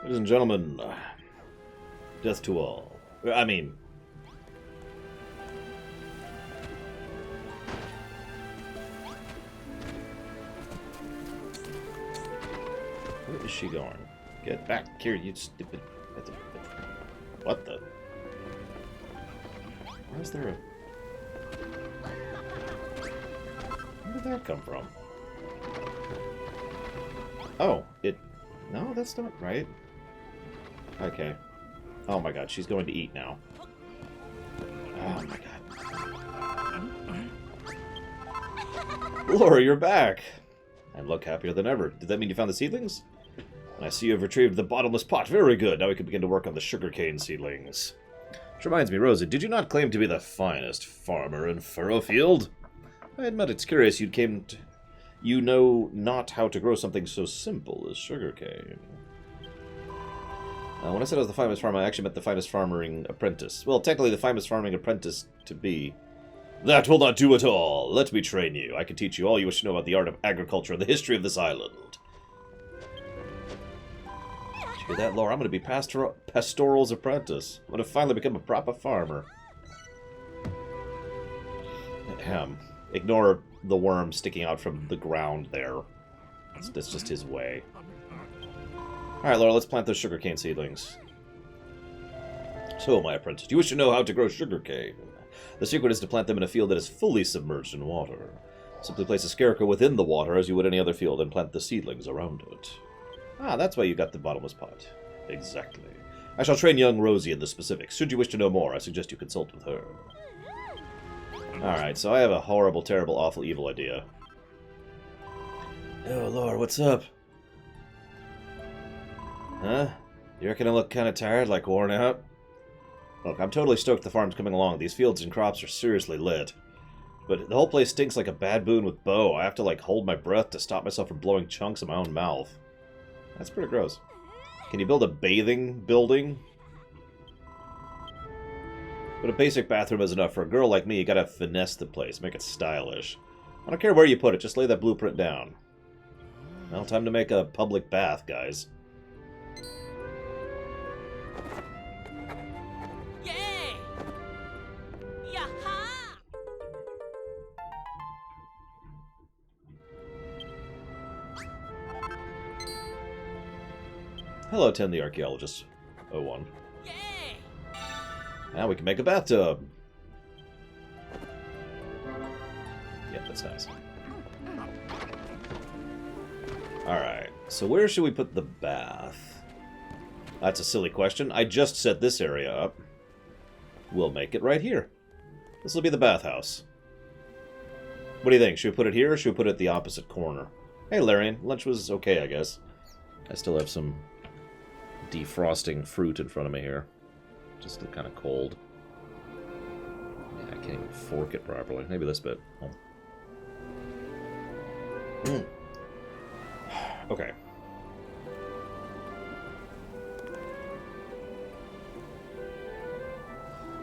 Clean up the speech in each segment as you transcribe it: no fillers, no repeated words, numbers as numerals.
Ladies and gentlemen, death to all. I mean... Where is she going? Get back here, you stupid... What the... Why is there a... Where did that come from? Oh, it... No, that's not right. Okay. Oh my god, she's going to eat now. Oh my god. Laura, you're back! And look happier than ever. Did that mean you found the seedlings? I see you have retrieved the bottomless pot. Very good. Now we can begin to work on the sugarcane seedlings. Which reminds me, Rosa, did you not claim to be the finest farmer in Furrowfield? I admit it's curious you know not how to grow something so simple as sugarcane. When I said I was the finest farmer, I actually meant the finest farming apprentice. Well, technically the finest farming apprentice to be. That will not do at all. Let me train you. I can teach you all you wish to know about the art of agriculture and the history of this island. Did you hear that, Laura? I'm going to be Pastoral's apprentice. I'm going to finally become a proper farmer. Ahem. Ignore the worm sticking out from the ground there. That's just his way. Alright, Laura, let's plant those sugarcane seedlings. So, my apprentice, do you wish to know how to grow sugarcane? The secret is to plant them in a field that is fully submerged in water. Simply place a scarecrow within the water as you would any other field and plant the seedlings around it. Ah, that's why you got the bottomless pot. Exactly. I shall train young Rosie in the specifics. Should you wish to know more, I suggest you consult with her. Alright, so I have a horrible, terrible, awful, evil idea. Oh, Laura, what's up? Huh? You reckon I look kind of tired, like worn out? Look, I'm totally stoked the farm's coming along. These fields and crops are seriously lit. But the whole place stinks like a bad boon with Bo. I have to, like, hold my breath to stop myself from blowing chunks of my own mouth. That's pretty gross. Can you build a bathing building? But a basic bathroom is enough. For a girl like me, you gotta finesse the place, make it stylish. I don't care where you put it, just lay that blueprint down. Well, time to make a public bath, guys. Yay! Yaha! Hello, Tim the Archaeologist. 01. Yay! Now we can make a bathtub. Yep, that's nice. Alright, so where should we put the bath? That's a silly question. I just set this area up. We'll make it right here. This will be the bathhouse. What do you think? Should we put it here or should we put it at the opposite corner? Hey, Larian. Lunch was okay, I guess. I still have some defrosting fruit in front of me here. Just still kind of cold. Yeah, I can't even fork it properly. Maybe this bit. Oh. Okay.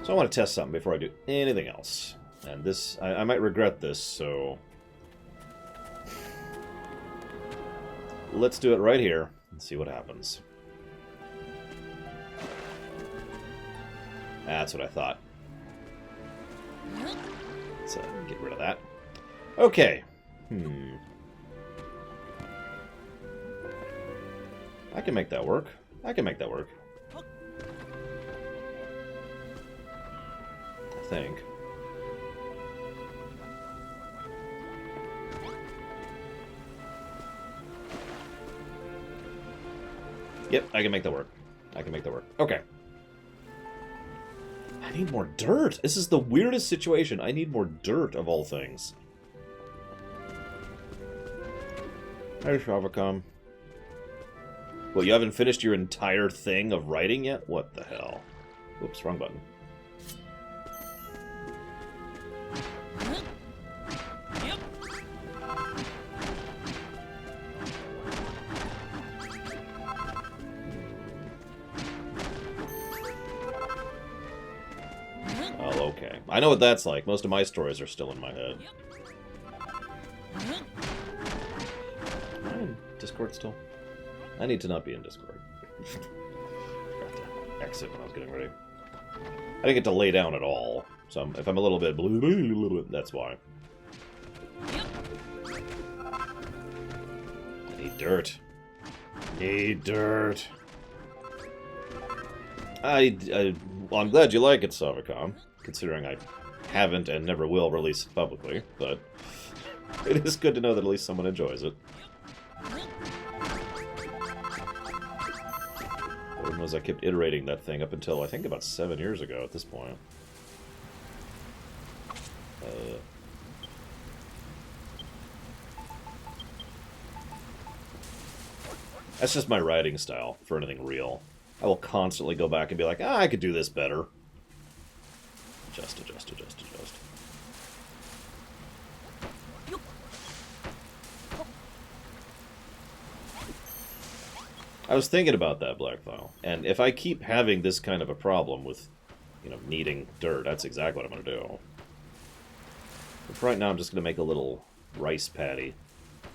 So I want to test something before I do anything else. And this, I might regret this, so... Let's do it right here and see what happens. That's what I thought. Let's get rid of that. Okay. I can make that work. I can make that work. I think. Yep, I can make that work. I can make that work. Okay. I need more dirt. This is the weirdest situation. I need more dirt, of all things. Hey, Shavacom. Well, you haven't finished your entire thing of writing yet? What the hell? Whoops, wrong button. Oh, okay. I know what that's like. Most of my stories are still in my head. Am I in Discord still? I need to not be in Discord. Forgot to exit when I was getting ready. I didn't get to lay down at all, so if I'm a little bit blue, that's why. I need dirt. Need dirt. Well, I'm glad you like it, Savacom, considering I haven't and never will release it publicly, but it is good to know that at least someone enjoys it. Lord knows I kept iterating that thing up until, I think, about 7 years ago at this point. That's just my writing style for anything real. I will constantly go back and be like, I could do this better. Adjust. I was thinking about that, Blackfile, and if I keep having this kind of a problem with, needing dirt, that's exactly what I'm going to do. But for right now, I'm just going to make a little rice patty.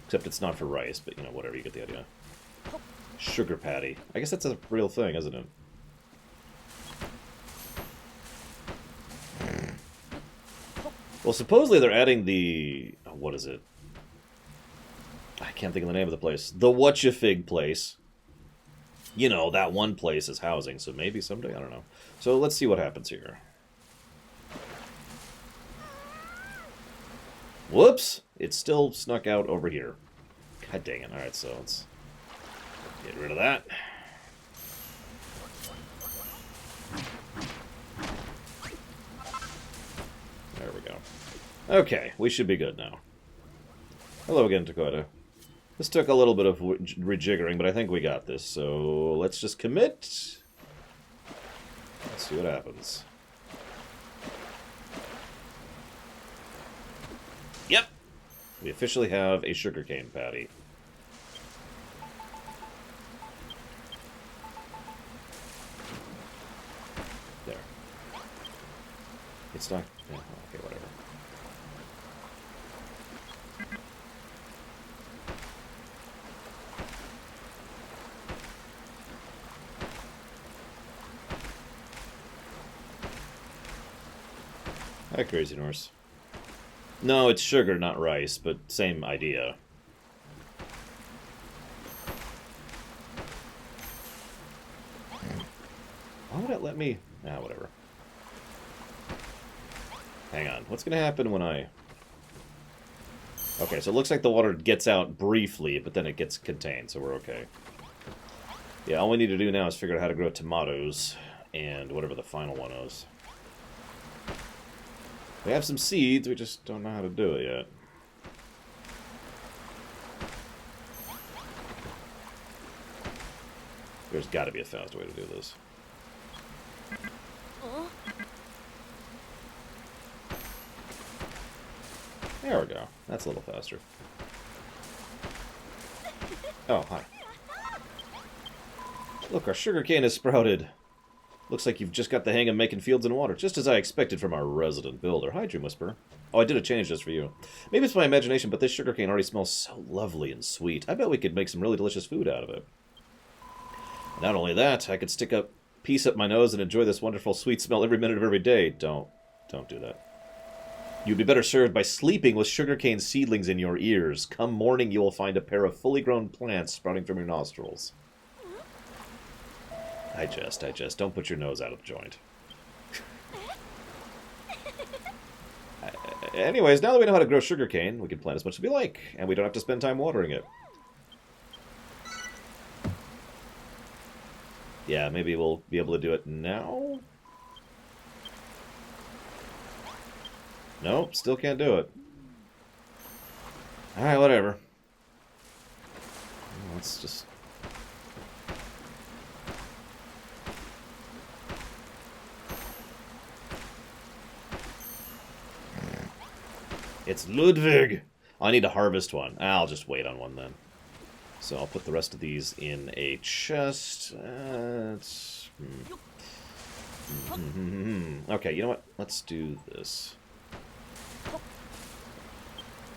Except it's not for rice, but, whatever, you get the idea. Sugar patty. I guess that's a real thing, isn't it? Well, supposedly they're adding the... what is it? I can't think of the name of the place. The Whatcha-Fig place. That one place is housing, so maybe someday, I don't know. So let's see what happens here. Whoops! It still snuck out over here. God dang it. Alright, so let's get rid of that. There we go. Okay, we should be good now. Hello again, Dakota. This took a little bit of rejiggering, but I think we got this, so let's just commit. Let's see what happens. Yep! We officially have a sugarcane patty. There. It's not... yeah, okay, whatever. Hi, Crazy Norse. No, it's sugar, not rice, but same idea. Why would it let me... ah, whatever. Hang on. What's going to happen when I... okay, so it looks like the water gets out briefly, but then it gets contained, so we're okay. Yeah, all we need to do now is figure out how to grow tomatoes, and whatever the final one is. We have some seeds, we just don't know how to do it yet. There's got to be a faster way to do this. There we go. That's a little faster. Oh, hi. Look, our sugarcane has sprouted. Looks like you've just got the hang of making fields and water, just as I expected from our resident builder. Hi, Dream Whisperer. Oh, I did a change just for you. Maybe it's my imagination, but this sugarcane already smells so lovely and sweet. I bet we could make some really delicious food out of it. Not only that, I could stick a piece up my nose and enjoy this wonderful sweet smell every minute of every day. Don't do that. You'd be better served by sleeping with sugarcane seedlings in your ears. Come morning, you will find a pair of fully grown plants sprouting from your nostrils. I jest. Don't put your nose out of the joint. Anyways, now that we know how to grow sugarcane, we can plant as much as we like, and we don't have to spend time watering it. Yeah, maybe we'll be able to do it now? Nope, still can't do it. Alright, whatever. Let's just... it's Ludwig! I need to harvest one. I'll just wait on one then. So I'll put the rest of these in a chest. Okay, you know what? Let's do this.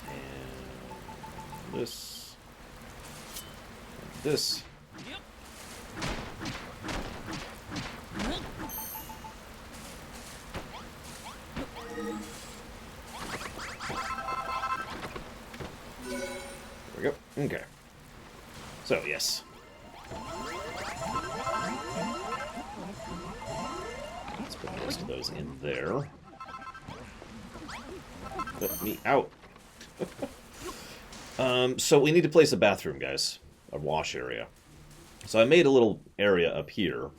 And this. And this. Okay. So, yes. Let's put most of those in there. Let me out. So we need to place a bathroom, guys. A wash area. So I made a little area up here.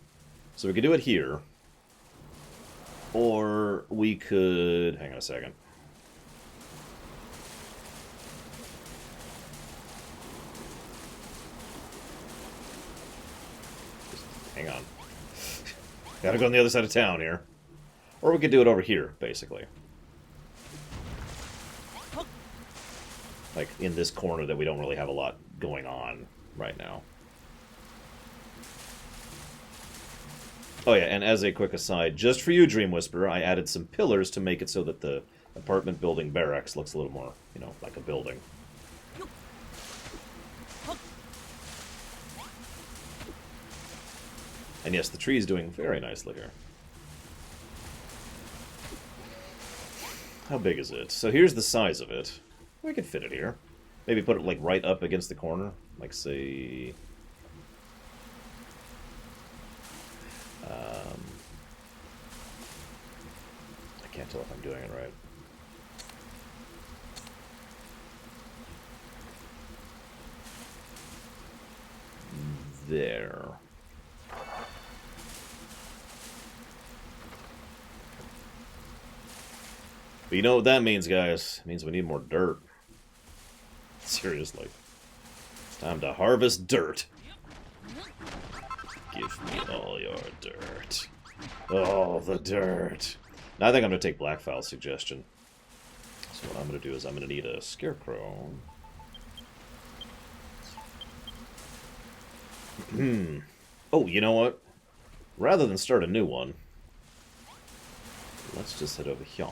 So we could do it here. Or we could... Hang on a second. Just hang on. Gotta go on the other side of town here. Or we could do it over here, basically. Like, in this corner that we don't really have a lot going on right now. Oh yeah, and as a quick aside, just for you, Dream Whisperer, I added some pillars to make it so that the apartment building barracks looks a little more, you know, like a building. And yes, the tree is doing very nicely here. How big is it? So here's the size of it. We could fit it here. Maybe put it, like, right up against the corner. Like, say... I can't tell if I'm doing it right. There. But you know what that means, guys? It means we need more dirt. Seriously. It's time to harvest dirt. Give me all your dirt. Oh, the dirt. Now I think I'm going to take Blackfowl's suggestion. So what I'm going to do is I'm going to need a scarecrow. Oh, you know what? Rather than start a new one, let's just head over here.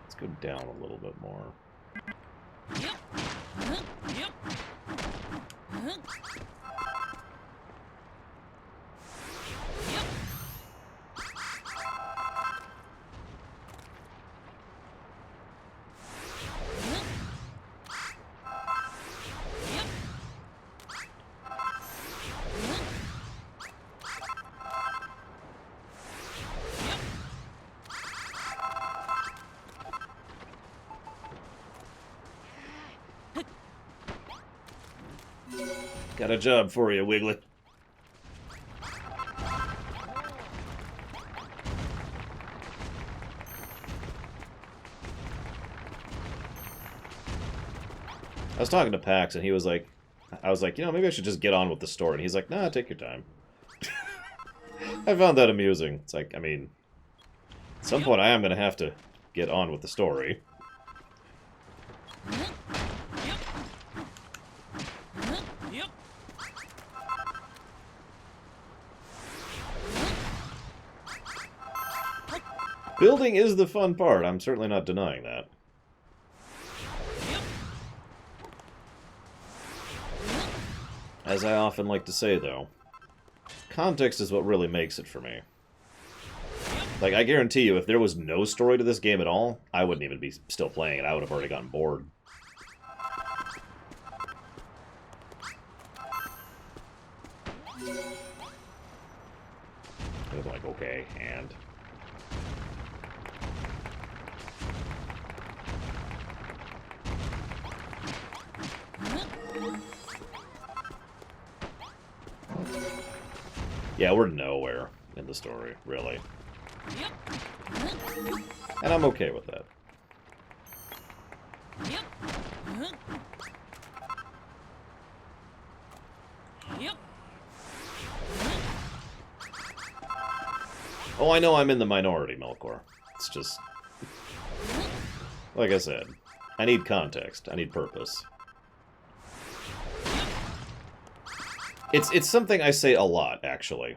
Let's go down a little bit more. Got a job for you, Wiglet. I was talking to Pax, and he was like, I was like, you know, maybe I should just get on with the story. And he's like, nah, take your time. I found that amusing. It's like, I mean, at some point I am going to have to get on with the story. Building is the fun part. I'm certainly not denying that. As I often like to say, though, context is what really makes it for me. Like, I guarantee you, if there was no story to this game at all, I wouldn't even be still playing it. I would have already gotten bored. I was like, okay, and... Yeah, we're nowhere in the story, really. And I'm okay with that. Oh, I know I'm in the minority, Melkor. It's just... Like I said, I need context. I need purpose. It's something I say a lot, actually.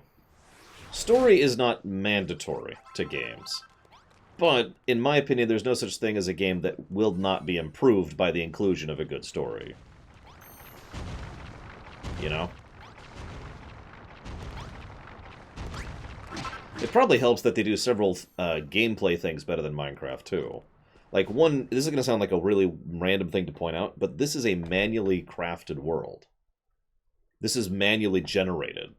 Story is not mandatory to games. But, in my opinion, there's no such thing as a game that will not be improved by the inclusion of a good story. You know? It probably helps that they do several gameplay things better than Minecraft, too. Like, one, this is going to sound like a really random thing to point out, but this is a manually crafted world. This is manually generated.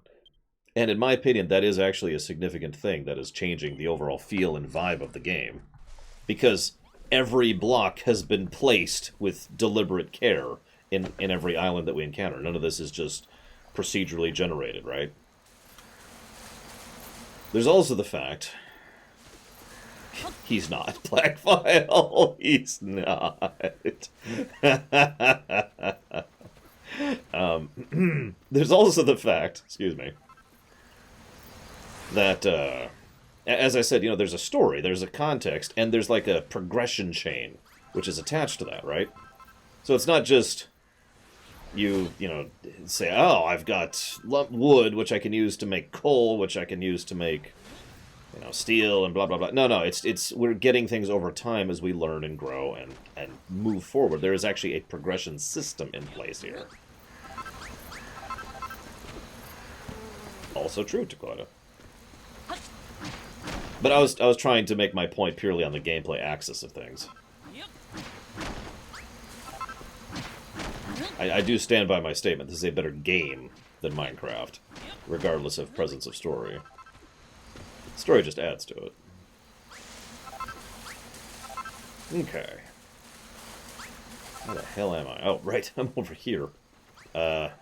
And in my opinion, that is actually a significant thing that is changing the overall feel and vibe of the game. Because every block has been placed with deliberate care in every island that we encounter. None of this is just procedurally generated, right? There's also the fact... He's not. Blackfile. He's not. There's also the fact, excuse me, that, as I said, you know, there's a story, there's a context, and there's like a progression chain, which is attached to that, right? So it's not just... You know, say, oh, I've got wood, which I can use to make coal, which I can use to make, you know, steel and blah, blah, blah. No, it's we're getting things over time as we learn and grow and move forward. There is actually a progression system in place here. Also true, Dakota. But I was trying to make my point purely on the gameplay axis of things. I do stand by my statement. This is a better game than Minecraft, regardless of presence of story. Story just adds to it. Okay. Where the hell am I? Oh, right, I'm over here. Okay,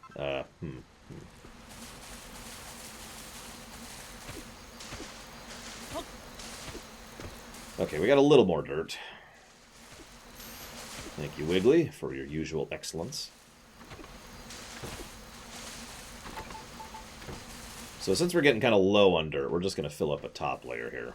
we got a little more dirt. Thank you, Wiggly, for your usual excellence. So since we're getting kind of low on dirt, we're just going to fill up a top layer here.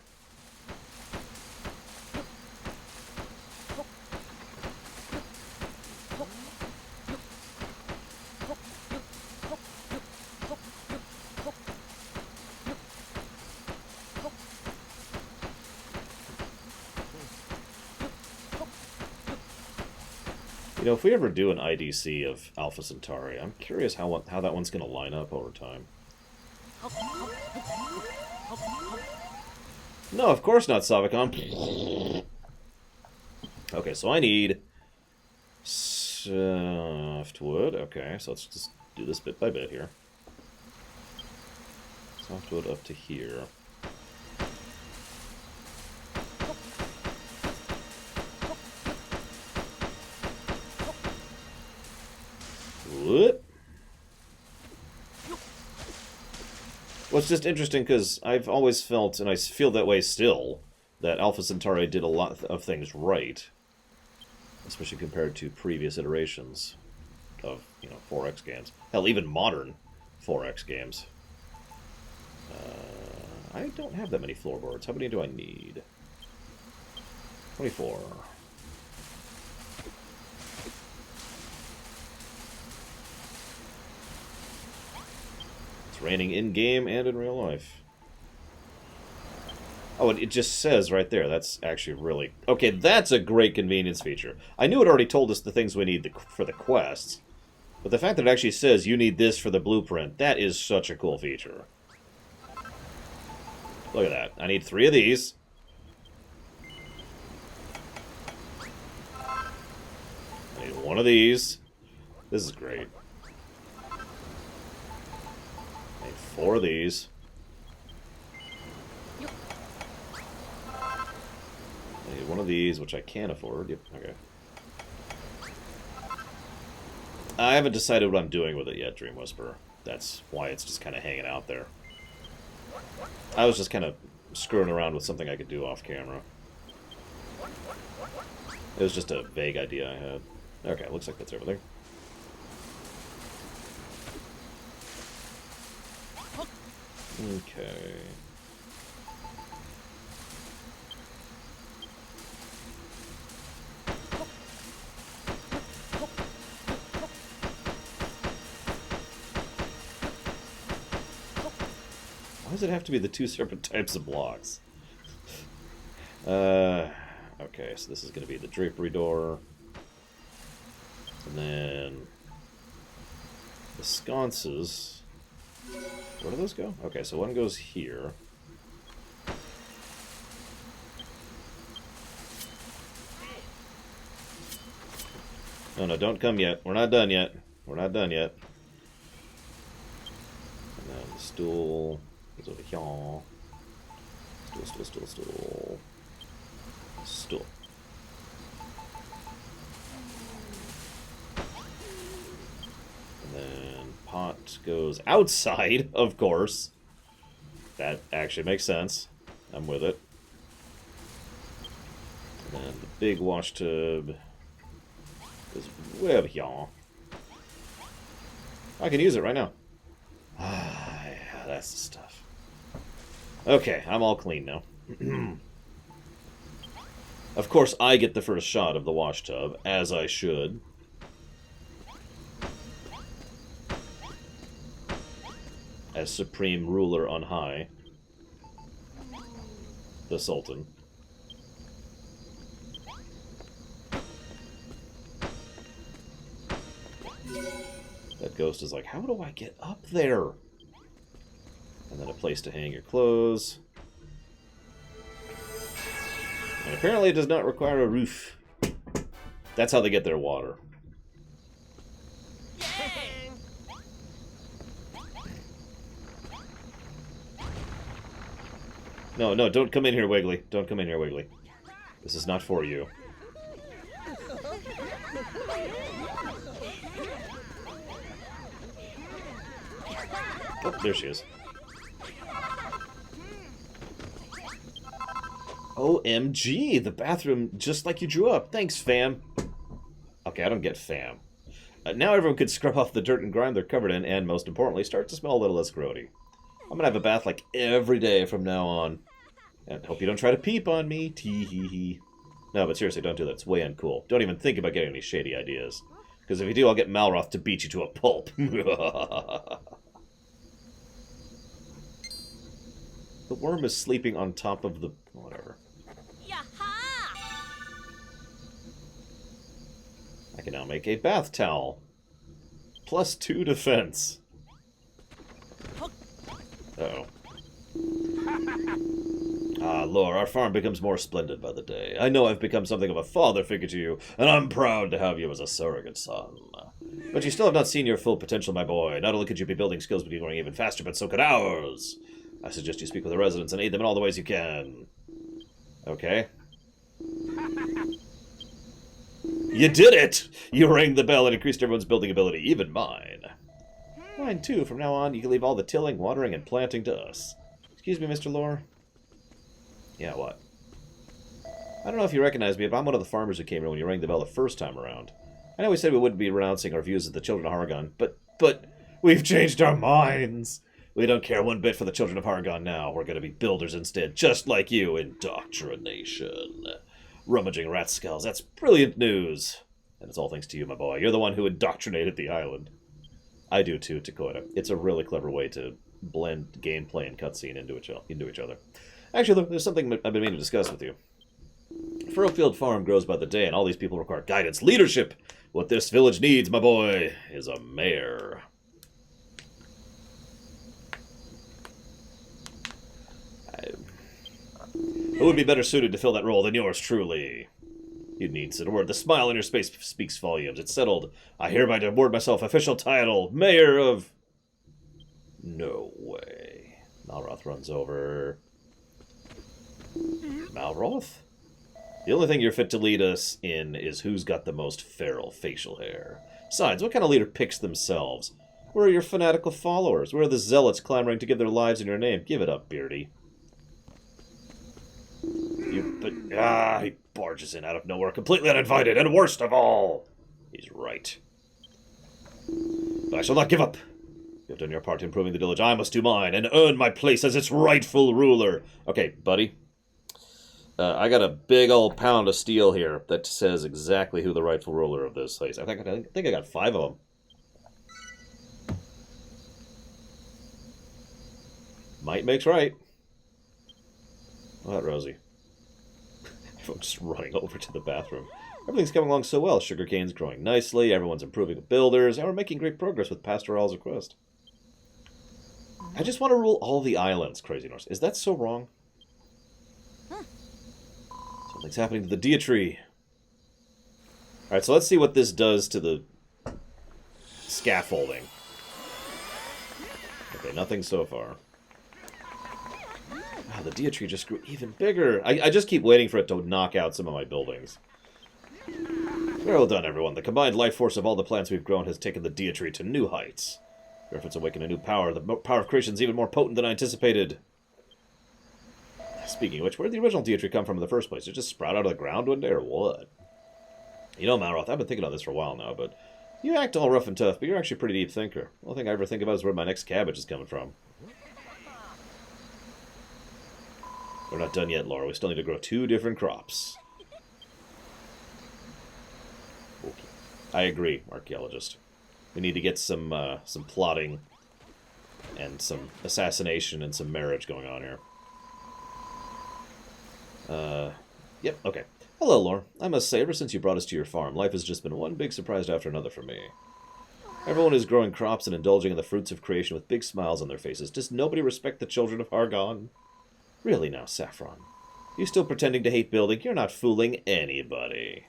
You know, if we ever do an IDC of Alpha Centauri, I'm curious how that one's going to line up over time. No, of course not, Savicon. Okay, so I need softwood. Okay, so let's just do this bit by bit here. Softwood up to here. Whoop. Well, it's just interesting because I've always felt, and I feel that way still, that Alpha Centauri did a lot of things right. Especially compared to previous iterations of, you know, 4X games. Hell, even modern 4X games. I don't have that many floorboards. How many do I need? 24. Raining in-game and in real life. Oh, and it just says right there. That's actually really... Okay, that's a great convenience feature. I knew it already told us the things we need for the quests. But the fact that it actually says you need this for the blueprint, that is such a cool feature. Look at that. I need 3 of these. I need 1 of these. This is great. 4 of these. I need 1 of these, which I can't afford. Yep, okay. I haven't decided what I'm doing with it yet, Dream Whisperer. That's why it's just kind of hanging out there. I was just kind of screwing around with something I could do off camera. It was just a vague idea I had. Okay, looks like that's everything. Okay. Why does it have to be the 2 separate types of blocks? Okay, so this is going to be the drapery door. And then the sconces. Where do those go? Okay, so one goes here. No, no, don't come yet. We're not done yet. We're not done yet. And then the stool is over here. Stool, stool, stool, stool. Stool. And then pot goes outside, of course. That actually makes sense. I'm with it. And then the big wash tub is way over here. I can use it right now. Ah, yeah, that's the stuff. Okay, I'm all clean now. Of course, I get the first shot of the wash tub, as I should. As supreme ruler on high. The Sultan. That ghost is like, how do I get up there? And then a place to hang your clothes. And apparently it does not require a roof. That's how they get their water. No, no, don't come in here, Wiggly. Don't come in here, Wiggly. This is not for you. Oh, there she is. OMG, the bathroom just like you drew up. Thanks, fam. Okay, I don't get fam. Now everyone could scrub off the dirt and grime they're covered in, and most importantly, start to smell a little less grody. I'm gonna have a bath like every day from now on. And hope you don't try to peep on me. Tee-hee-hee. No, but seriously, don't do that. It's way uncool. Don't even think about getting any shady ideas. Because if you do, I'll get Malroth to beat you to a pulp. The worm is sleeping on top of the... whatever. I can now make a bath towel. +2 defense. Uh-oh. Ah, Lore, our farm becomes more splendid by the day. I know I've become something of a father figure to you, and I'm proud to have you as a surrogate son. But you still have not seen your full potential, my boy. Not only could you be building skills, but you're growing even faster, but so could ours. I suggest you speak with the residents and aid them in all the ways you can. Okay. You did it! You rang the bell and increased everyone's building ability, even mine. Mine too. From now on, you can leave all the tilling, watering, and planting to us. Excuse me, Mr. Lore. Yeah, what? I don't know if you recognize me, but I'm one of the farmers who came here when you rang the bell the first time around. I know we said we wouldn't be renouncing our views of the Children of Hargon, but we've changed our minds. We don't care one bit for the Children of Hargon now. We're going to be builders instead, just like you. Indoctrination. Rummaging rat skulls. That's brilliant news. And it's all thanks to you, my boy. You're the one who indoctrinated the island. I do too, Takoida. It's a really clever way to blend gameplay and cutscene into each other. Actually, there's something I've been meaning to discuss with you. Furrowfield Farm grows by the day, and all these people require guidance, leadership. What this village needs, my boy, is a mayor. Who would be better suited to fill that role than yours truly? You need said word. The smile on your face speaks volumes. It's settled. I hereby award myself official title, Mayor of... No way. Malroth runs over... Malroth? The only thing you're fit to lead us in is who's got the most feral facial hair. Besides, what kind of leader picks themselves? Where are your fanatical followers? Where are the zealots clamoring to give their lives in your name? Give it up, Beardy. He barges in out of nowhere, completely uninvited, and worst of all, he's right. But I shall not give up. You have done your part in improving the village. I must do mine, and earn my place as its rightful ruler. Okay, buddy. I got a big old pound of steel here that says exactly who the rightful ruler of this place. I think I got 5 of them. Might makes right. What, Rosie? I'm just running over to the bathroom. Everything's coming along so well. Sugarcane's growing nicely, everyone's improving with builders, and we're making great progress with Pastoral's request. I just want to rule all the islands, Crazy Norse. Is that so wrong? Something's happening to the Dea tree. Alright, so let's see what this does to the scaffolding. Okay, nothing so far. Wow, the Dia tree just grew even bigger. I just keep waiting for it to knock out some of my buildings. Very well done, everyone. The combined life force of all the plants we've grown has taken the Dia tree to new heights. Your efforts awaken a new power. The power of creation is even more potent than I anticipated. Speaking of which, where did the original Dia tree come from in the first place? Did it just sprout out of the ground one day, or what? You know, Malroth, I've been thinking on this for a while now, but you act all rough and tough, but you're actually a pretty deep thinker. The only thing I ever think about is where my next cabbage is coming from. We're not done yet, Laura. We still need to grow 2 different crops. Okay. I agree, archaeologist. We need to get some plotting and some assassination and some marriage going on here. Yep, okay. Hello, Laura. I must say, ever since you brought us to your farm, life has just been one big surprise after another for me. Everyone is growing crops and indulging in the fruits of creation with big smiles on their faces. Does nobody respect the children of Hargon? Really now, Saffron. You still pretending to hate building? You're not fooling anybody.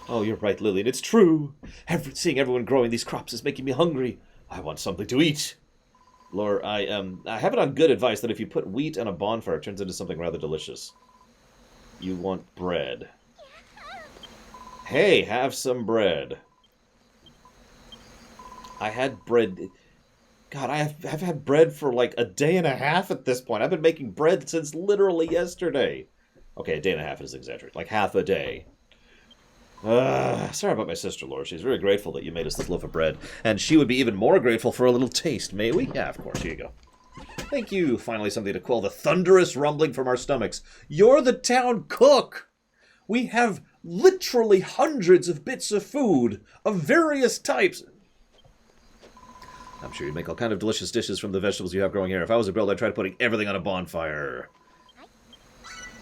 Oh, you're right, Lillian. It's true. Seeing everyone growing these crops is making me hungry. I want something to eat. Laura, I have it on good advice that if you put wheat on a bonfire, it turns into something rather delicious. You want bread. Hey, have some bread. I had bread... God, I've had bread for like a day and a half at this point. I've been making bread since literally yesterday. Okay, a day and a half is exaggerated. Like half a day. Sorry about my sister, Laura. She's very grateful that you made us this loaf of bread. And she would be even more grateful for a little taste, may we? Yeah, of course. Here you go. Thank you. Finally something to quell the thunderous rumbling from our stomachs. You're the town cook! We have literally hundreds of bits of food of various types. I'm sure you make all kind of delicious dishes from the vegetables you have growing here. If I was a builder, I'd try putting everything on a bonfire.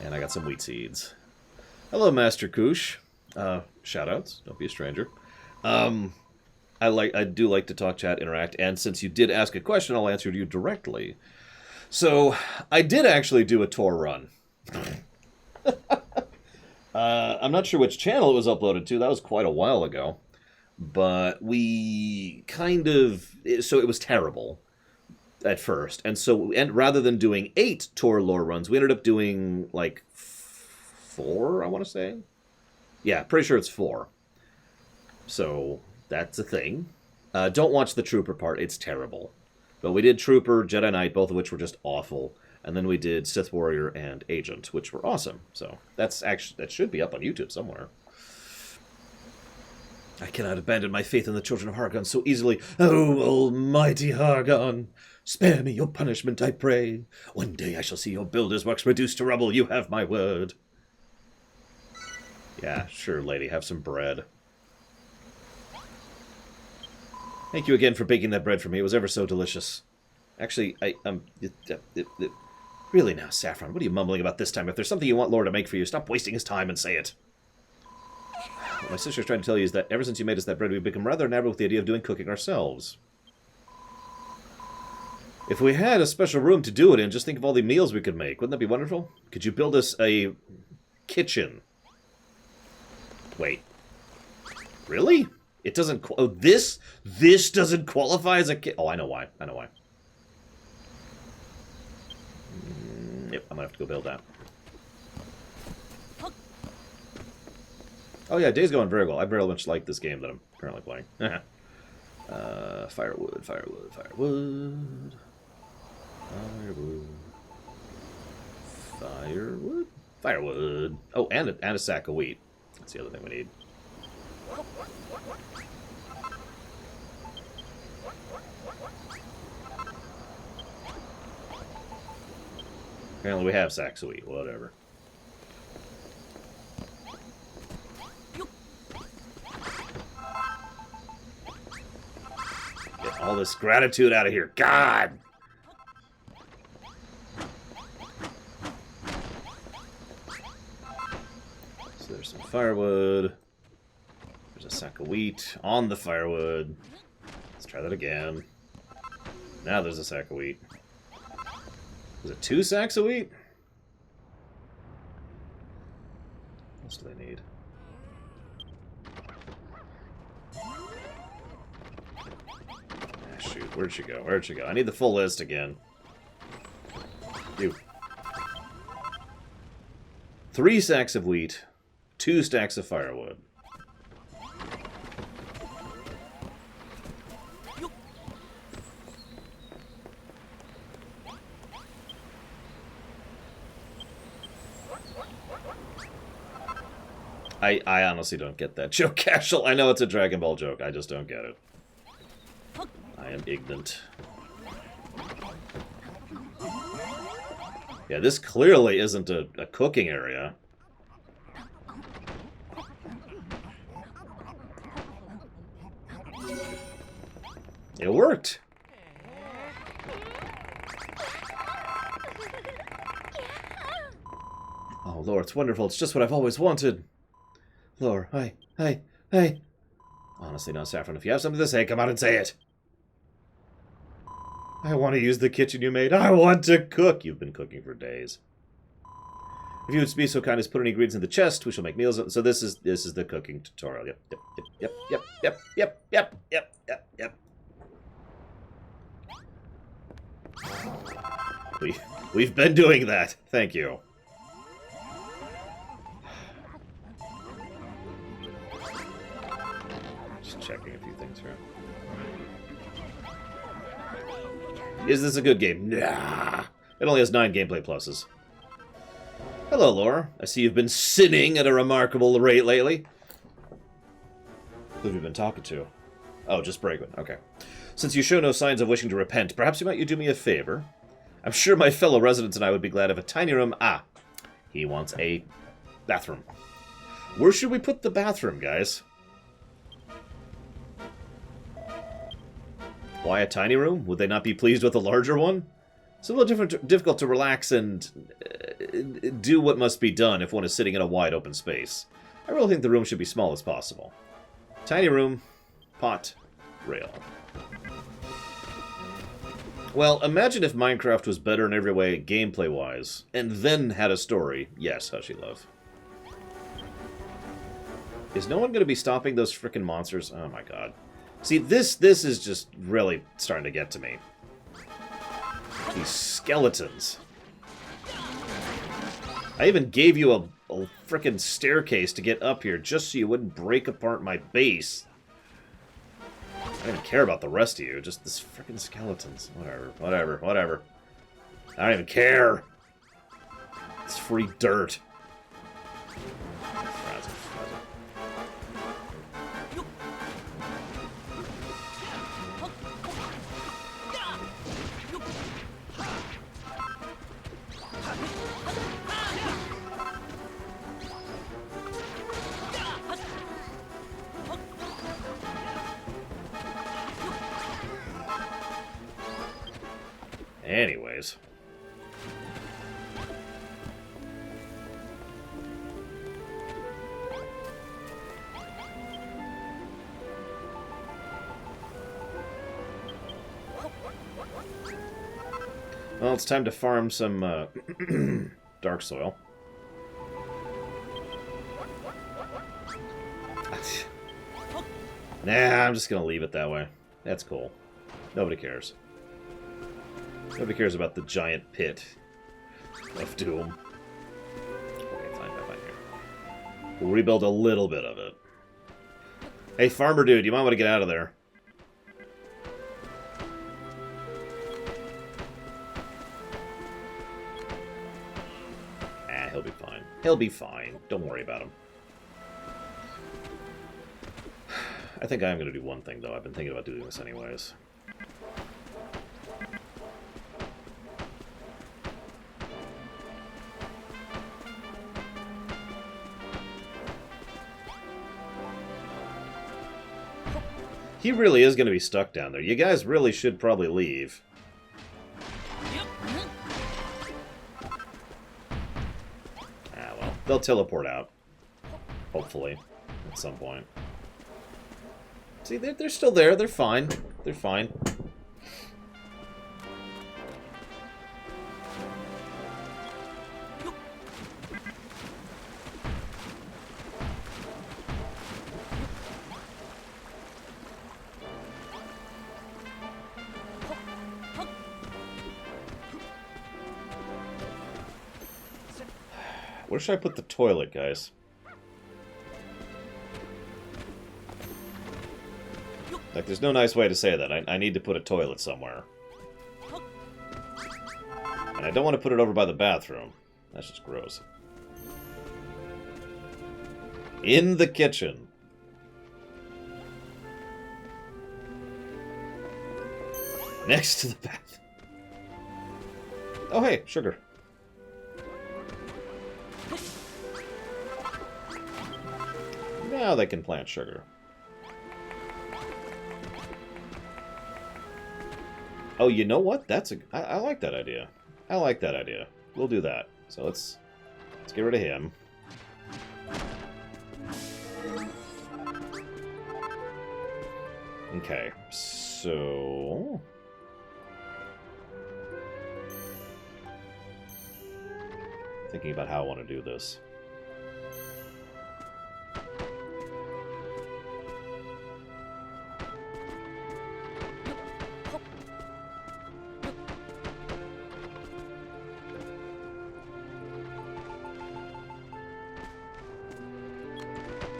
And I got some wheat seeds. Hello, Master Koosh. Shoutouts. Don't be a stranger. I do like to talk, chat, interact, and since you did ask a question, I'll answer you directly. So, I did actually do a tour run. I'm not sure which channel it was uploaded to. That was quite a while ago. But we kind of... So it was terrible at first. And so rather than doing 8 tour lore runs, we ended up doing, like, 4, I want to say? Yeah, pretty sure it's 4. So that's a thing. Don't watch the Trooper part. It's terrible. But we did Trooper, Jedi Knight, both of which were just awful. And then we did Sith Warrior and Agent, which were awesome. So that should be up on YouTube somewhere. I cannot abandon my faith in the children of Hargon so easily. Oh, almighty Hargon, spare me your punishment, I pray. One day I shall see your builders' works reduced to rubble. You have my word. Yeah, sure, lady. Have some bread. Thank you again for baking that bread for me. It was ever so delicious. Actually, really now, Saffron, what are you mumbling about this time? If there's something you want Lord to make for you, stop wasting his time and say it. What my sister's trying to tell you is that ever since you made us that bread, we've become rather enamored with the idea of doing cooking ourselves. If we had a special room to do it in, just think of all the meals we could make. Wouldn't that be wonderful? Could you build us a kitchen? Wait. Really? It doesn't... Oh, this doesn't qualify as a kitchen? Oh, I know why. I know why. Yep, I'm gonna have to go build that. Oh yeah, day's going very well. I very much like this game that I'm currently playing. Firewood, firewood, firewood. Firewood. Firewood? Firewood. Oh, and a sack of wheat. That's the other thing we need. Apparently we have sacks of wheat. Whatever. Get all this gratitude out of here. God! So there's some firewood. There's a sack of wheat on the firewood. Let's try that again. Now there's a sack of wheat. Is it 2 sacks of wheat? What else do they need? Where'd she go? Where'd she go? I need the full list again. You. 3 sacks of wheat, 2 stacks of firewood. I honestly don't get that joke, Cashel. I know it's a Dragon Ball joke. I just don't get it. I am ignorant. Yeah, this clearly isn't a cooking area. It worked. Oh, Lore, it's wonderful. It's just what I've always wanted. Lore, hey. Honestly, no, Saffron, if you have something to say, come out and say it. I want to use the kitchen you made. I want to cook. You've been cooking for days. If you would be so kind as put any ingredients in the chest, we shall make meals. So this is the cooking tutorial. Yep. We've been doing that. Thank you. Just checking a few things here. Is this a good game? Nah. It only has 9 gameplay pluses. Hello, Lore. I see you've been sinning at a remarkable rate lately. Who have you been talking to? Oh, just Bragwin. Okay. Since you show no signs of wishing to repent, perhaps you might do me a favor? I'm sure my fellow residents and I would be glad of a tiny room. Ah, he wants a bathroom. Where should we put the bathroom, guys? Why a tiny room? Would they not be pleased with a larger one? It's a little difficult to relax and do what must be done if one is sitting in a wide open space. I really think the room should be small as possible. Tiny room, pot, rail. Well, imagine if Minecraft was better in every way, gameplay-wise, and then had a story. Yes, Hushy Love. Is no one going to be stopping those frickin' monsters? Oh my god. See, this is just really starting to get to me. These skeletons. I even gave you a frickin' staircase to get up here just so you wouldn't break apart my base. I don't even care about the rest of you, just this frickin' skeletons. Whatever. I don't even care. It's free dirt. Anyways. Well, it's time to farm some dark soil. Nah, I'm just gonna leave it that way. That's cool. Nobody cares. Nobody cares about the giant pit of doom. Okay, fine here. We'll rebuild a little bit of it. Hey, farmer dude, you might want to get out of there. Ah, he'll be fine. He'll be fine. Don't worry about him. I think I am going to do one thing, though. I've been thinking about doing this anyways. He really is going to be stuck down there. You guys really should probably leave. Ah, well. They'll teleport out. Hopefully. At some point. See, they're still there. They're fine. They're fine. Where should I put the toilet, guys? Like, there's no nice way to say that. I need to put a toilet somewhere. And I don't want to put it over by the bathroom. That's just gross. In the kitchen. Next to the bath. Oh, hey, sugar. Now they can plant sugar. Oh, you know what? I like that idea. I like that idea. We'll do that. So let's get rid of him. Okay, so thinking about how I want to do this.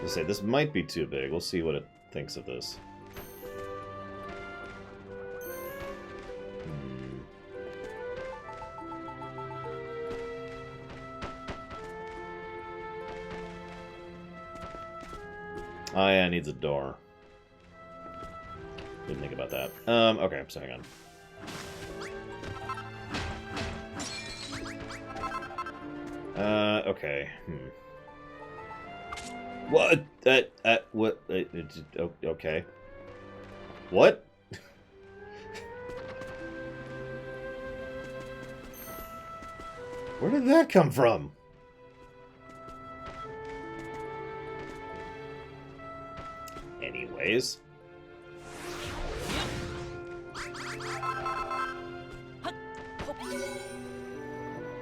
Let's say this might be too big. We'll see what it thinks of this. Oh yeah, it needs a door. Didn't think about that. Okay, so hang on. Okay. What? What? Okay. What? Where did that come from? Anyways.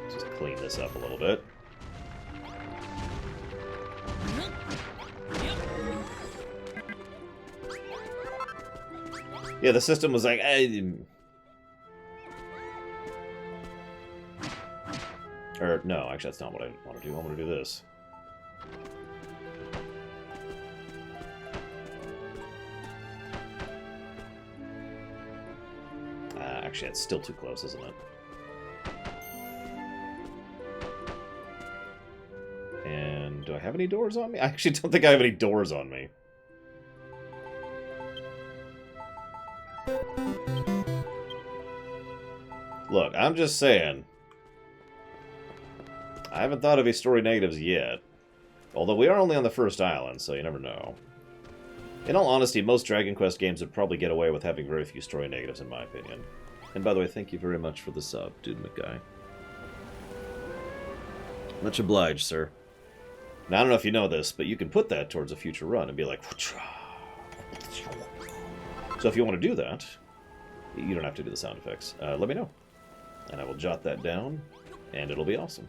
Just clean this up a little bit. Yeah, the system was like, or, no, actually, that's not what I want to do. I want to do this. Actually, it's still too close, isn't it? And do I have any doors on me? I actually don't think I have any doors on me. Look, I'm just saying. I haven't thought of any story negatives yet. Although we are only on the first island, so you never know. In all honesty, most Dragon Quest games would probably get away with having very few story negatives, in my opinion. And by the way, thank you very much for the sub, Dude McGuy. Much obliged, sir. Now, I don't know if you know this, but you can put that towards a future run and be like... So if you want to do that, you don't have to do the sound effects. Let me know. And I will jot that down, and it'll be awesome.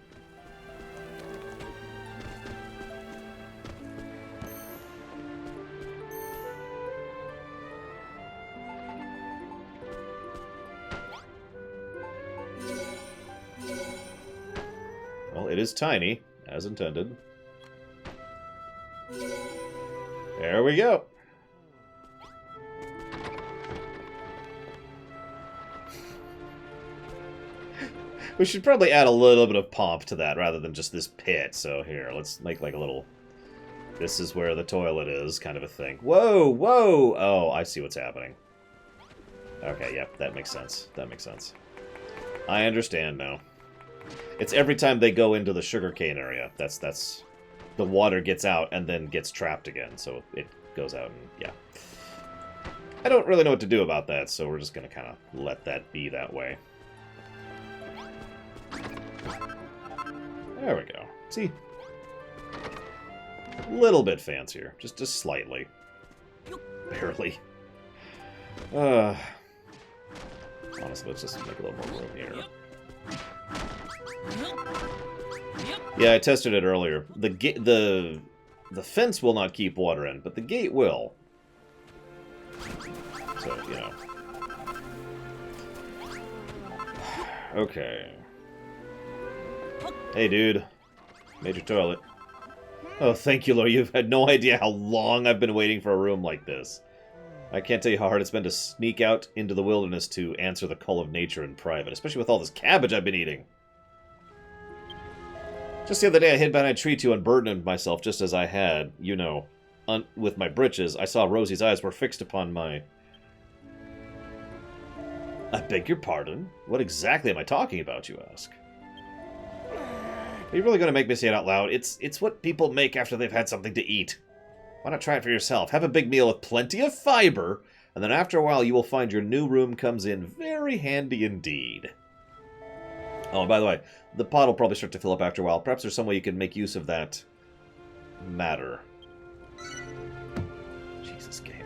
Well, it is tiny, as intended. There we go. We should probably add a little bit of pomp to that rather than just this pit. So here, let's make like a little... This is where the toilet is, kind of a thing. Whoa, whoa! Oh, I see what's happening. Okay, yep, that makes sense. That makes sense. I understand now. It's every time they go into the sugarcane area. That's the water gets out and then gets trapped again. So it goes out and, yeah. I don't really know what to do about that, so we're just going to kind of let that be that way. There we go. See? A little bit fancier. Just slightly. Barely. Honestly, let's just make a little more room here. Yeah, I tested it earlier. The fence will not keep water in, but the gate will. So, you know. Okay. Hey, dude. Major toilet. Oh, thank you, Lord. You've had no idea how long I've been waiting for a room like this. I can't tell you how hard it's been to sneak out into the wilderness to answer the call of nature in private, especially with all this cabbage I've been eating. Just the other day, I hid behind a tree to unburden myself, just as I had, you know, with my britches. I saw Rosie's eyes were fixed upon my... I beg your pardon? What exactly am I talking about, you ask? Are you really going to make me say it out loud? It's what people make after they've had something to eat. Why not try it for yourself? Have a big meal with plenty of fiber, and then after a while you will find your new room comes in very handy indeed. Oh, and by the way, the pot will probably start to fill up after a while. Perhaps there's some way you can make use of that matter. Jesus, game.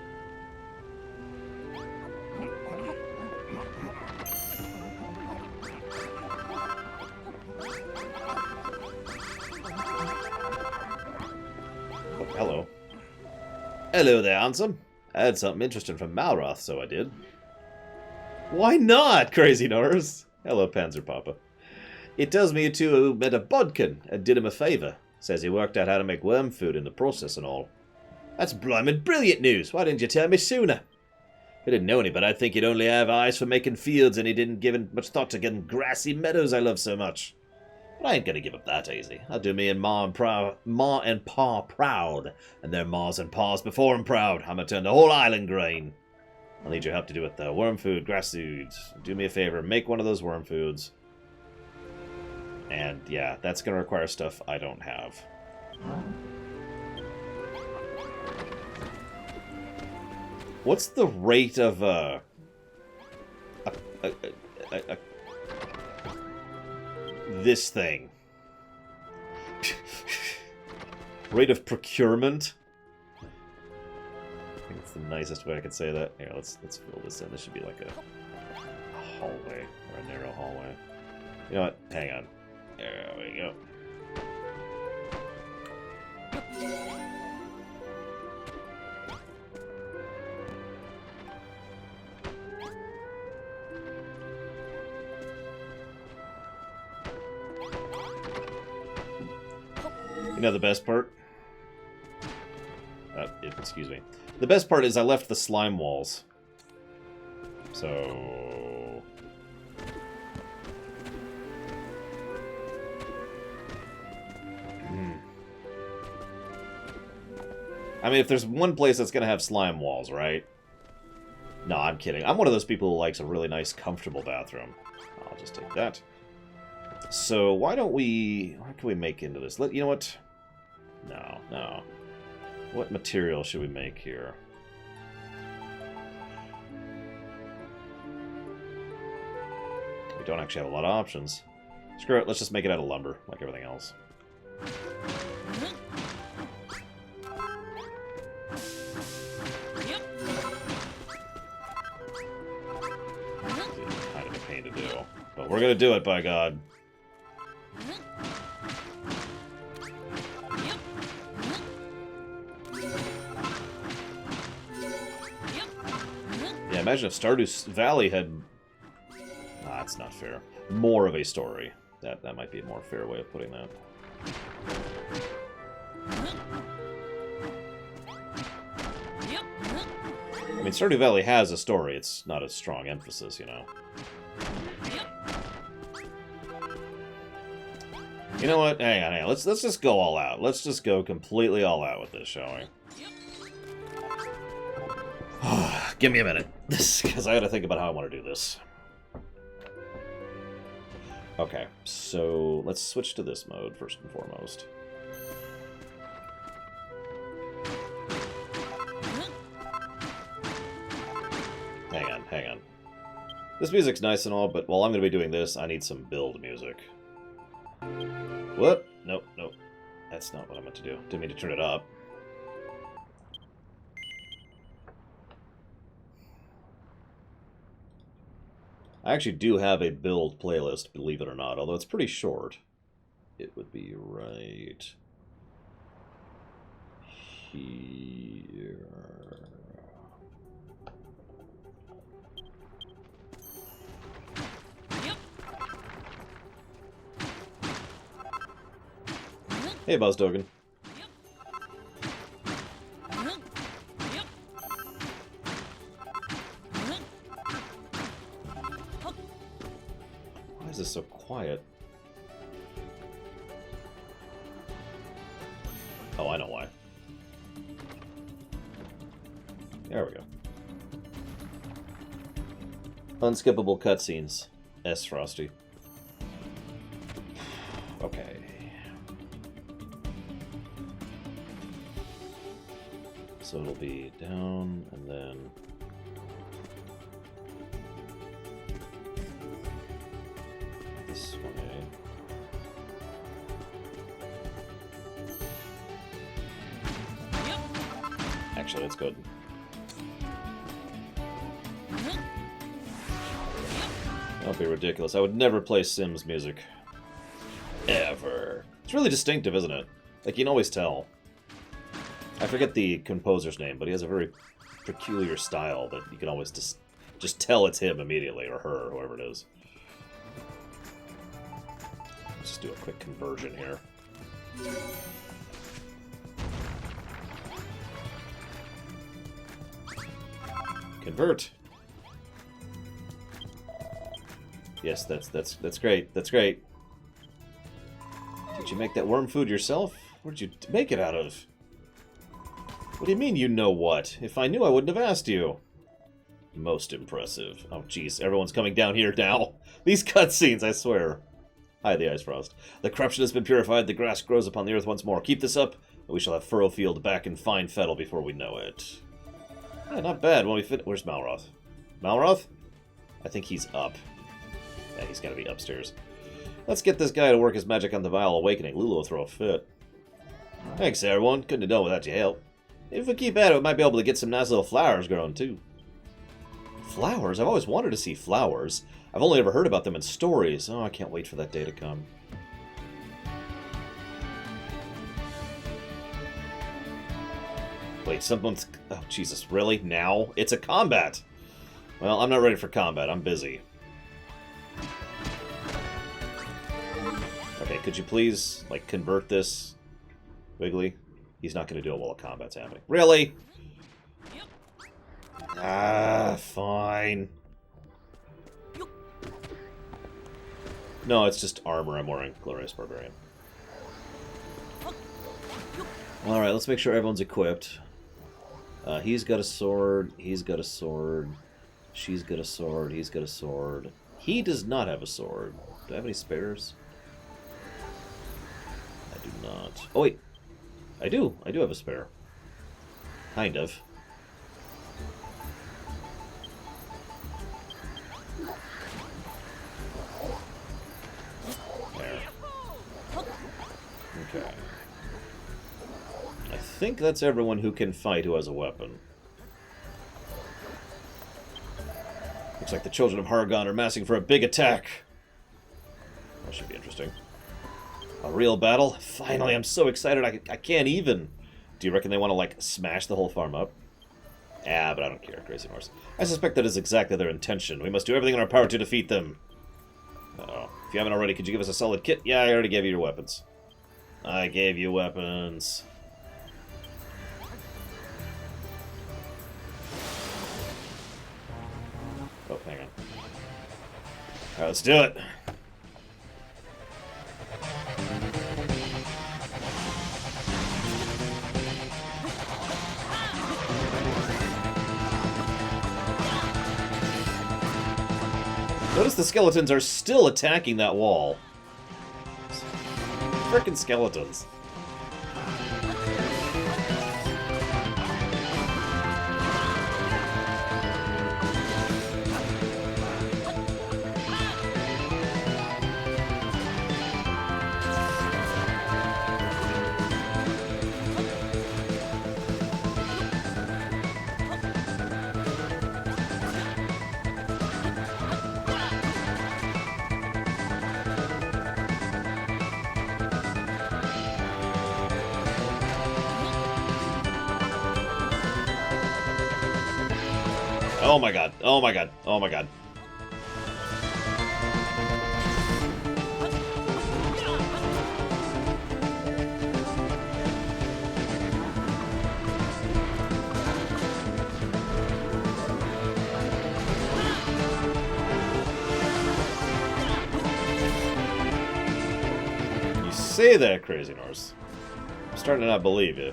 Oh, hello. Hello there, handsome. I had something interesting from Malroth, so I did. Why not, Crazy Norris? Hello, Panzer Papa. It tells me you two met a bodkin and did him a favour. Says he worked out how to make worm food in the process and all. That's blimmin' brilliant news. Why didn't you tell me sooner? I didn't know any, but I'd think he'd only have eyes for making fields and he didn't give much thought to getting grassy meadows I love so much. But I ain't gonna give up that easy. I'll do me and Ma and Pa proud, and their Ma's and Pa's before 'em proud. I'm gonna turn the whole island green. I'll need your help to do it, though. Worm food, grass seeds. Do me a favor, make one of those worm foods. And, yeah, that's gonna require stuff I don't have. What's the rate of, this thing? Rate of procurement? I think it's the nicest way I could say that. Here, let's fill this in. This should be like a hallway, or a narrow hallway. You know what? Hang on. There we go. You know the best part? Excuse me. The best part is I left the slime walls. So... I mean, if there's one place that's going to have slime walls, right? No, I'm kidding. I'm one of those people who likes a really nice, comfortable bathroom. I'll just take that. So, why don't we... What can we make into this? You know what? No. What material should we make here? We don't actually have a lot of options. Screw it, let's just make it out of lumber, like everything else. Kind of a pain to do. But we're gonna do it, by God. Yeah, imagine if Stardew Valley had... Nah, that's not fair. More of a story. That might be a more fair way of putting that. I mean, Stardew Valley has a story. It's not a strong emphasis, you know. You know what? Hang on. Let's just go all out. Let's just go completely all out with this, shall we? Give me a minute, because I gotta think about how I want to do this. Okay, so let's switch to this mode first and foremost. Hang on. This music's nice and all, but while I'm going to be doing this, I need some build music. What? Nope. That's not what I meant to do. Didn't mean to turn it up. I actually do have a build playlist, believe it or not, although it's pretty short. It would be right here. Hey, Buzz Dogan. Why is this so quiet? Oh, I know why. There we go. Unskippable cutscenes. S. Frosty. Okay. So it'll be down, and then... this way. Actually, that's good. That'll be ridiculous. I would never play Sims music. Ever. It's really distinctive, isn't it? Like, you can always tell. I forget the composer's name, but he has a very peculiar style that you can always just tell it's him immediately, or her, or whoever it is. Let's just do a quick conversion here. Convert. Yes, that's great. That's great. Did you make that worm food yourself? What did you make it out of? What do you mean, you know what? If I knew, I wouldn't have asked you. Most impressive. Oh, jeez. Everyone's coming down here now. These cutscenes, I swear. Hi, the Ice Frost. The corruption has been purified. The grass grows upon the earth once more. Keep this up, and we shall have Furrowfield back in fine fettle before we know it. Not bad. When we fit... Where's Malroth? Malroth? I think he's up. Yeah, he's got to be upstairs. Let's get this guy to work his magic on the Vile Awakening. Lulu will throw a fit. Thanks, everyone. Couldn't have done without your help. If we keep at it, we might be able to get some nice little flowers growing, too. Flowers? I've always wanted to see flowers. I've only ever heard about them in stories. Oh, I can't wait for that day to come. Wait, someone's... Oh, Jesus, really? Now? It's a combat! Well, I'm not ready for combat. I'm busy. Okay, could you please, like, convert this, Wiggly? He's not going to do it while a combat's happening. Really? Ah, fine. No, it's just armor I'm wearing. Glorious Barbarian. Alright, let's make sure everyone's equipped. He's got a sword. He's got a sword. She's got a sword. He's got a sword. He does not have a sword. Do I have any spares? I do not. Oh, wait. I do. I do have a spare. Kind of. There. Okay. I think that's everyone who can fight who has a weapon. Looks like the children of Hargon are massing for a big attack. That should be interesting. A real battle? Finally, I'm so excited I can't even. Do you reckon they want to, like, smash the whole farm up? Ah, but I don't care, Crazy Norse. I suspect that is exactly their intention. We must do everything in our power to defeat them. Uh-oh. If you haven't already, could you give us a solid kit? Yeah, I already gave you your weapons. I gave you weapons. Oh, hang on. Alright, let's do it. Notice the skeletons are still attacking that wall. Frickin' skeletons. Oh my god, oh my god, oh my god. say that, Crazy Norse. I'm starting to not believe you.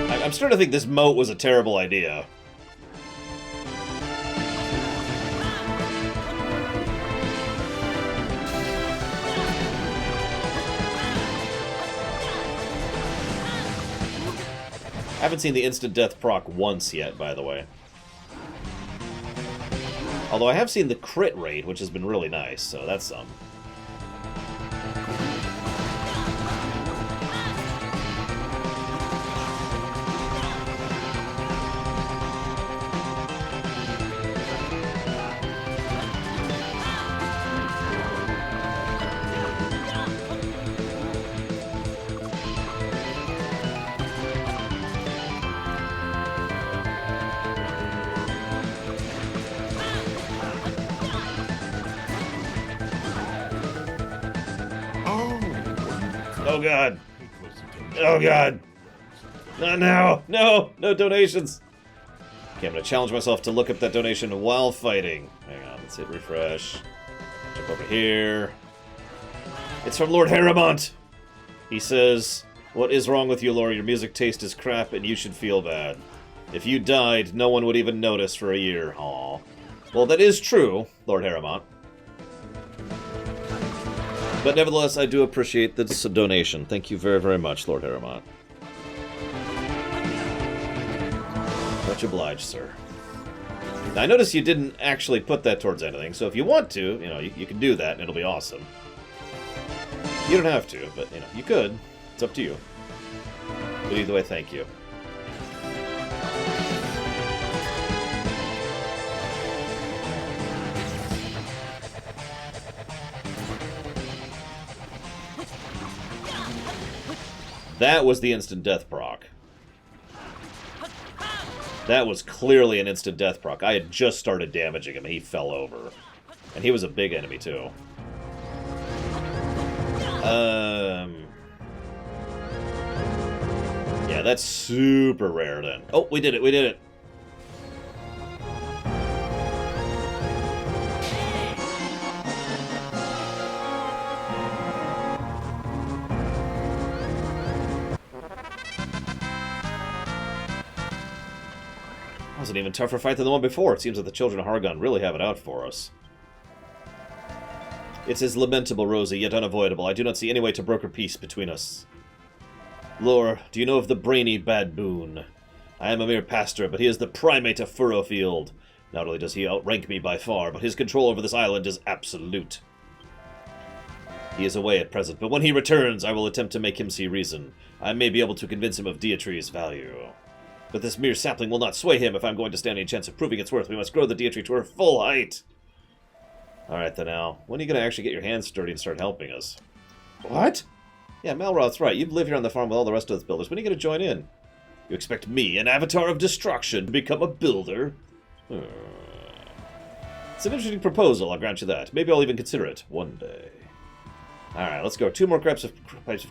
I'm starting to think this moat was a terrible idea. I haven't seen the instant death proc once yet, by the way. Although I have seen the crit rate, which has been really nice, so that's some. Oh god. Oh god. Not now. No. No donations. Okay, I'm gonna challenge myself to look up that donation while fighting. Hang on, let's hit refresh. Jump over here. It's from Lord Haramont. He says, "What is wrong with you, Lord? Your music taste is crap and you should feel bad. If you died, no one would even notice for a year." Aw. Well, that is true, Lord Haramont. But nevertheless, I do appreciate this donation. Thank you very, very much, Lord Haramont. Much obliged, sir. Now, I noticed you didn't actually put that towards anything, so if you want to, you know, you can do that and it'll be awesome. You don't have to, but, you know, you could. It's up to you. But either way, thank you. That was the instant death proc. That was clearly an instant death proc. I had just started damaging him and he fell over. And he was a big enemy too. Yeah, that's super rare then. Oh, we did it, we did it. That was an even tougher fight than the one before. It seems that the children of Hargon really have it out for us. It is lamentable, Rosie, yet unavoidable. I do not see any way to broker peace between us. Lore, do you know of the brainy Bad Boon? I am a mere pastor, but he is the primate of Furrowfield. Not only does he outrank me by far, but his control over this island is absolute. He is away at present, but when he returns, I will attempt to make him see reason. I may be able to convince him of Deity's value. But this mere sapling will not sway him if I'm going to stand any chance of proving its worth. We must grow the Deity to her full height. Alright then, Al. When are you going to actually get your hands sturdy and start helping us? What? Yeah, Malroth's right. You live here on the farm with all the rest of the builders. When are you going to join in? You expect me, an avatar of destruction, to become a builder? It's an interesting proposal, I'll grant you that. Maybe I'll even consider it one day. Alright, let's go. 2 more pipes of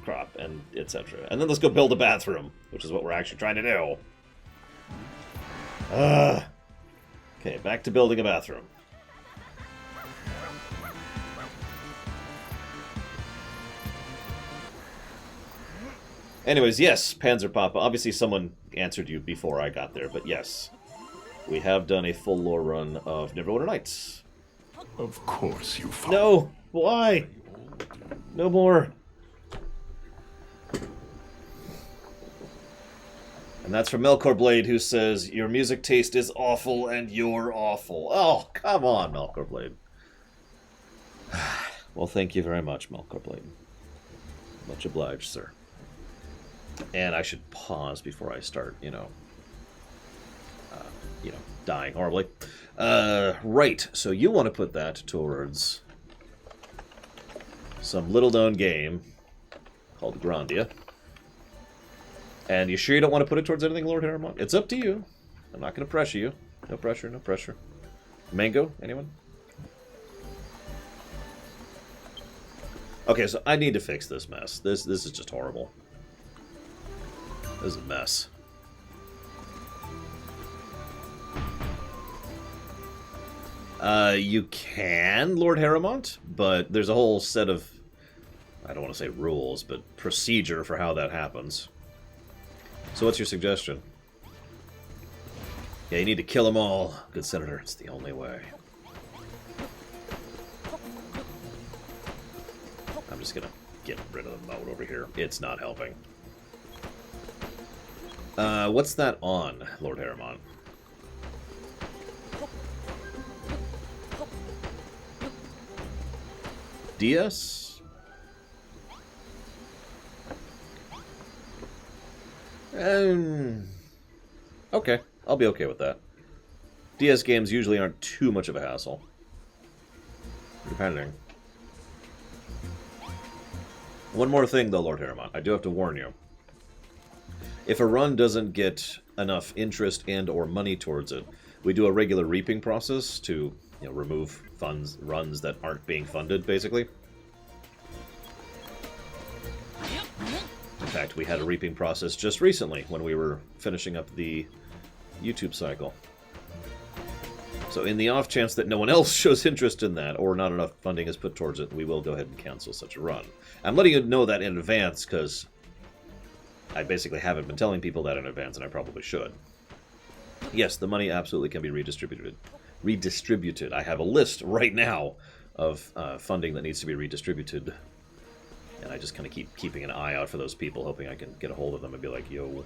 crop, and etc. And then let's go build a bathroom, which is what we're actually trying to do. Okay, back to building a bathroom. Anyways, yes, Panzer Papa. Obviously someone answered you before I got there, but yes. We have done a full lore run of Neverwinter Nights. Of course you found. No! Why? No more. And that's from Melkor Blade, who says, your music taste is awful and you're awful. Oh, come on, Melkor Blade. Well, thank you very much, Melkor Blade. Much obliged, sir. And I should pause before I start, dying horribly. Right, so you want to put that towards some little-known game called Grandia. And you sure you don't want to put it towards anything, Lord Haramont? It's up to you. I'm not going to pressure you. No pressure, no pressure. Mango? Anyone? Okay, so I need to fix this mess. This is just horrible. This is a mess. You can, Lord Haramont, but there's a whole set of I don't want to say rules, but procedure for how that happens. So what's your suggestion? Yeah, you need to kill them all. Good Senator, it's the only way. I'm just gonna get rid of the moat over here. It's not helping. What's that on, Lord Harriman? DS? Okay, I'll be okay with that. DS games usually aren't too much of a hassle. Depending. One more thing, though, Lord Harriman. I do have to warn you. If a run doesn't get enough interest and or money towards it, we do a regular reaping process to, remove runs that aren't being funded, basically. In fact, we had a reaping process just recently when we were finishing up the YouTube cycle. So in the off chance that no one else shows interest in that, or not enough funding is put towards it, we will go ahead and cancel such a run. I'm letting you know that in advance, because I basically haven't been telling people that in advance, and I probably should. Yes, the money absolutely can be redistributed. I have a list right now of funding that needs to be redistributed. And I just kind of keep keeping an eye out for those people, hoping I can get a hold of them and be like, yo.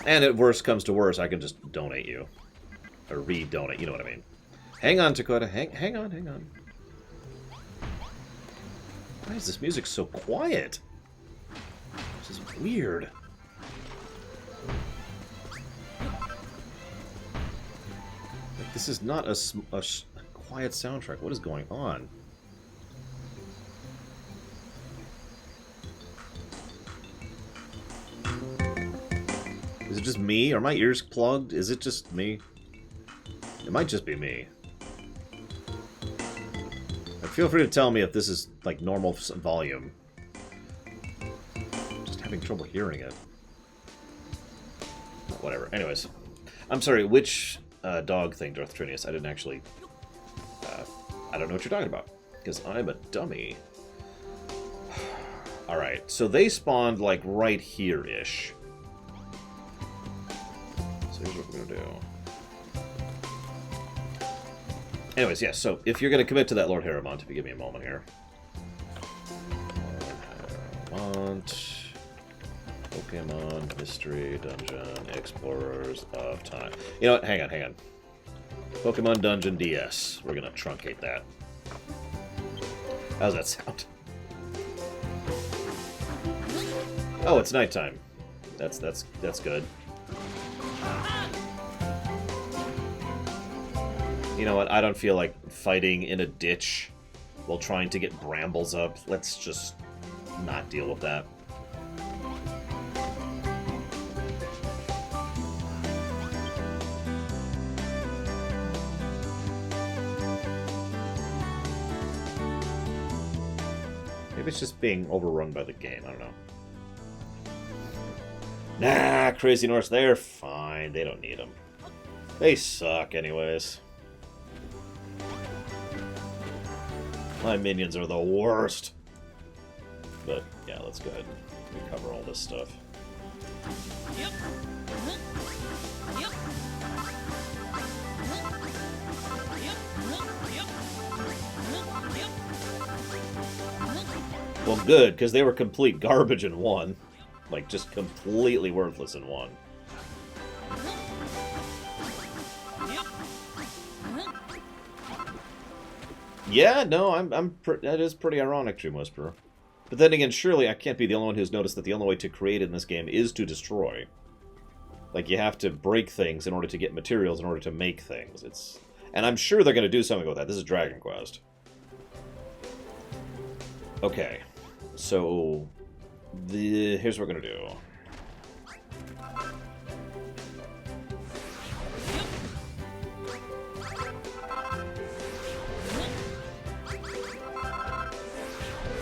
And if worst comes to worst, I can just donate you. Or re-donate, you know what I mean. Hang on, Dakota. Hang on. Why is this music so quiet? This is weird. Like, this is not a quiet soundtrack. What is going on? Is it just me? Are my ears plugged? Is it just me? It might just be me. Feel free to tell me if this is, like, normal volume. Just having trouble hearing it. Whatever. Anyways. I'm sorry, which dog thing, Darth Trinius? I didn't actually... I don't know what you're talking about. Because I'm a dummy. Alright, so they spawned, like, right here-ish. So here's what we're gonna do. Anyways, yes, so if you're going to commit to that Lord Harriman, if you give me a moment here. Pokemon Mystery Dungeon Explorers of Time. You know what? Hang on. Pokemon Dungeon DS. We're going to truncate that. How's that sound? Oh, it's nighttime. That's good. You know what? I don't feel like fighting in a ditch while trying to get brambles up. Let's just not deal with that. Maybe it's just being overrun by the game. I don't know. Nah, Crazy Norse, they're fine. They don't need them. They suck anyways. My minions are the worst. But, yeah, let's go ahead and recover all this stuff. Well, good, because they were complete garbage in one. Like, just completely worthless in one. Yeah, no, that is pretty ironic, Dream Whisperer. But then again, surely I can't be the only one who's noticed that the only way to create in this game is to destroy. Like, you have to break things in order to get materials, in order to make things. And I'm sure they're going to do something with that. This is Dragon Quest. Okay. So, here's what we're going to do.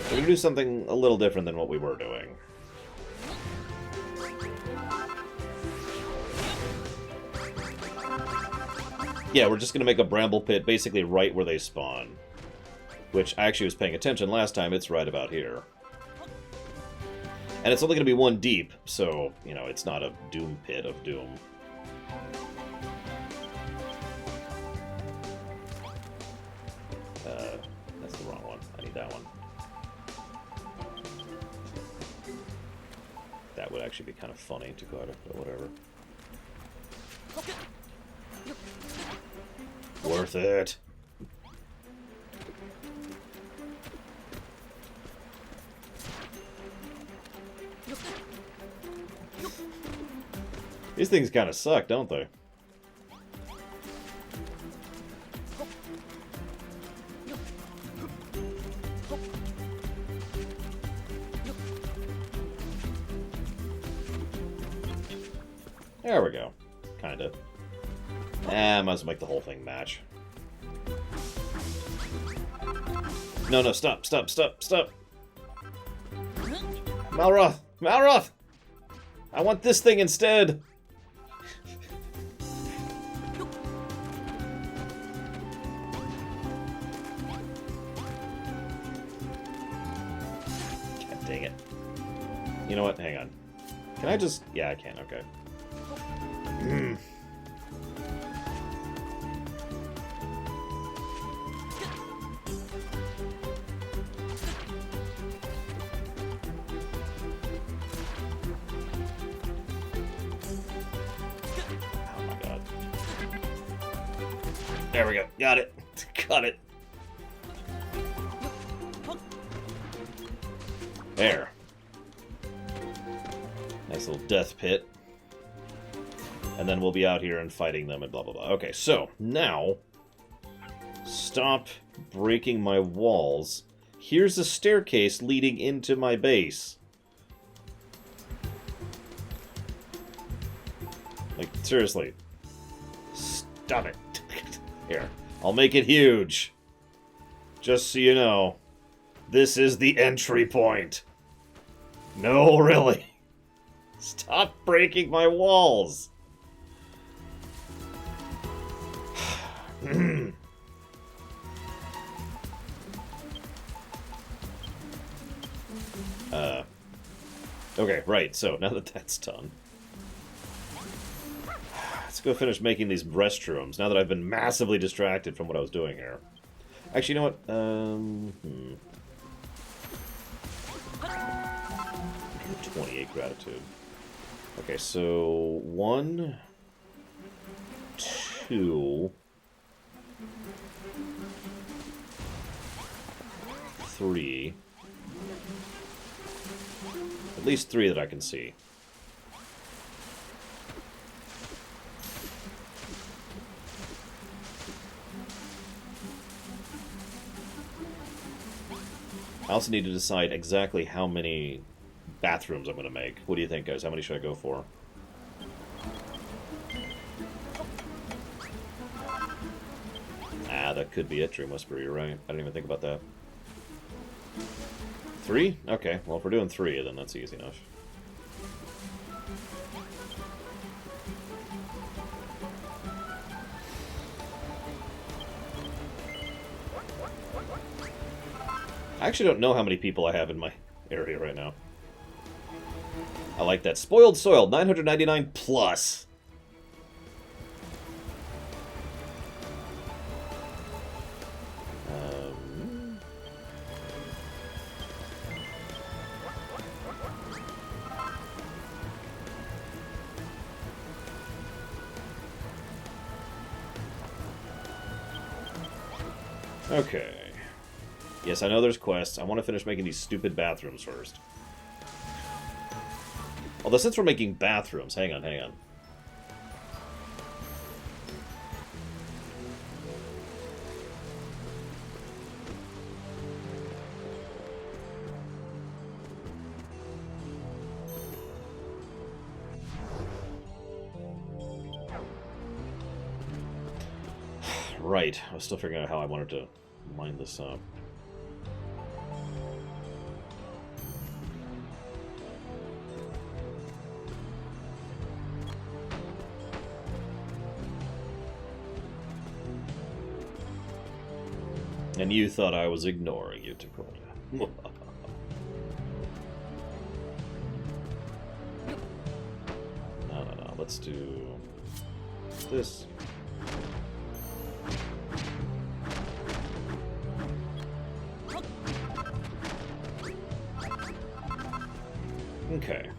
We're going to do something a little different than what we were doing. Yeah, we're just going to make a bramble pit basically right where they spawn. Which, I actually was paying attention last time, it's right about here. And it's only going to be one deep, so, you know, it's not a doom pit of doom. That's the wrong one. I need that one. That would actually be kind of funny to go out of, but whatever. Worth it. These things kind of suck, don't they? There we go. Kinda. I might as well make the whole thing match. No, no, stop, stop, stop, stop! Malroth! Malroth! I want this thing instead! God dang it. You know what? Hang on. Can I just... Yeah, I can. Okay. Oh my god. There we go. Got it. Got it. There. Nice little death pit. And then we'll be out here and fighting them and blah, blah, blah. Okay, so, now, stop breaking my walls. Here's a staircase leading into my base. Like, seriously. Stop it. Here, I'll make it huge. Just so you know, this is the entry point. No, really. Stop breaking my walls. Okay, right, so now that that's done, let's go finish making these restrooms, now that I've been massively distracted from what I was doing here. Actually, you know what, 28 gratitude. Okay, so 1, 2, 3. At least 3 that I can see. I also need to decide exactly how many bathrooms I'm going to make. What do you think, guys? How many should I go for? Ah, that could be it, Dream Whisperer. You're right. I didn't even think about that. 3? Okay, well, if we're doing 3, then that's easy enough. I actually don't know how many people I have in my area right now. I like that. Spoiled Soil, 999 plus. Okay. Yes, I know there's quests. I want to finish making these stupid bathrooms first. Although, since we're making bathrooms... Hang on, hang on. Right. I was still figuring out how I wanted to line this up. And you thought I was ignoring you, Dakota. No, no, no. Let's do this. Okay.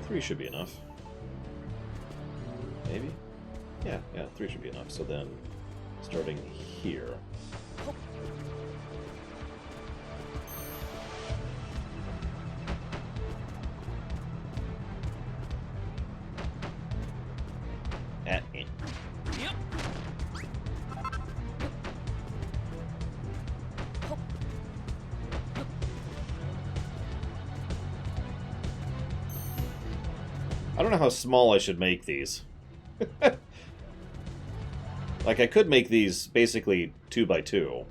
3 should be enough. Maybe? Yeah, 3 should be enough. So then, starting here. At in. I don't know how small I should make these. Like, I could make these basically 2x2.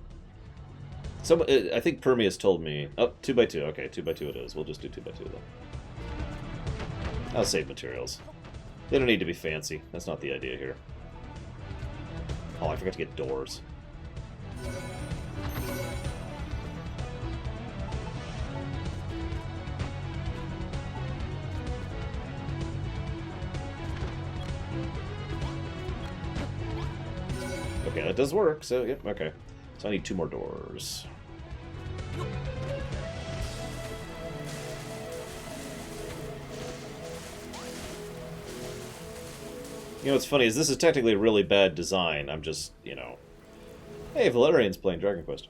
I think Permeus told me... Oh, 2x2. Okay, 2x2 it is. We'll just do 2x2 then. I'll save materials. They don't need to be fancy. That's not the idea here. Oh, I forgot to get doors. Okay, that does work, so, yep, okay. So I need 2 more doors. You know what's funny is this is technically a really bad design. I'm just, you know... Hey, Valerian's playing Dragon Quest.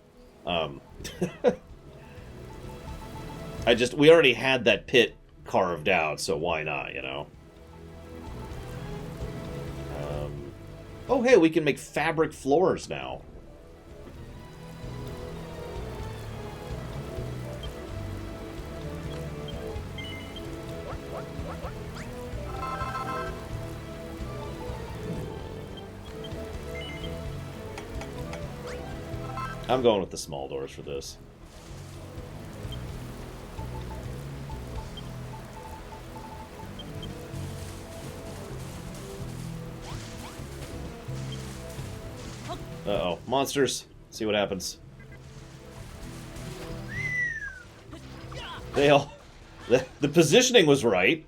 We already had that pit carved out, so why not, you know? Oh, hey, we can make fabric floors now. I'm going with the small doors for this. Uh-oh. Monsters. See what happens. The positioning was right.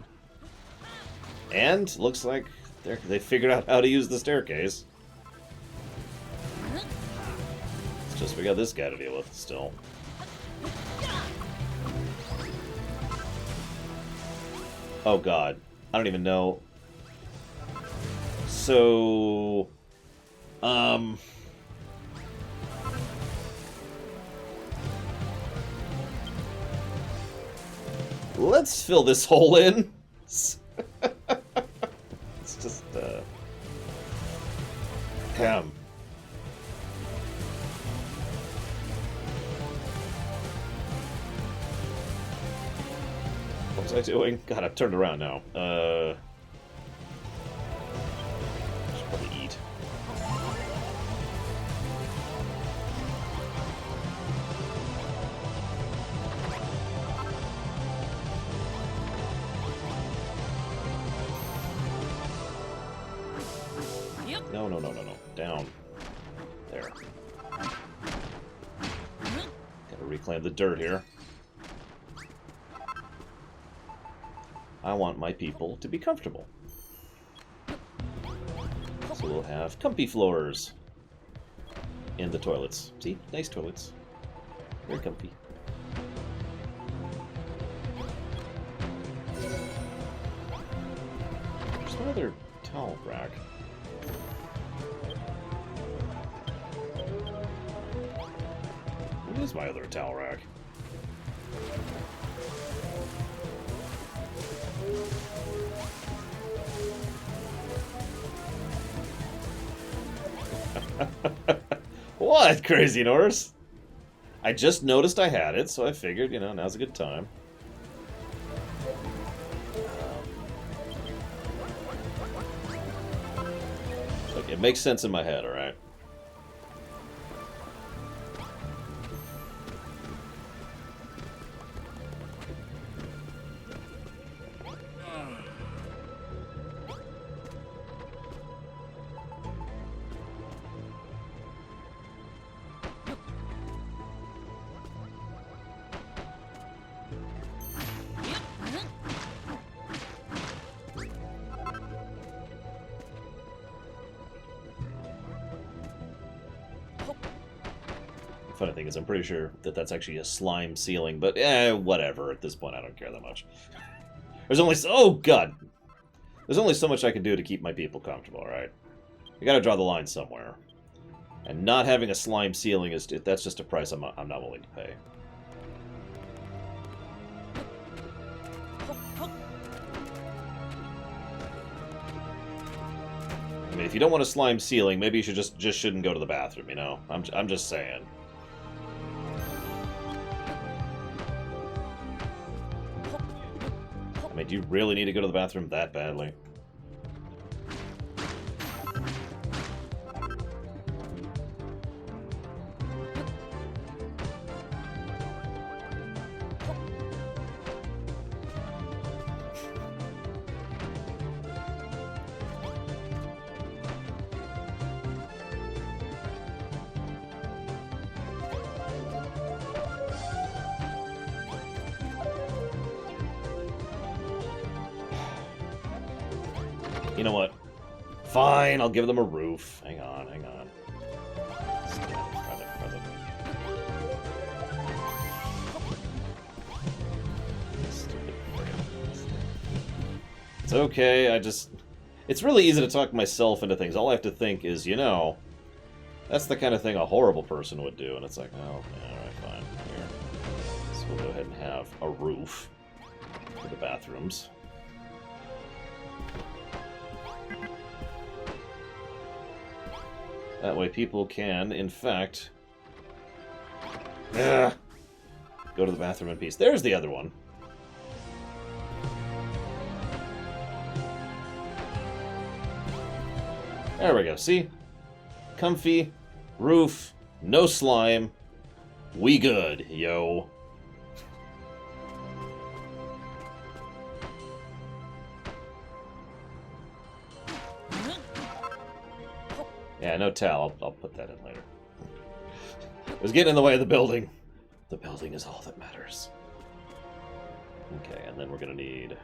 And looks like they figured out how to use the staircase. It's just we got this guy to deal with still. Oh god. I don't even know. So... Let's fill this hole in. It's just, Damn. What was I doing? God, I've turned around now. Should probably eat. No, no, no, no, no. Down. There. Gotta reclaim the dirt here. I want my people to be comfortable. So we'll have comfy floors in the toilets. See? Nice toilets. Very comfy. There's one other towel rack. What is my other towel rack? What, Crazy Norse? I just noticed I had it, so I figured, you know, now's a good time. Look, it makes sense in my head, alright? Funny thing is, I'm pretty sure that that's actually a slime ceiling, but whatever. At this point, I don't care that much. There's only oh god, there's only so much I can do to keep my people comfortable, right? You got to draw the line somewhere, and not having a slime ceiling that's just a price I'm not willing to pay. I mean, if you don't want a slime ceiling, maybe you should just shouldn't go to the bathroom. You know, I'm just saying. I mean, do you really need to go to the bathroom that badly? You know what? Fine, I'll give them a roof. Hang on, hang on. Present. Stupid friggin'. It's okay, it's really easy to talk myself into things. All I have to think is, you know, that's the kind of thing a horrible person would do. And it's like, oh, alright, fine. Here. So we'll go ahead and have a roof for the bathrooms. That way people can, in fact, go to the bathroom in peace. There's the other one. There we go. See? Comfy, roof, no slime. We good, yo. Yeah, no towel. I'll put that in later. It was getting in the way of the building. The building is all that matters. Okay, and then we're going to need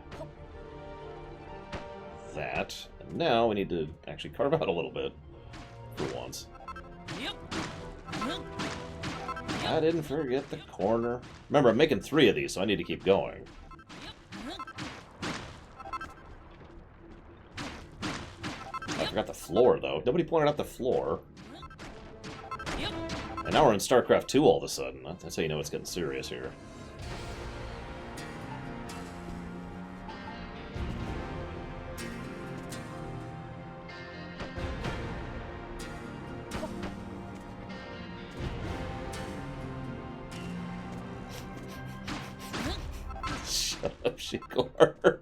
that. And now we need to actually carve out a little bit for once. I didn't forget the corner. Remember, I'm making 3 of these, so I need to keep going. I forgot the floor, though. Nobody pointed out the floor. And now we're in StarCraft 2 all of a sudden. That's how you know it's getting serious here. Shut up, Shigor.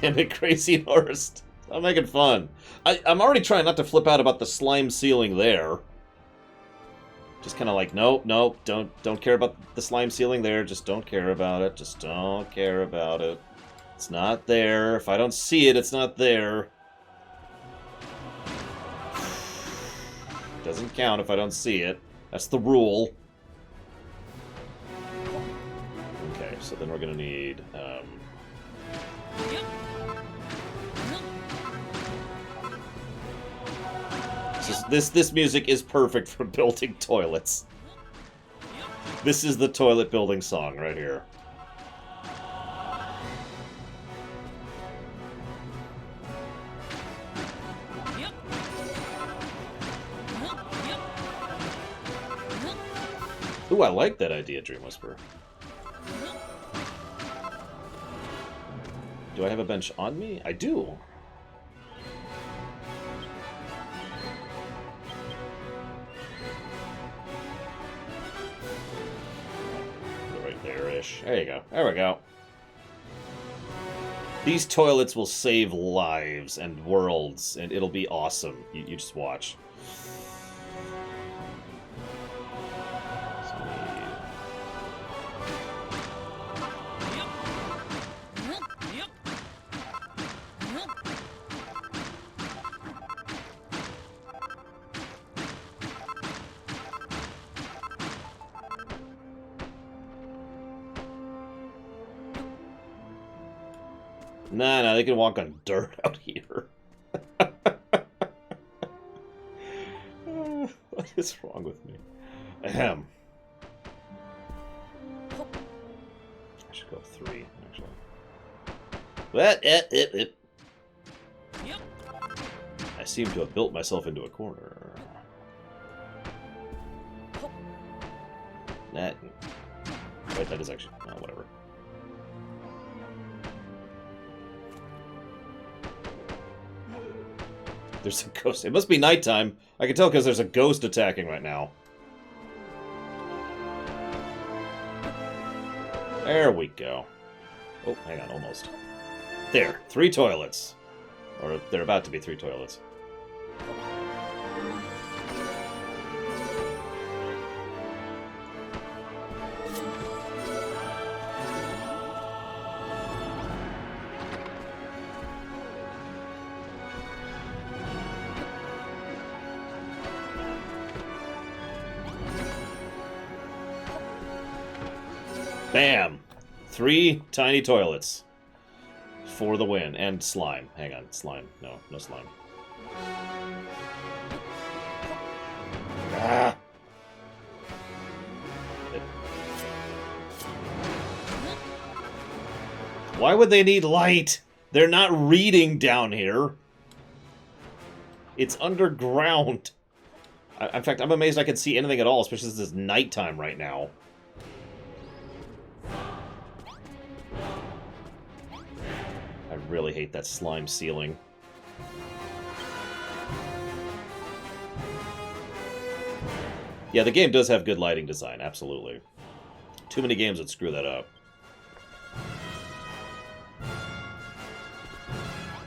Damn it, Crazy Horse. I'm making fun. I'm already trying not to flip out about the slime ceiling there. Just kind of like, nope, don't care about the slime ceiling there. Just don't care about it. Just don't care about it. It's not there. If I don't see it, it's not there. Doesn't count if I don't see it. That's the rule. Okay, so then we're gonna need, This music is perfect for building toilets. This is the toilet building song right here. Ooh, I like that idea, Dream Whisperer. Do I have a bench on me? I do. There you go. There we go. These toilets will save lives and worlds, and it'll be awesome. You just watch. Nah, they can walk on dirt out here. What is wrong with me? Ahem. I should go 3, actually. What? Yep. I seem to have built myself into a corner. That... Wait, that is actually... Oh, whatever. There's a ghost. It must be nighttime. I can tell because there's a ghost attacking right now. There we go. Oh, hang on, almost. There, 3 toilets. Or they're about to be 3 toilets. Bam! 3 tiny toilets. For the win. And slime. Hang on, slime. No slime. Ah! Why would they need light? They're not reading down here. It's underground. In fact, I'm amazed I can see anything at all, especially since it's nighttime right now. I really hate that slime ceiling. Yeah, the game does have good lighting design, absolutely. Too many games would screw that up.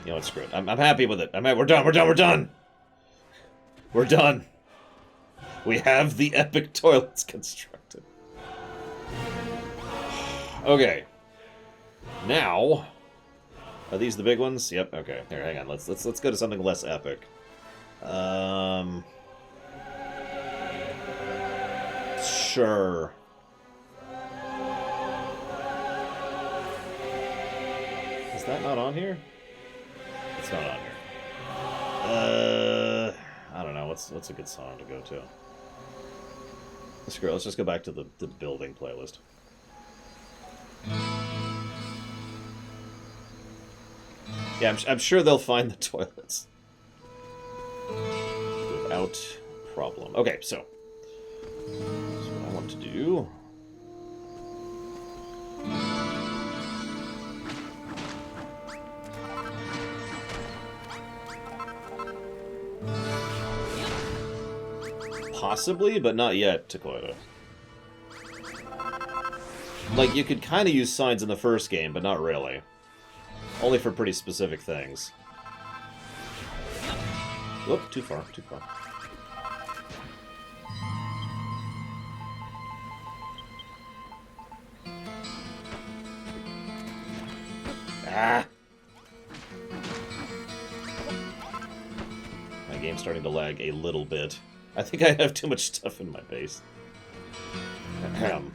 You know what, screw it. I'm happy with it. We're done, we're done! We're done! We have the epic toilets constructed. Okay. Now... Are these the big ones? Yep, okay. Here, hang on. Let's go to something less epic. Sure. Is that not on here? It's not on here. I don't know. What's a good song to go to? Screw it. Let's just go back to the building playlist. Yeah, I'm sure they'll find the toilets. Without problem. Okay, so what I want to do... Possibly, but not yet, Takoida. Like, you could kind of use signs in the first game, but not really. Only for pretty specific things. Whoop, too far, too far. Ah! My game's starting to lag a little bit. I think I have too much stuff in my base. Ahem.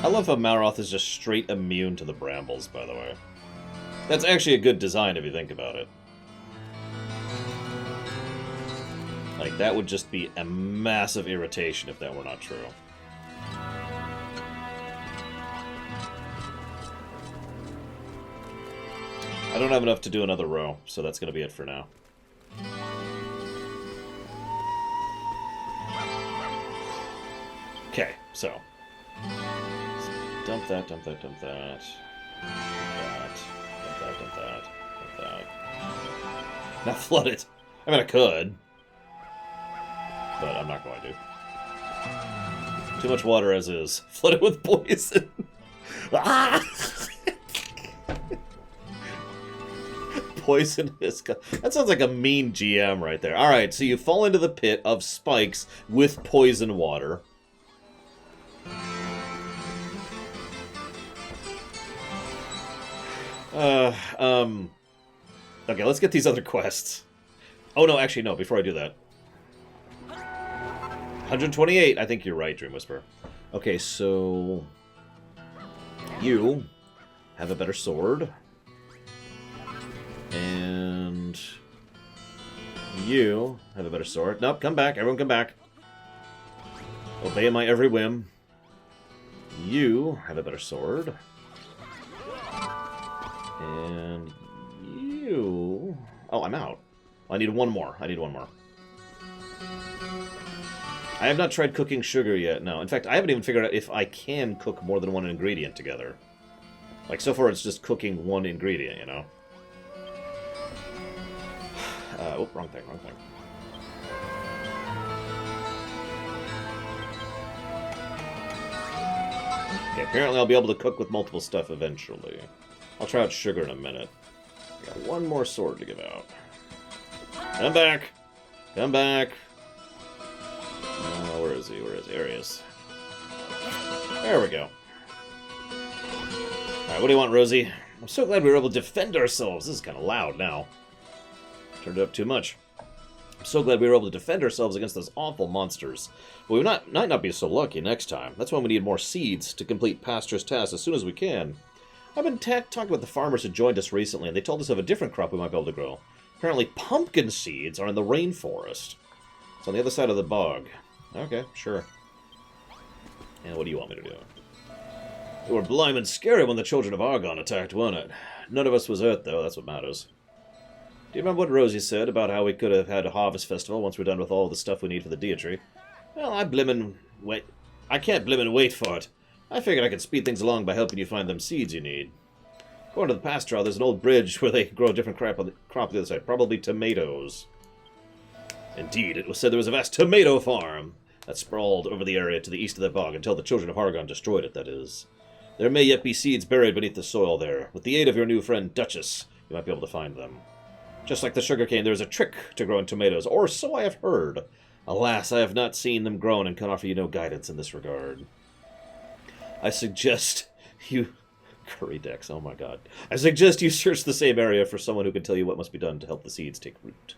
I love how Malroth is just straight immune to the brambles, by the way. That's actually a good design if you think about it. Like, that would just be a massive irritation if that were not true. I don't have enough to do another row, so that's going to be it for now. Okay, so... Dump that, dump that, dump that. Dump that. Not flood it. I mean, I could. But I'm not going to. Too much water as is. Flood it with poison. Ah! Poisonous. That sounds like a mean GM right there. Alright, so you fall into the pit of spikes with poison water. Okay, let's get these other quests. Oh, no, actually, no, before I do that. 128, I think you're right, Dream Whisperer. Okay, so... you have a better sword. And... you have a better sword. Nope, come back, everyone come back. Obey my every whim. You have a better sword. And you... oh, I'm out. I need one more. I need one more. I have not tried cooking sugar yet, no. In fact, I haven't even figured out if I can cook more than one ingredient together. Like, so far it's just cooking one ingredient, you know? Oh, wrong thing, wrong thing. Okay, apparently I'll be able to cook with multiple stuff eventually. I'll try out sugar in a minute. I got one more sword to give out. Come back! Come back! Where is he? Where is he? There he is. There we go. Alright, what do you want, Rosie? I'm so glad we were able to defend ourselves. This is kind of loud now. Turned it up too much. I'm so glad we were able to defend ourselves against those awful monsters. But we might not be so lucky next time. That's why we need more seeds to complete Pasture's task as soon as we can. I've been talking with the farmers who joined us recently, and they told us of a different crop we might be able to grow. Apparently, pumpkin seeds are in the rainforest. It's on the other side of the bog. Okay, sure. And what do you want me to do? It were blime and scary when the children of Argon attacked, wasn't it? None of us was hurt, though. That's what matters. Do you remember what Rosie said about how we could have had a harvest festival once we're done with all the stuff we need for the Deity? Well, I can't blimmin' wait for it. I figured I could speed things along by helping you find them seeds you need. According to the pasture, there's an old bridge where they grow a different crop on the other side. Probably tomatoes. Indeed, it was said there was a vast tomato farm that sprawled over the area to the east of the bog until the children of Argon destroyed it, that is. There may yet be seeds buried beneath the soil there. With the aid of your new friend Duchess, you might be able to find them. Just like the sugarcane, there is a trick to growing tomatoes, or so I have heard. Alas, I have not seen them grown and can offer you no guidance in this regard. I suggest you... Curry Dex, oh my god. I suggest you search the same area for someone who can tell you what must be done to help the seeds take root.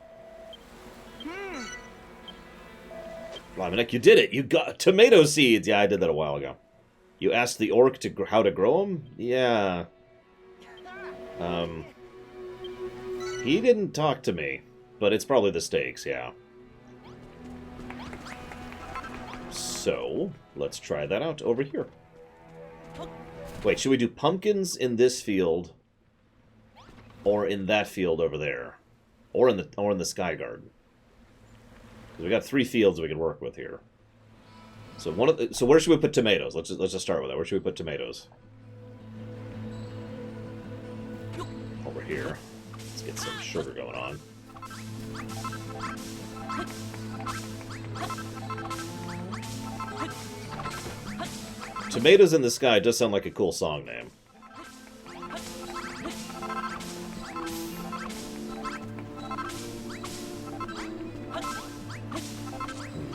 Laminek, you did it! You got tomato seeds! Yeah, I did that a while ago. You asked the orc how to grow them? Yeah. He didn't talk to me, but it's probably the stakes, yeah. So, let's try that out over here. Wait, should we do pumpkins in this field, or in that field over there, or in the Sky Garden? Because we got 3 fields we can work with here. So where should we put tomatoes? Let's just start with that. Where should we put tomatoes? Over here. Let's get some sugar going on. Tomatoes in the Sky does sound like a cool song name.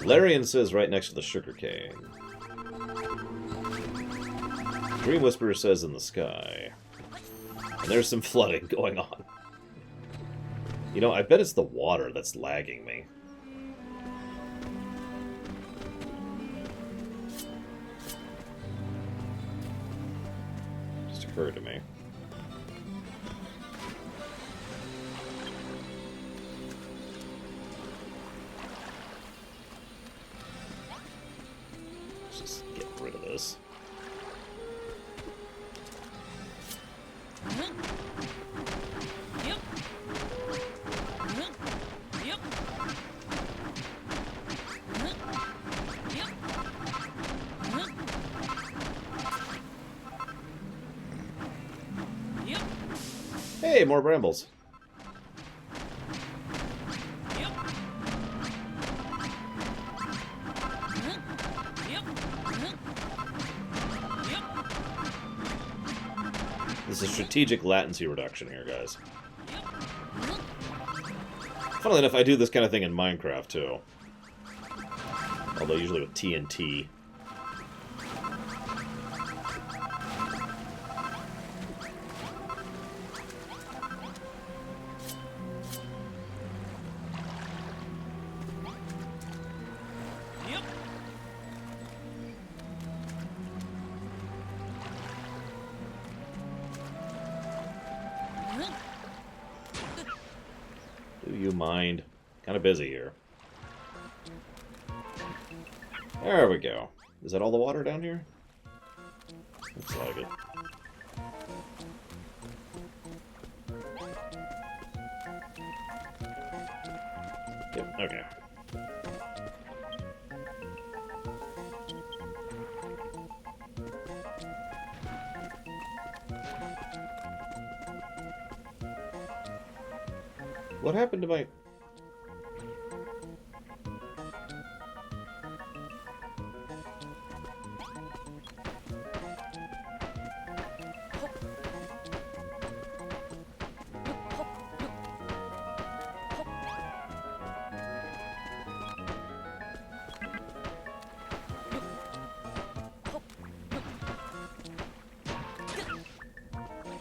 Larian says right next to the sugarcane. Dream Whisperer says in the sky. And there's some flooding going on. You know, I bet it's the water that's lagging me. Just occurred to me. Let's just get rid of this. Hey, more brambles. This is strategic latency reduction here, guys. Funnily enough, I do this kind of thing in Minecraft, too. Although usually with TNT. Do you mind? Kind of busy here. There we go. Is that all the water down here? Looks like it. Yep, okay. What happened to my...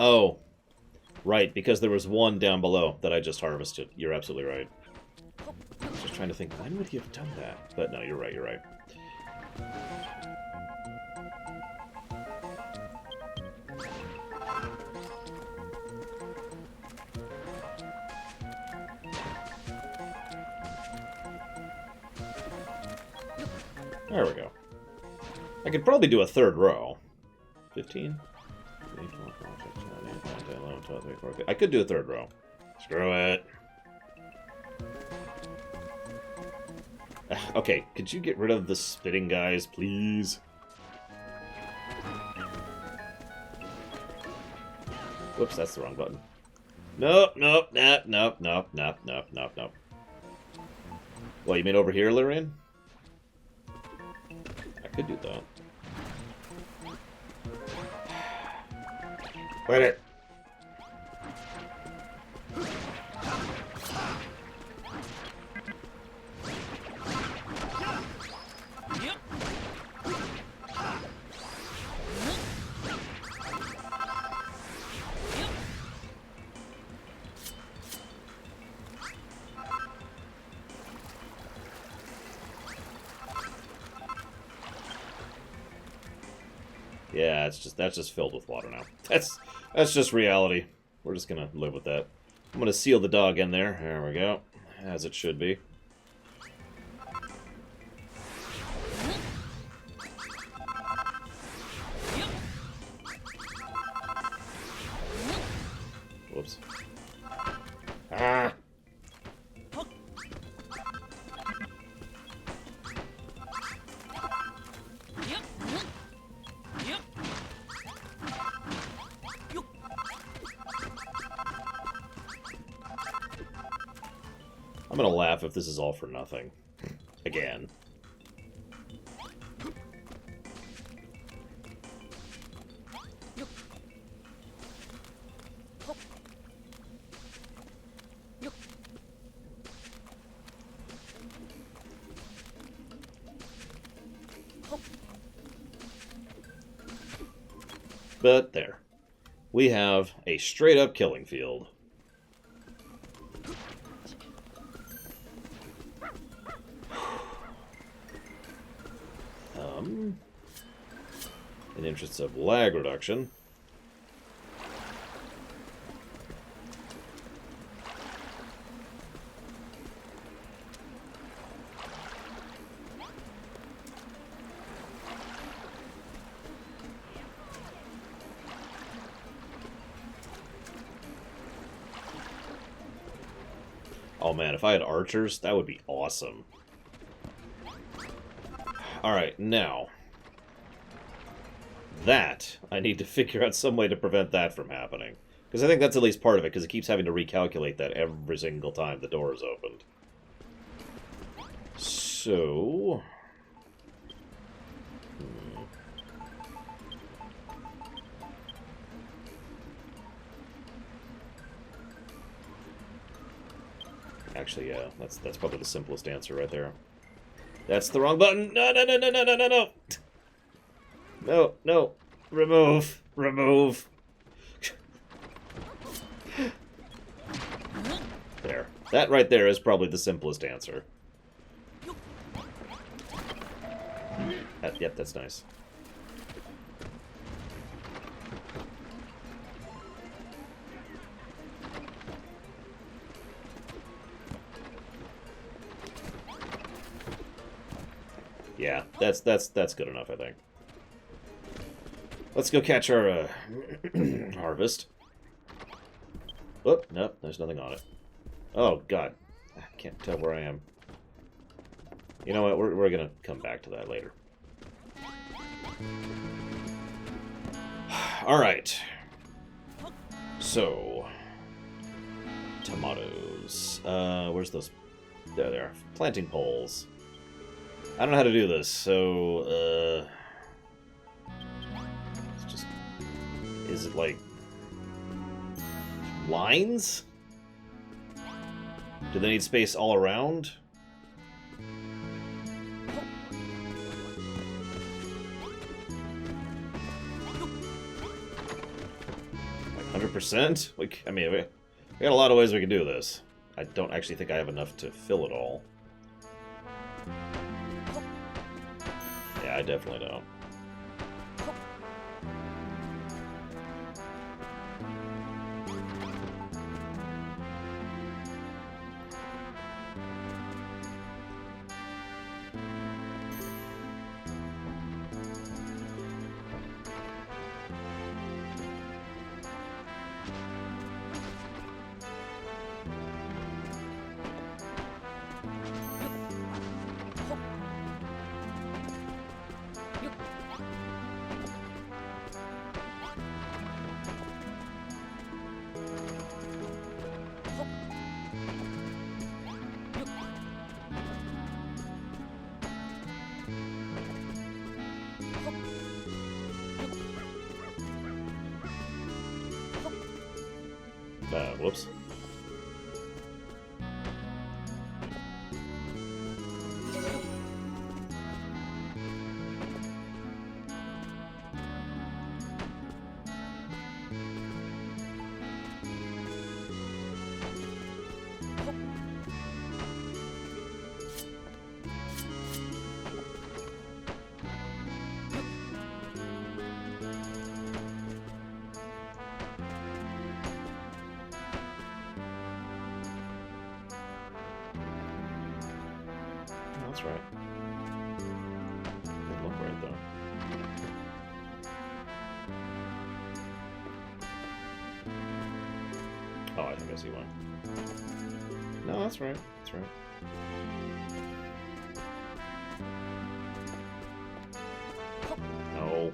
Oh, right, because there was one down below that I just harvested. You're absolutely right. I was just trying to think, when would he have done that? But no, you're right, you're right. There we go. I could probably do a third row. 15? I could do a third row. Screw it. Okay, could you get rid of the spitting guys, please? Whoops, that's the wrong button. Nope, nope, nope, nope, nope, nope, nope, nope, nope. What, you mean over here, Lyrian? I could do that. Quit it. Yeah, that's just filled with water now. That's just reality. We're just gonna live with that. I'm gonna seal the dog in there. There we go. As it should be. Whoops. Ah! I'm gonna laugh if this is all for nothing. Again. But there. We have a straight-up killing field. In interests of lag reduction. Oh man, if I had archers, that would be awesome. Alright, now. That, I need to figure out some way to prevent that from happening. Because I think that's at least part of it, because it keeps having to recalculate that every single time the door is opened. So... Actually, yeah, that's probably the simplest answer right there. That's the wrong button! No, no, no, no, no, no, no, no! No, no. Remove. Remove. There. That right there is probably the simplest answer. Yep, that's nice. Yeah, that's good enough, I think. Let's go catch our harvest. Oh, nope, there's nothing on it. Oh, God. I can't tell where I am. You know what? We're going to come back to that later. Alright. So. Tomatoes. Where's those? There they are. Planting poles. I don't know how to do this, so, it's just... Is it, like... lines? Do they need space all around? 100%? Like, I mean, we got a lot of ways we can do this. I don't actually think I have enough to fill it all. Yeah, I definitely don't. Whoops. That's right. They look right, though. Oh, I think I see one. No, that's right. That's right. No.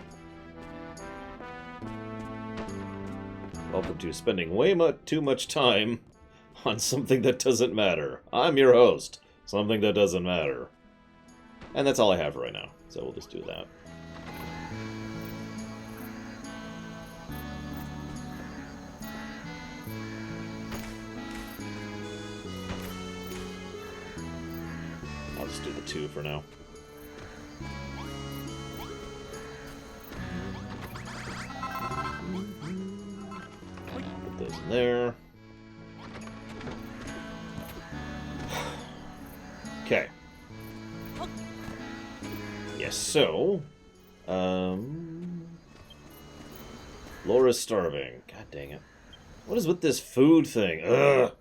Welcome to spending way too much time on something that doesn't matter. I'm your host. Something that doesn't matter. And that's all I have right now, so we'll just do that. I'll just do the 2 for now. Put those in there. Okay. Yes, so... Laura's starving. God dang it. What is with this food thing? Ugh!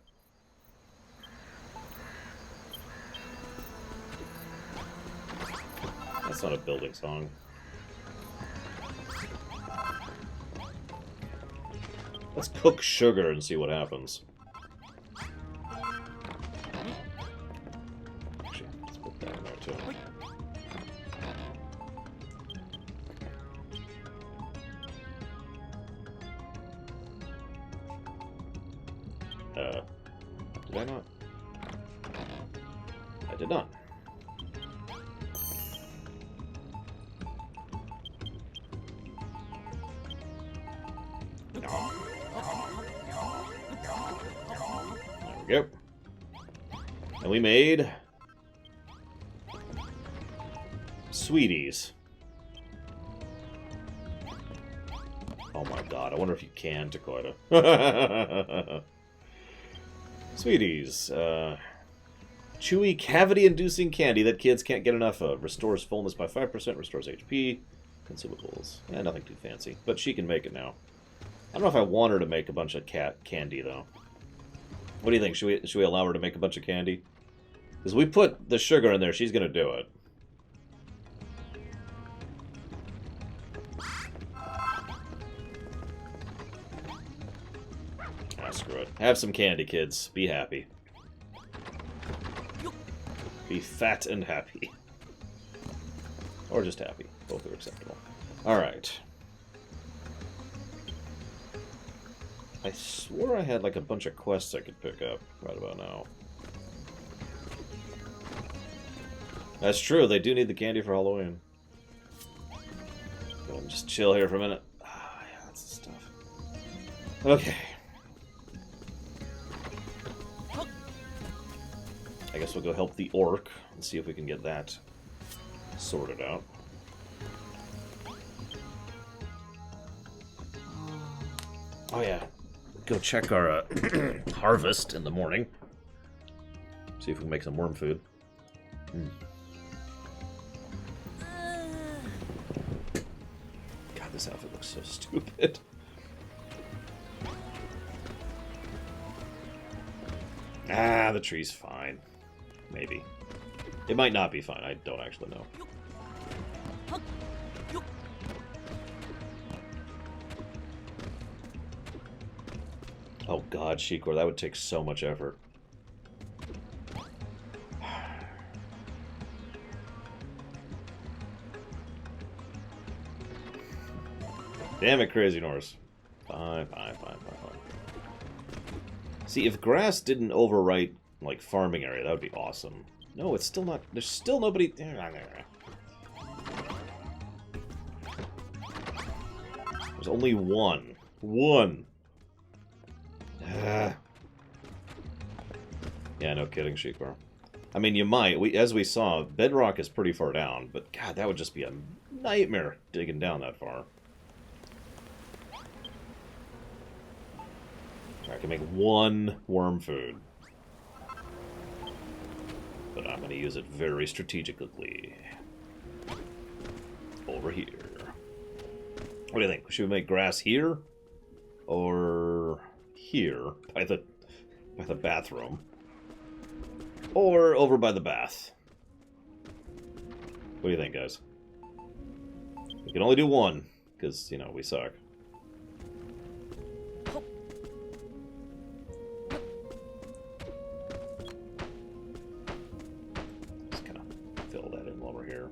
That's not a building song. Let's cook sugar and see what happens. Actually, let's put that in there too. Did I not? I did not. There we go. And we made sweeties. Oh my god, I wonder if you can, Takoida. Sweeties. Chewy, cavity-inducing candy that kids can't get enough of. Restores fullness by 5%, restores HP. Consumables. Yeah, nothing too fancy. But she can make it now. I don't know if I want her to make a bunch of cat candy, though. What do you think? Should we allow her to make a bunch of candy? Because we put the sugar in there, she's going to do it. Have some candy, kids. Be happy. Be fat and happy. Or just happy. Both are acceptable. Alright. I swore I had like a bunch of quests I could pick up right about now. That's true, they do need the candy for Halloween. Go and just chill here for a minute. Ah, yeah, that's the stuff. Okay. I guess we'll go help the orc and see if we can get that sorted out. Oh yeah, go check our harvest in the morning. See if we can make some worm food. God, this outfit looks so stupid. Ah, the tree's fine. Maybe. It might not be fine. I don't actually know. Oh god, Shikor, that would take so much effort. Damn it, Crazy Norse. Fine. See, if grass didn't overwrite, like, farming area, that would be awesome. No, it's still not... There's still nobody... There's only one. One! Yeah, no kidding, Shikor. I mean, you might. As we saw, bedrock is pretty far down, but god, that would just be a nightmare digging down that far. I can make one worm food. But I'm going to use it very strategically. Over here. What do you think? Should we make grass here? Or here, by the bathroom? Or over by the bath? What do you think, guys? We can only do one, because, you know, we suck. Just kind of fill that in while we're here.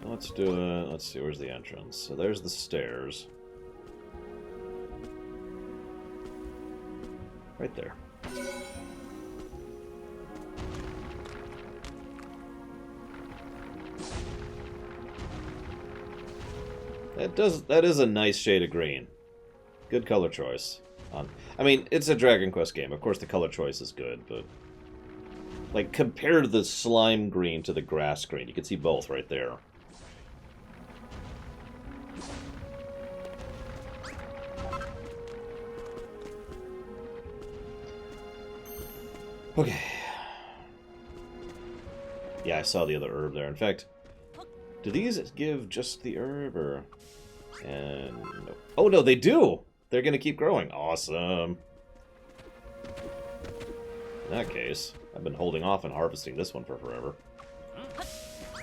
Let's do it. Let's see, where's the entrance? So there's the stairs. Right there. That is a nice shade of green. Good color choice. I mean, it's a Dragon Quest game. Of course the color choice is good, but... Like, compare the slime green to the grass green. You can see both right there. Okay. Yeah, I saw the other herb there. In fact, do these give just the herb, or... And... Oh, no, they do! They're gonna keep growing. Awesome. In that case, I've been holding off and harvesting this one for forever.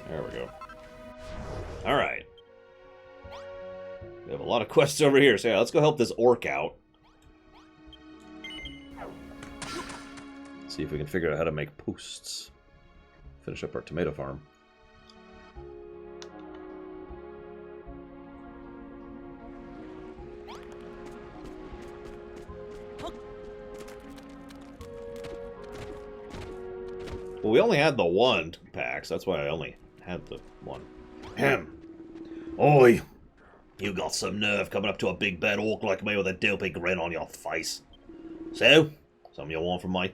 There we go. Alright. We have a lot of quests over here, so yeah, let's go help this orc out. See if we can figure out how to make posts. Finish up our tomato farm. Well, we only had the one pack, so that's why I only had the one. Ahem. Oi! You got some nerve coming up to a big bad orc like me with a dopey grin on your face. So, something you want from me?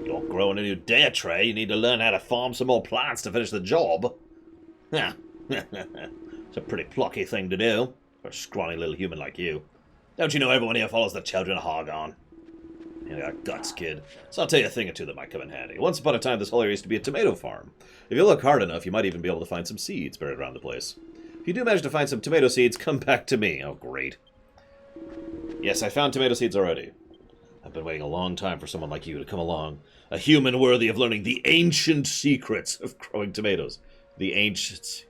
You're growing a new dare tray, you need to learn how to farm some more plants to finish the job. Ha! It's a pretty plucky thing to do, for a scrawny little human like you. Don't you know everyone here follows the children of Hargon? You got guts, kid. So I'll tell you a thing or two that might come in handy. Once upon a time, this whole area used to be a tomato farm. If you look hard enough, you might even be able to find some seeds buried around the place. If you do manage to find some tomato seeds, come back to me. Oh, great. Yes, I found tomato seeds already. I've been waiting a long time for someone like you to come along. A human worthy of learning the ancient secrets of growing tomatoes. The ancient...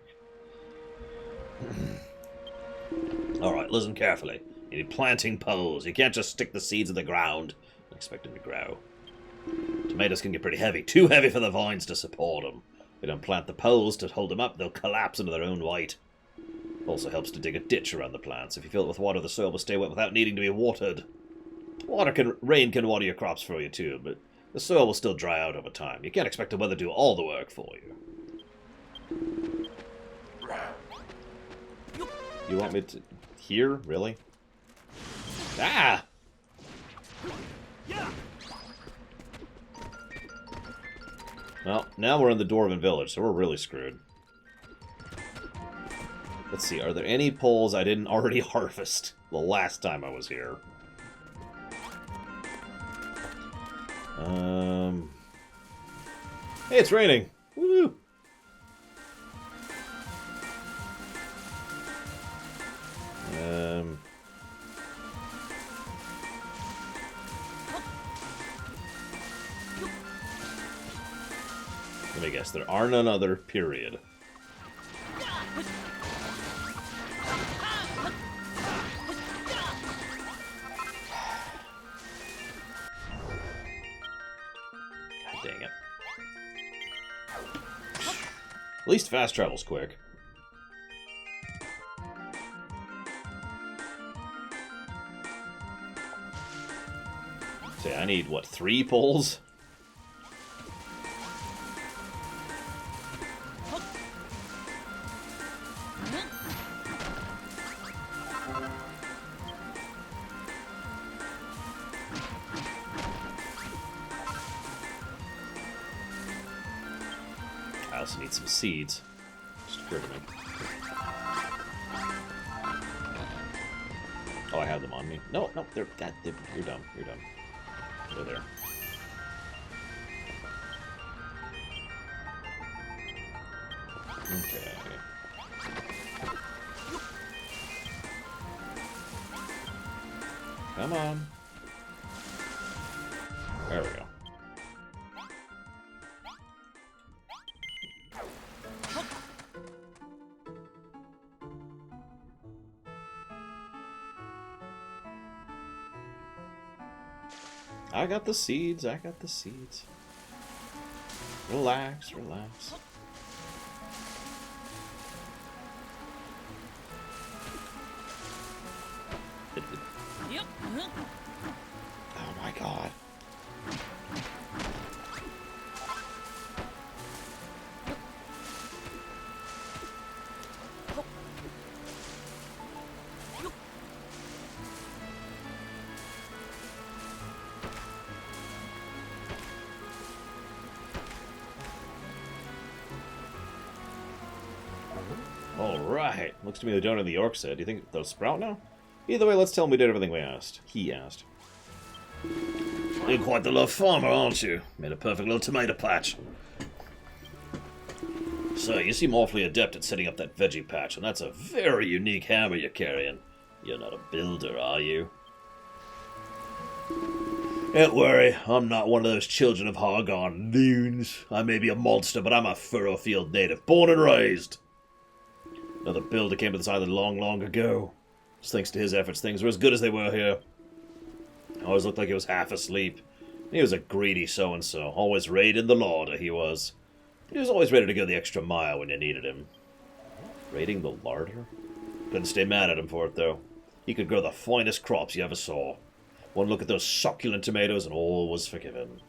Alright, listen carefully. You need planting poles. You can't just stick the seeds in the ground and expect them to grow. Tomatoes can get pretty heavy. Too heavy for the vines to support them. If you don't plant the poles to hold them up, they'll collapse into their own weight. Also helps to dig a ditch around the plants. If you fill it with water, the soil will stay wet without needing to be watered. Rain can water your crops for you too, but the soil will still dry out over time. You can't expect the weather to do all the work for you. You want me to... Here? Really? Ah! Well, now we're in the Dwarven village, so we're really screwed. Let's see, are there any poles I didn't already harvest the last time I was here? Hey, it's raining! Woo! Let me guess, there are none other, period. God dang it. At least fast travel's quick. Say, I need, what, 3 poles? I also need some seeds. Just occurred to me. Oh, I have them on me. No, you're done. You're done. They're there. Okay. Come on. There we go. I got the seeds. Relax. Oh my god. Alright. Looks to me the donor in the York said. Do you think they'll sprout now? Either way, let's tell him we did everything we asked. He asked. You're quite the little farmer, aren't you? Made a perfect little tomato patch. So, you seem awfully adept at setting up that veggie patch, and that's a very unique hammer you're carrying. You're not a builder, are you? Don't worry, I'm not one of those children of Hargon loons. I may be a monster, but I'm a Furrowfield native, born and raised. Another builder came to this island long ago. Just thanks to his efforts, things were as good as they were here. Always looked like he was half asleep. He was a greedy so-and-so, always raiding the larder, he was. He was always ready to go the extra mile when you needed him. Raiding the larder? Couldn't stay mad at him for it, though. He could grow the finest crops you ever saw. One look at those succulent tomatoes and all was forgiven.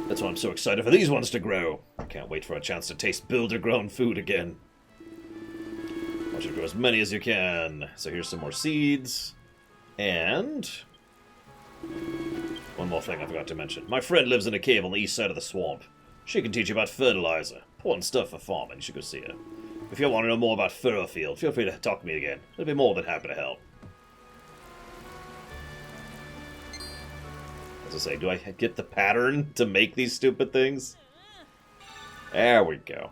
That's why I'm so excited for these ones to grow. I can't wait for a chance to taste builder-grown food again. I want you to grow as many as you can. So here's some more seeds. And... one more thing I forgot to mention. My friend lives in a cave on the east side of the swamp. She can teach you about fertilizer. Important stuff for farming. You should go see her. If you want to know more about Furrowfield, feel free to talk to me again. I'll be more than happy to help. As I say, do I get the pattern to make these stupid things? There we go.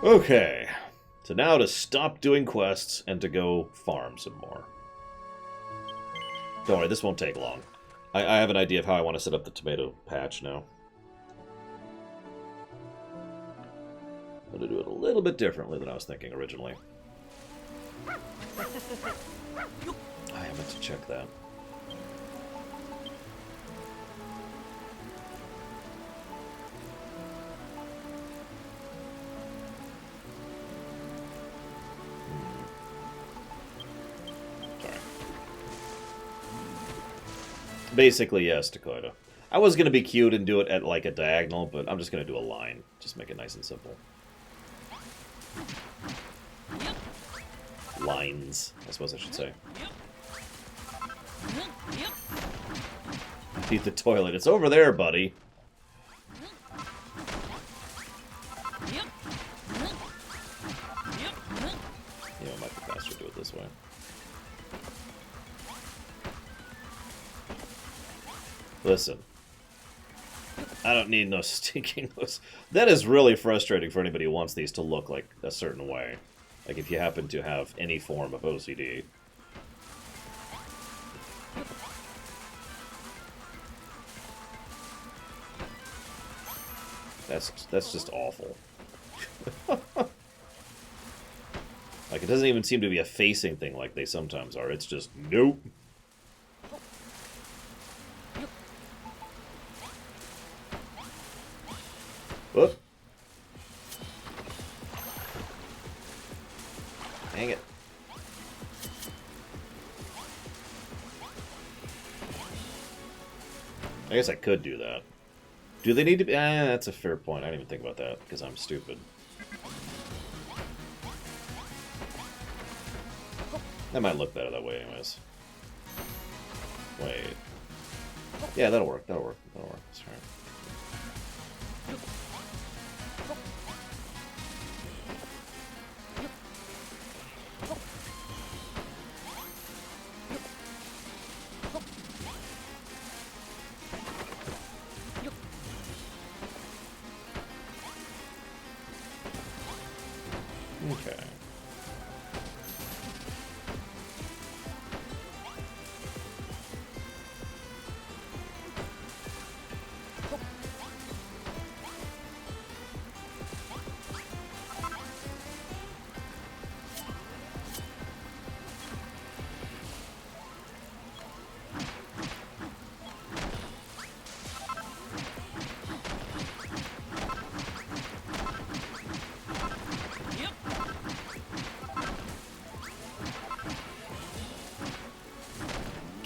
Okay. So now to stop doing quests and to go farm some more. Don't worry, this won't take long. I have an idea of how I want to set up the tomato patch now. I'm going to do it a little bit differently than I was thinking originally. I meant to check that. Basically, yes, Dakota. I was going to be cute and do it at, like, a diagonal, but I'm just going to do a line. Just make it nice and simple. Lines, I suppose I should say. Beat the toilet. It's over there, buddy. Yeah, it might be faster to do it this way. Listen, I don't need no stinking... That is really frustrating for anybody who wants these to look like a certain way. Like if you happen to have any form of OCD. That's just awful. Like, it doesn't even seem to be a facing thing like they sometimes are. It's just, nope. Whoop. Dang it. I guess I could do that. Do they need to be... that's a fair point. I didn't even think about that, because I'm stupid. That might look better that way anyways. Wait. Yeah, that'll work. That'll work. That'll work. That's right. Okay.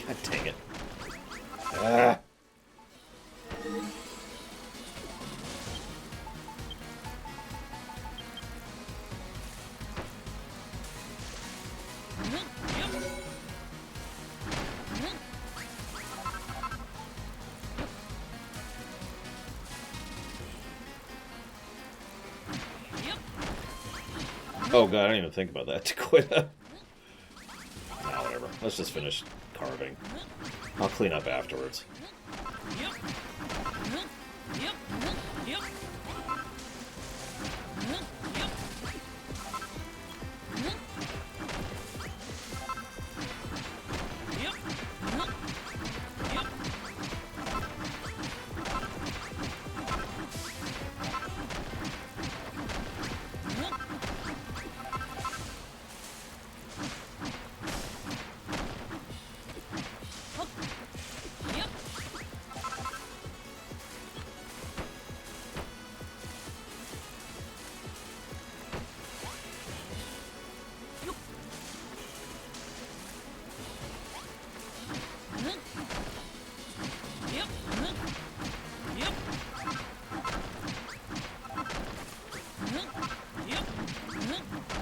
God dang it. Ah. Oh god, I didn't even think about that, Dakota. Nah, whatever. Let's just finish carving. I'll clean up afterwards.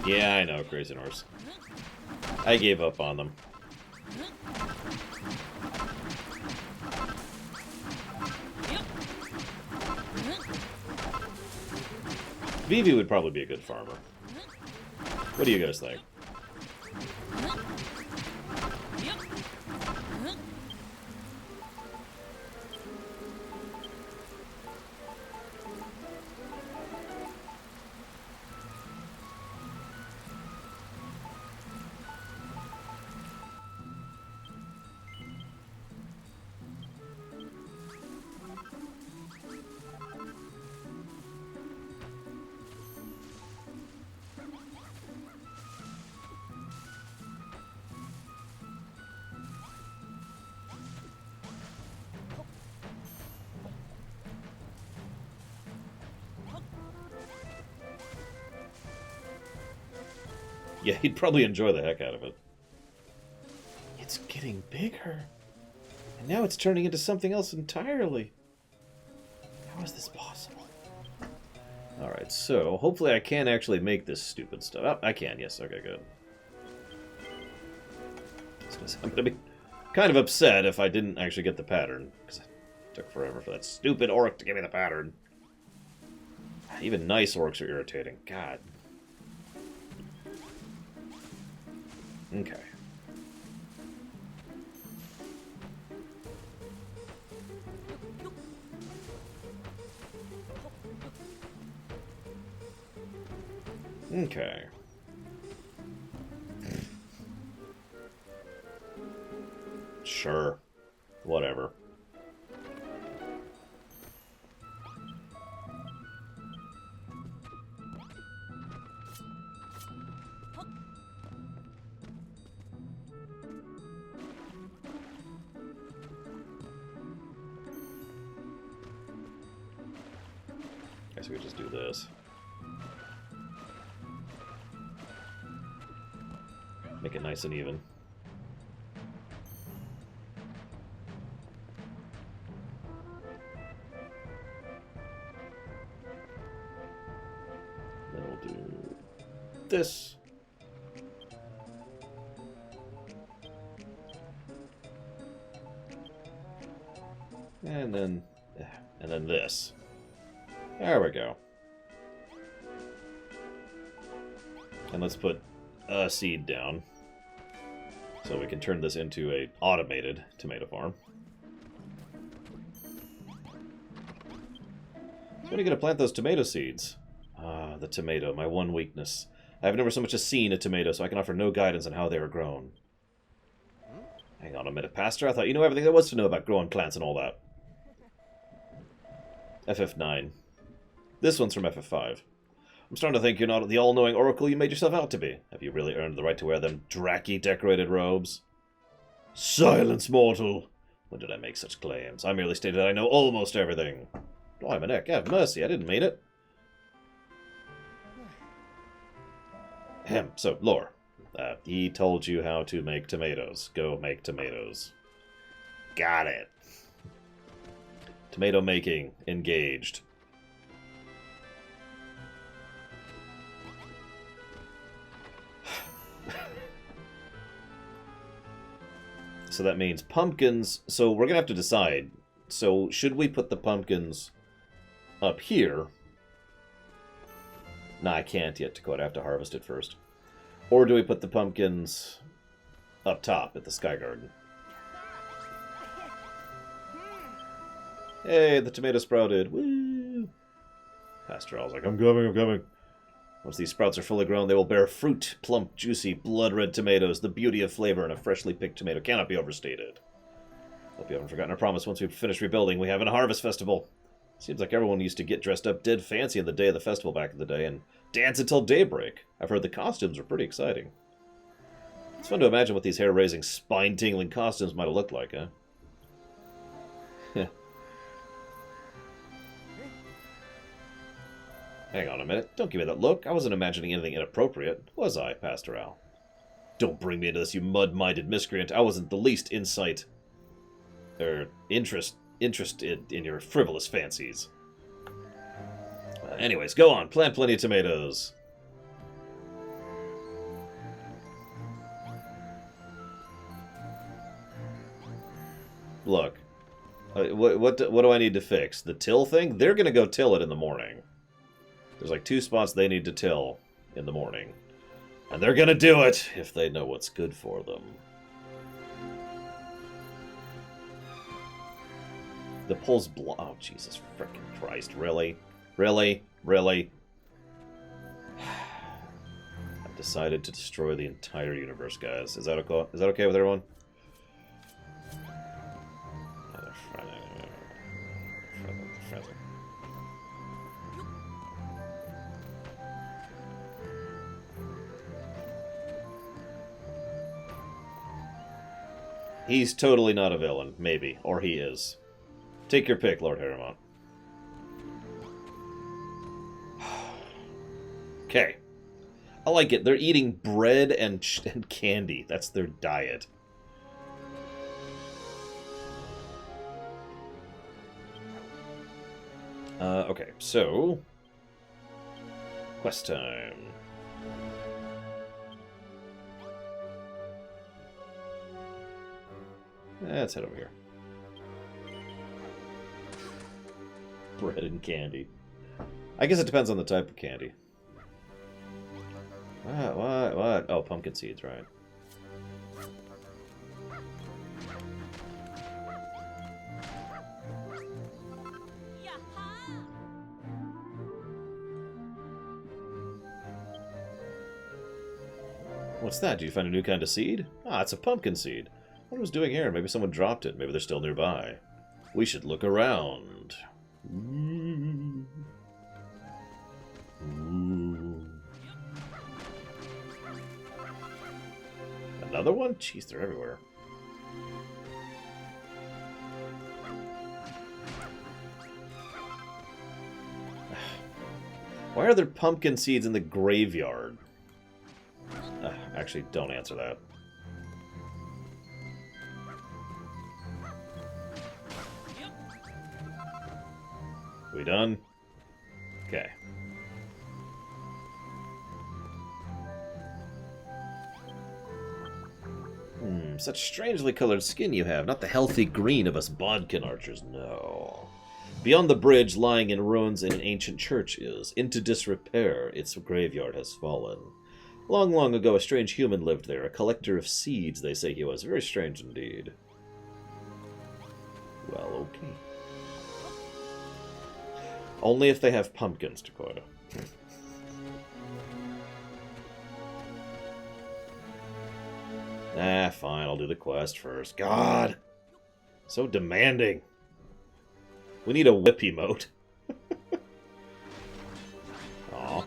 Yeah, I know, Crazy Norse. I gave up on them. Vivi would probably be a good farmer. What do you guys think? Yeah, he'd probably enjoy the heck out of it. It's getting bigger. And now it's turning into something else entirely. How is this possible? Alright, so hopefully I can actually make this stupid stuff. Oh, I can, yes. Okay, good. I'm going to be kind of upset if I didn't actually get the pattern. Because it took forever for that stupid orc to give me the pattern. Even nice orcs are irritating. God. Okay. Okay. Sure. Whatever. Guess we could just do this. Make it nice and even. Then we'll do this. And then this. There we go. And let's put a seed down. So we can turn this into a automated tomato farm. When are you going to plant those tomato seeds? Ah, the tomato, my one weakness. I have never so much as seen a tomato, so I can offer no guidance on how they are grown. Hang on a minute, Pastor. I thought you knew everything there was to know about growing plants and all that. FF9. This one's from FF5. I'm starting to think you're not the all-knowing oracle you made yourself out to be. Have you really earned the right to wear them Draki-decorated robes? Silence, mortal! When did I make such claims? I merely stated I know almost everything. Blimey, neck, have mercy, I didn't mean it. Ahem, so, lore. He told you how to make tomatoes. Go make tomatoes. Got it. Tomato making. Engaged. So that means pumpkins. So we're going to have to decide. So should we put the pumpkins up here? No, I can't yet, Dakota. I have to harvest it first. Or do we put the pumpkins up top at the Sky Garden? Hey, the tomato sprouted. Woo! Pastor Al's like, I'm coming, I'm coming. Once these sprouts are fully grown, they will bear fruit, plump, juicy, blood-red tomatoes. The beauty of flavor in a freshly picked tomato cannot be overstated. Hope you haven't forgotten our promise. Once we finish rebuilding, we have a harvest festival. Seems like everyone used to get dressed up dead fancy on the day of the festival back in the day and dance until daybreak. I've heard the costumes were pretty exciting. It's fun to imagine what these hair-raising, spine-tingling costumes might have looked like, huh? Hang on a minute. Don't give me that look. I wasn't imagining anything inappropriate, was I, Pastor Al? Don't bring me into this, you mud-minded miscreant. I wasn't the least interested in your frivolous fancies. Anyways, go on. Plant plenty of tomatoes. Look. What do I need to fix? The till thing? They're going to go till it in the morning. There's like 2 spots they need to till in the morning. And they're going to do it if they know what's good for them. The pole's oh, Jesus frickin' Christ. Really? Really? Really? I've decided to destroy the entire universe, guys. Is that okay? Is that okay with everyone? He's totally not a villain, maybe. Or he is. Take your pick, Lord Harrimont. Okay. I like it. They're eating bread and candy. That's their diet. Okay, so... quest time. Let's head over here. Bread and candy. I guess it depends on the type of candy. What? Oh, pumpkin seeds, right. What's that? Did you find a new kind of seed? Ah, it's a pumpkin seed. What was doing here? Maybe someone dropped it. Maybe they're still nearby. We should look around. Ooh. Ooh. Another one? Jeez, they're everywhere. Why are there pumpkin seeds in the graveyard? Actually, don't answer that. We done? Okay. Such strangely colored skin you have. Not the healthy green of us Bodkin archers, no. Beyond the bridge, lying in ruins in an ancient church is. Into disrepair, its graveyard has fallen. Long, long ago, a strange human lived there. A collector of seeds, they say he was. Very strange indeed. Well, okay. Only if they have pumpkins, Dakota. Fine, I'll do the quest first. God! So demanding. We need a whip emote. Aw.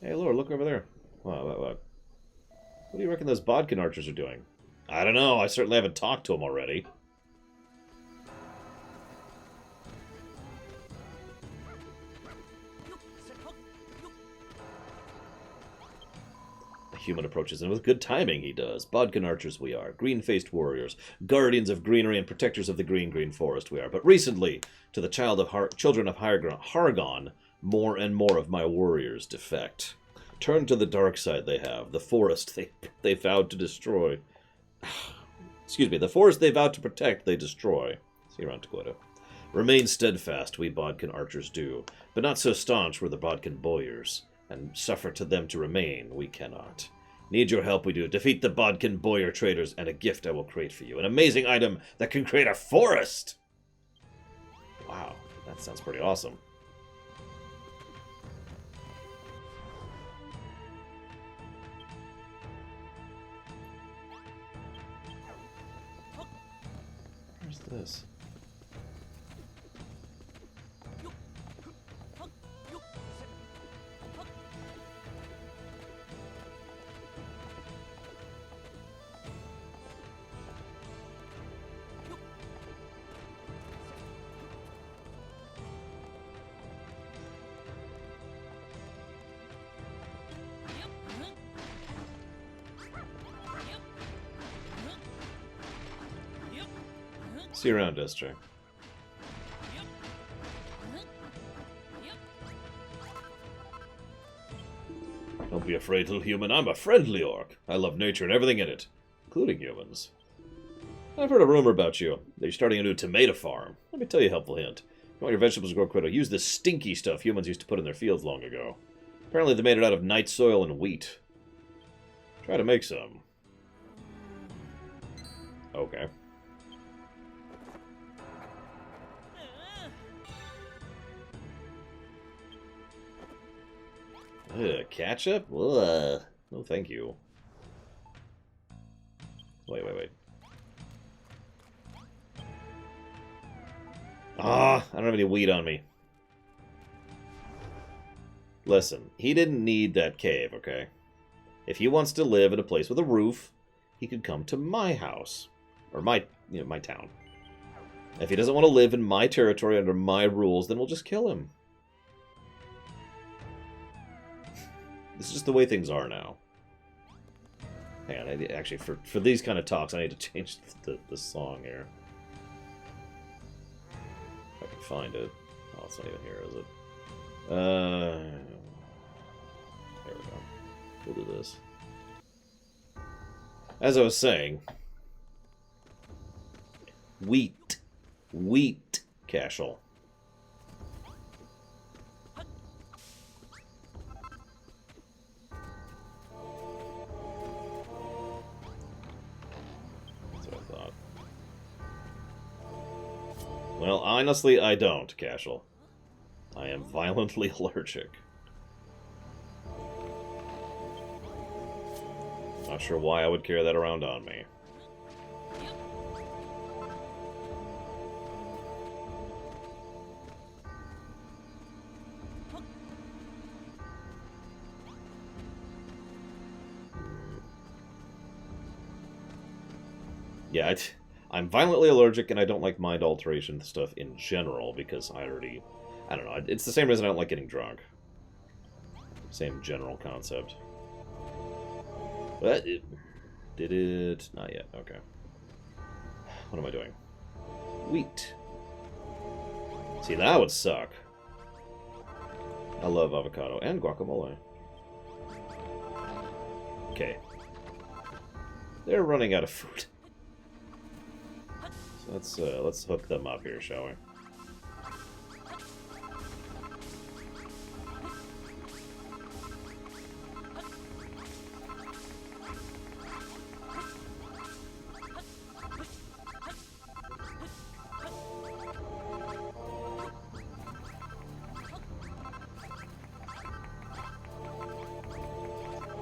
Hey, Lord, look over there. What? What do you reckon those Bodkin archers are doing? I don't know. I certainly haven't talked to them already. The human approaches, and with good timing he does. Bodkin archers we are. Green-faced warriors. Guardians of greenery and protectors of the green forest we are. But recently, to the children of Hargon, more and more of my warriors defect. Turn to the dark side they have, the forest they vowed to destroy. Excuse me, the forest they vowed to protect, they destroy. See you around, Dakota. Remain steadfast, we Bodkin archers do, but not so staunch were the Bodkin boyars, and suffer to them to remain, we cannot. Need your help we do. Defeat the Bodkin boyar traders, and a gift I will create for you. An amazing item that can create a forest! Wow, that sounds pretty awesome. Where's this? See you around, Destro. Don't be afraid, little human. I'm a friendly orc. I love nature and everything in it, including humans. I've heard a rumor about you, that you're starting a new tomato farm. Let me tell you a helpful hint. If you want your vegetables to grow quicker, use the stinky stuff humans used to put in their fields long ago. Apparently they made it out of night soil and wheat. Try to make some. Okay. Ketchup? Ugh. No, thank you. Wait. Ah, I don't have any wheat on me. Listen, he didn't need that cave, okay? If he wants to live in a place with a roof, he could come to my house. Or my town. If he doesn't want to live in my territory under my rules, then we'll just kill him. This is just the way things are now. Hang on, actually, for these kind of talks, I need to change the song here. If I can find it. Oh, it's not even here, is it? There we go. We'll do this. As I was saying, wheat, Cashel. That's what I thought. Well, honestly, I don't, Cashel. I am violently allergic. Not sure why I would carry that around on me. Yeah, I'm violently allergic, and I don't like mind alteration stuff in general, because I don't know, it's the same reason I don't like getting drunk. Same general concept. But did it? Not yet, okay. What am I doing? Wheat. See, that would suck. I love avocado and guacamole. Okay. They're running out of food. So let's hook them up here, shall we?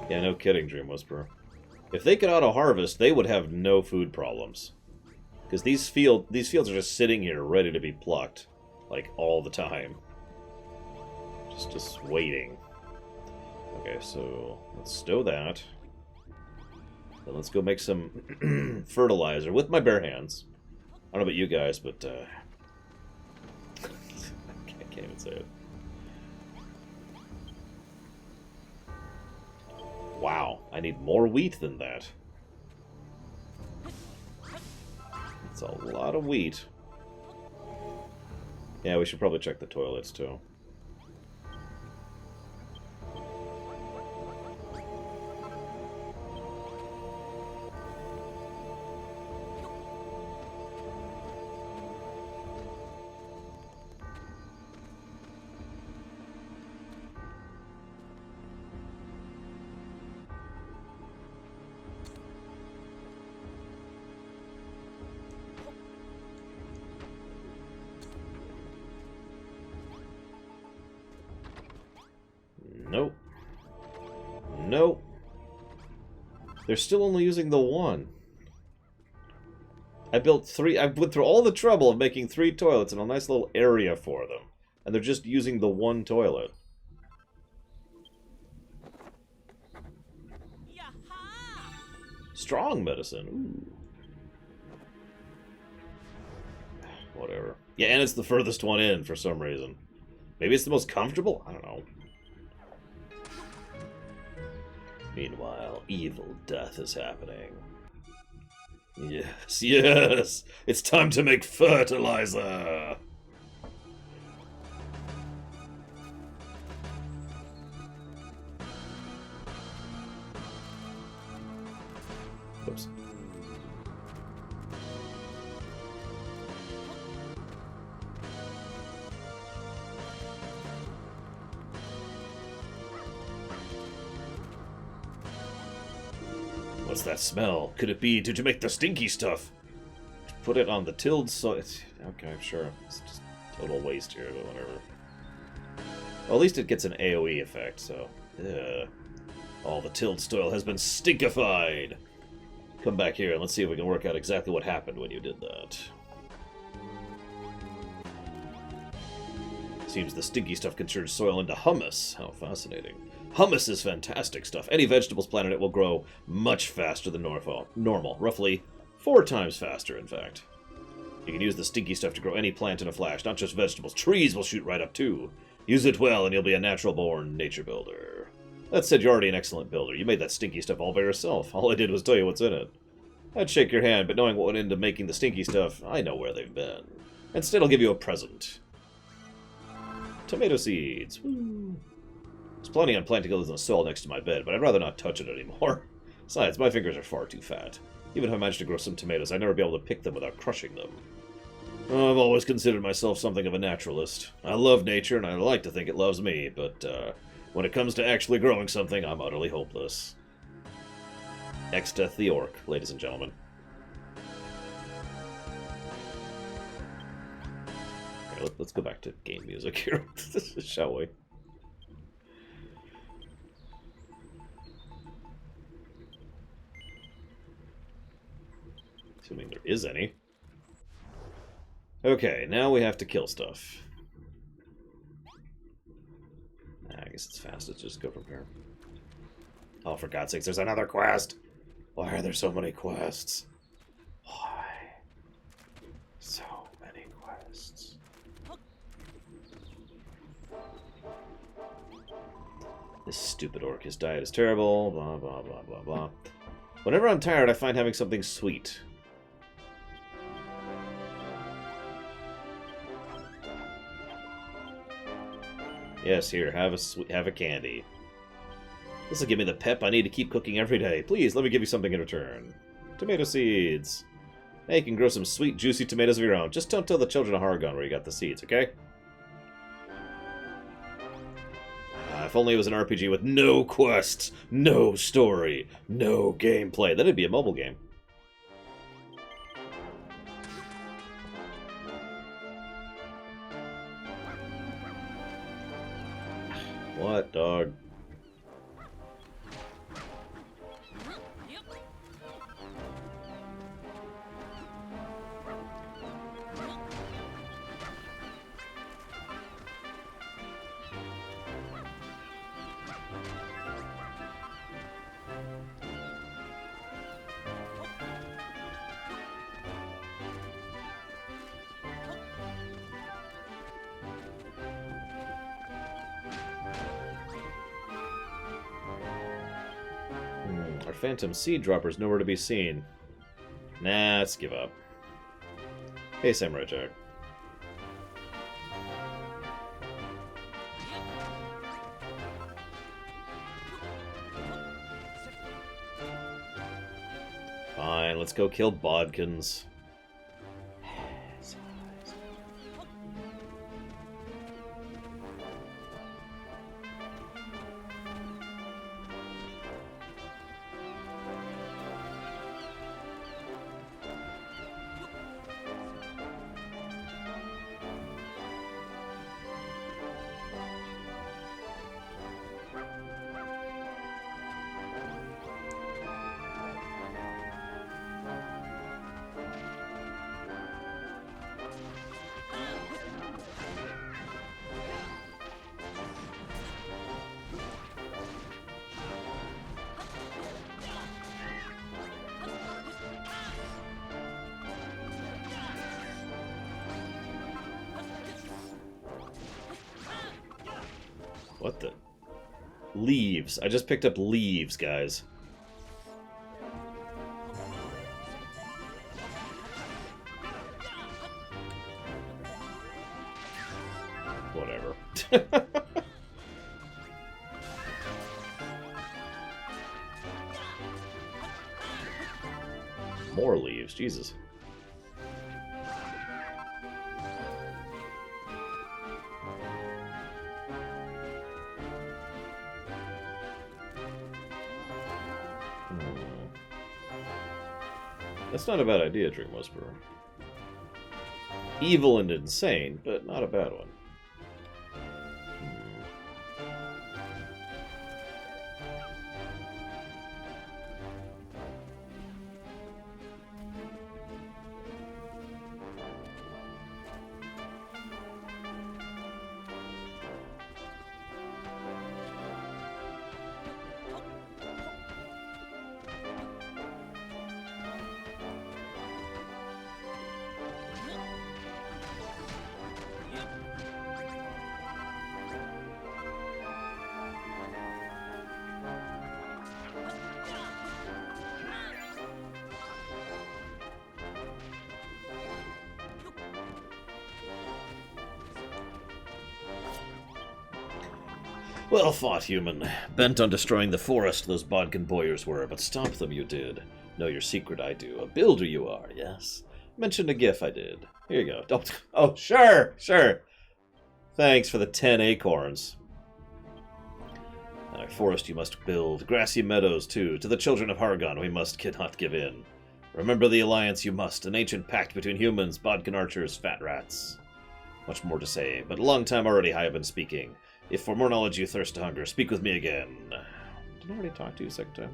Yeah, no kidding, Dream Whisperer. If they could auto-harvest, they would have no food problems. Because these fields are just sitting here ready to be plucked. Like, all the time. Just waiting. Okay, so let's stow that. Then let's go make some fertilizer with my bare hands. I don't know about you guys, but I can't even say it. Wow, I need more wheat than that. That's a lot of wheat. Yeah, we should probably check the toilets, too. Nope. Nope. They're still only using the one. I went through all the trouble of making 3 toilets in a nice little area for them. And they're just using the one toilet. Strong medicine. Ooh. Whatever. Yeah, and it's the furthest one in for some reason. Maybe it's the most comfortable? I don't know. Meanwhile, evil death is happening. Yes, yes! It's time to make fertilizer! Oops. What's that smell? Could it be to make the stinky stuff? Put it on the tilled soil. Okay, sure. It's just total waste here, but whatever. Well, at least it gets an AoE effect, so... Ugh. All the tilled soil has been stinkified! Come back here and let's see if we can work out exactly what happened when you did that. So Seems the stinky stuff can turn soil into hummus. How fascinating. Hummus is fantastic stuff. Any vegetables planted it will grow much faster than normal. Roughly 4 times faster, in fact. You can use the stinky stuff to grow any plant in a flash, not just vegetables. Trees will shoot right up, too. Use it well, and you'll be a natural-born nature builder. That said, you're already an excellent builder. You made that stinky stuff all by yourself. All I did was tell you what's in it. I'd shake your hand, but knowing what went into making the stinky stuff, I know where they've been. Instead, I'll give you a present. Tomato seeds. Woo. I was planning on planting those in the soil next to my bed, but I'd rather not touch it anymore. Besides, my fingers are far too fat. Even if I managed to grow some tomatoes, I'd never be able to pick them without crushing them. I've always considered myself something of a naturalist. I love nature, and I like to think it loves me, but when it comes to actually growing something, I'm utterly hopeless. Exteth the Orc, ladies and gentlemen. Okay, let's go back to game music here, shall we? Assuming there is any. Okay, now we have to kill stuff. I guess it's fast. Let's just go from here. Oh, for God's sakes, there's another quest! Why are there so many quests? Why? So many quests. This stupid orc, his diet is terrible, blah, blah, blah, blah, blah. Whenever I'm tired, I find having something sweet. Yes, here, have a candy. This will give me the pep I need to keep cooking every day. Please, let me give you something in return. Tomato seeds. Hey, you can grow some sweet, juicy tomatoes of your own. Just don't tell the children of Hargon where you got the seeds, okay? If only it was an RPG with no quests, no story, no gameplay. Then it'd be a mobile game. What, dog? Our phantom seed dropper's nowhere to be seen. Nah, let's give up. Hey, Samurai Jack. Fine, let's go kill Bodkins. What the? Leaves. I just picked up leaves, guys. Whatever. More leaves, Jesus. That's not a bad idea, Dream Whisperer. Evil and insane, but not a bad one. Well fought, human. Bent on destroying the forest those Bodkin boyars were, but stop them you did. Know your secret I do. A builder you are, yes. Mentioned a gif I did. Here you go. Oh, sure, sure. Thanks for the 10 acorns. Our forest you must build. Grassy meadows, too. To the children of Hargon we cannot give in. Remember the alliance you must. An ancient pact between humans, Bodkin archers, fat rats. Much more to say, but a long time already I have been speaking. If for more knowledge you thirst to hunger, speak with me again. Did I already talk to you a second time?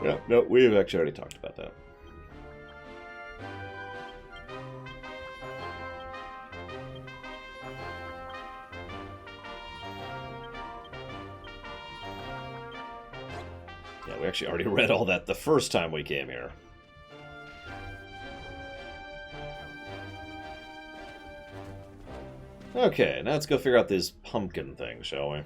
Yeah, no, we've actually already talked about that. Yeah, we actually already read all that the first time we came here. Okay, now let's go figure out this pumpkin thing, shall we?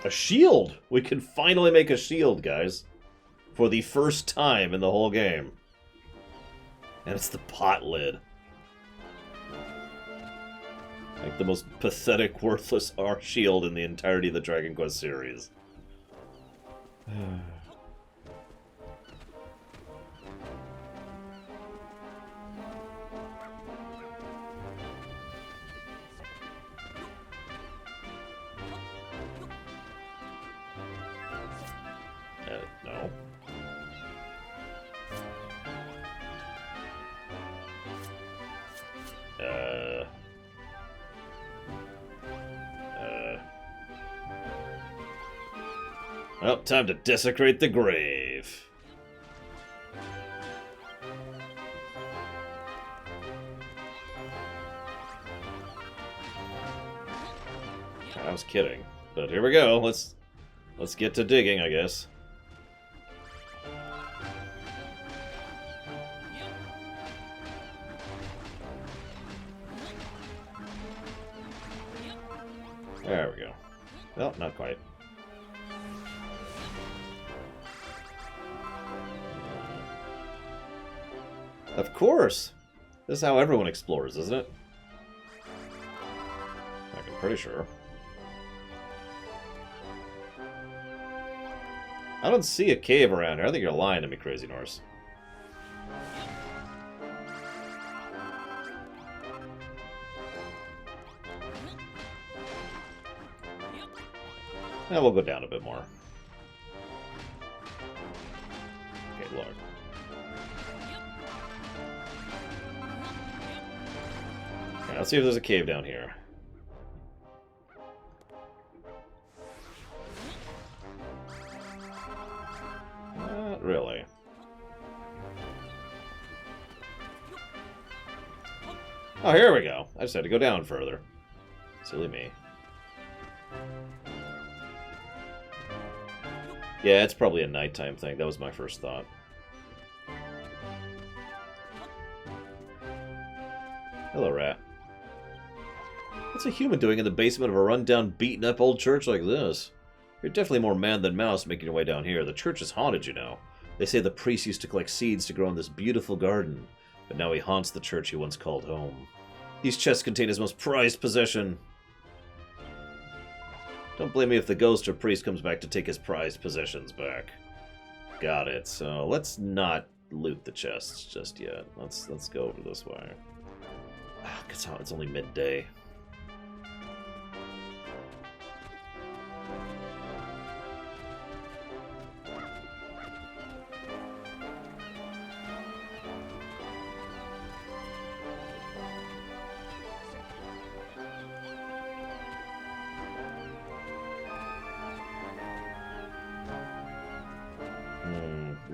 A shield! We can finally make a shield, guys. For the first time in the whole game. And it's the pot lid. Like the most pathetic, worthless shield in the entirety of the Dragon Quest series. No. Well, time to desecrate the grave. I was kidding, but here we go. Let's get to digging, I guess. There we go. Well, not quite. Of course! This is how everyone explores, isn't it? I'm pretty sure. I don't see a cave around here. I think you're lying to me, Crazy Norse. Yeah, we'll go down a bit more. Okay, look. Okay, let's see if there's a cave down here. Not really. Oh, here we go. I just had to go down further. Silly me. Yeah, it's probably a nighttime thing. That was my first thought. Hello, rat. What's a human doing in the basement of a run-down, beaten-up old church like this? You're definitely more man than mouse making your way down here. The church is haunted, you know. They say the priest used to collect seeds to grow in this beautiful garden, but now he haunts the church he once called home. These chests contain his most prized possession. Don't blame me if the ghost or priest comes back to take his prized possessions back. Got it. So let's not loot the chests just yet. Let's go over this way. Cause it's only midday.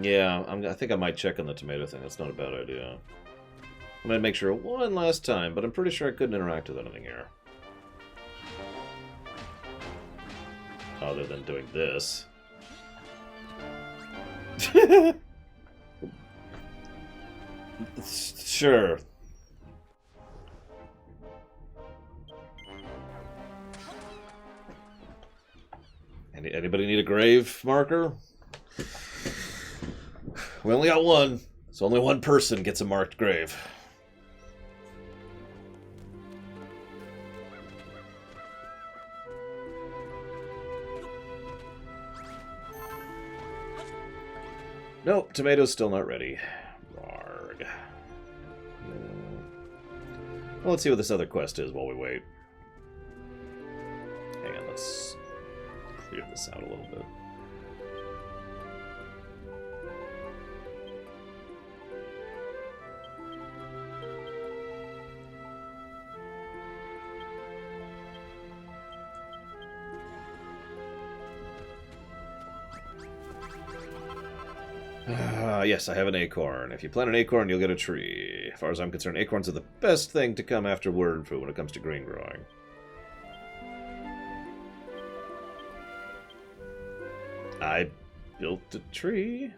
Yeah, I think I might check on the tomato thing. That's not a bad idea. I'm gonna make sure one last time, but I'm pretty sure I couldn't interact with anything here. other than doing this. Sure. Anybody need a grave marker? We only got one, so only one person gets a marked grave. Nope, tomatoes still not ready. Warg. Well, let's see what this other quest is while we wait. Hang on, let's clear this out a little bit. Yes, I have an acorn. If you plant an acorn, you'll get a tree. As far as I'm concerned, acorns are the best thing to come after word food when it comes to green growing. I built a tree.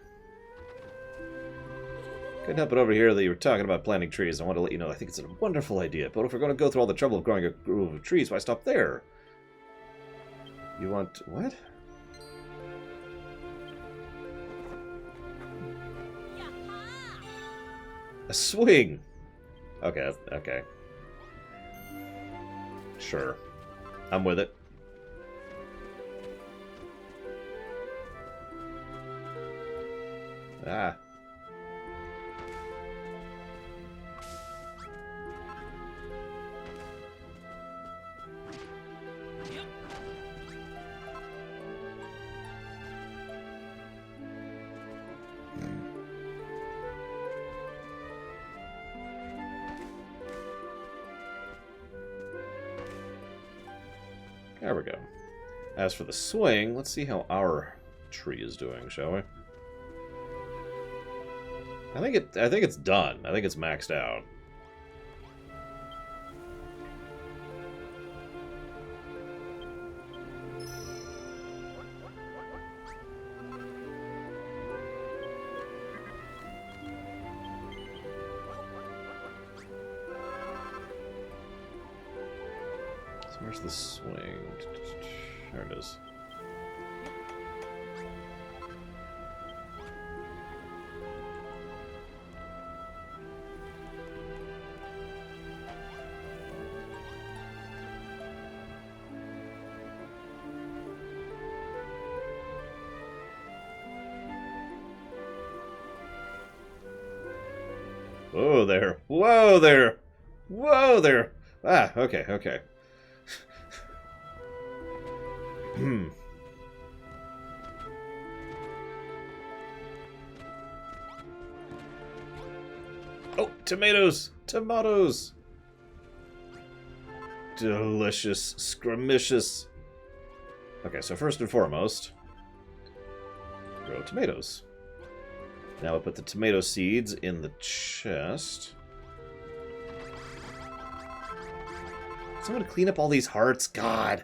Couldn't help but overhear that you were talking about planting trees. I want to let you know I think it's a wonderful idea, but if we're going to go through all the trouble of growing a grove of trees, why stop there? You want... what? A swing! Okay, okay. Sure. I'm with it. Ah. There we go. As for the swing, let's see how our tree is doing, shall we? I think it's done. I think it's maxed out. So where's the swing? There it is. Whoa there. Whoa there. Whoa there. Ah, okay, okay. Oh, tomatoes! Tomatoes! Delicious, scrumptious. Okay, so first and foremost, grow tomatoes. Now I put the tomato seeds in the chest. Someone to clean up all these hearts, God!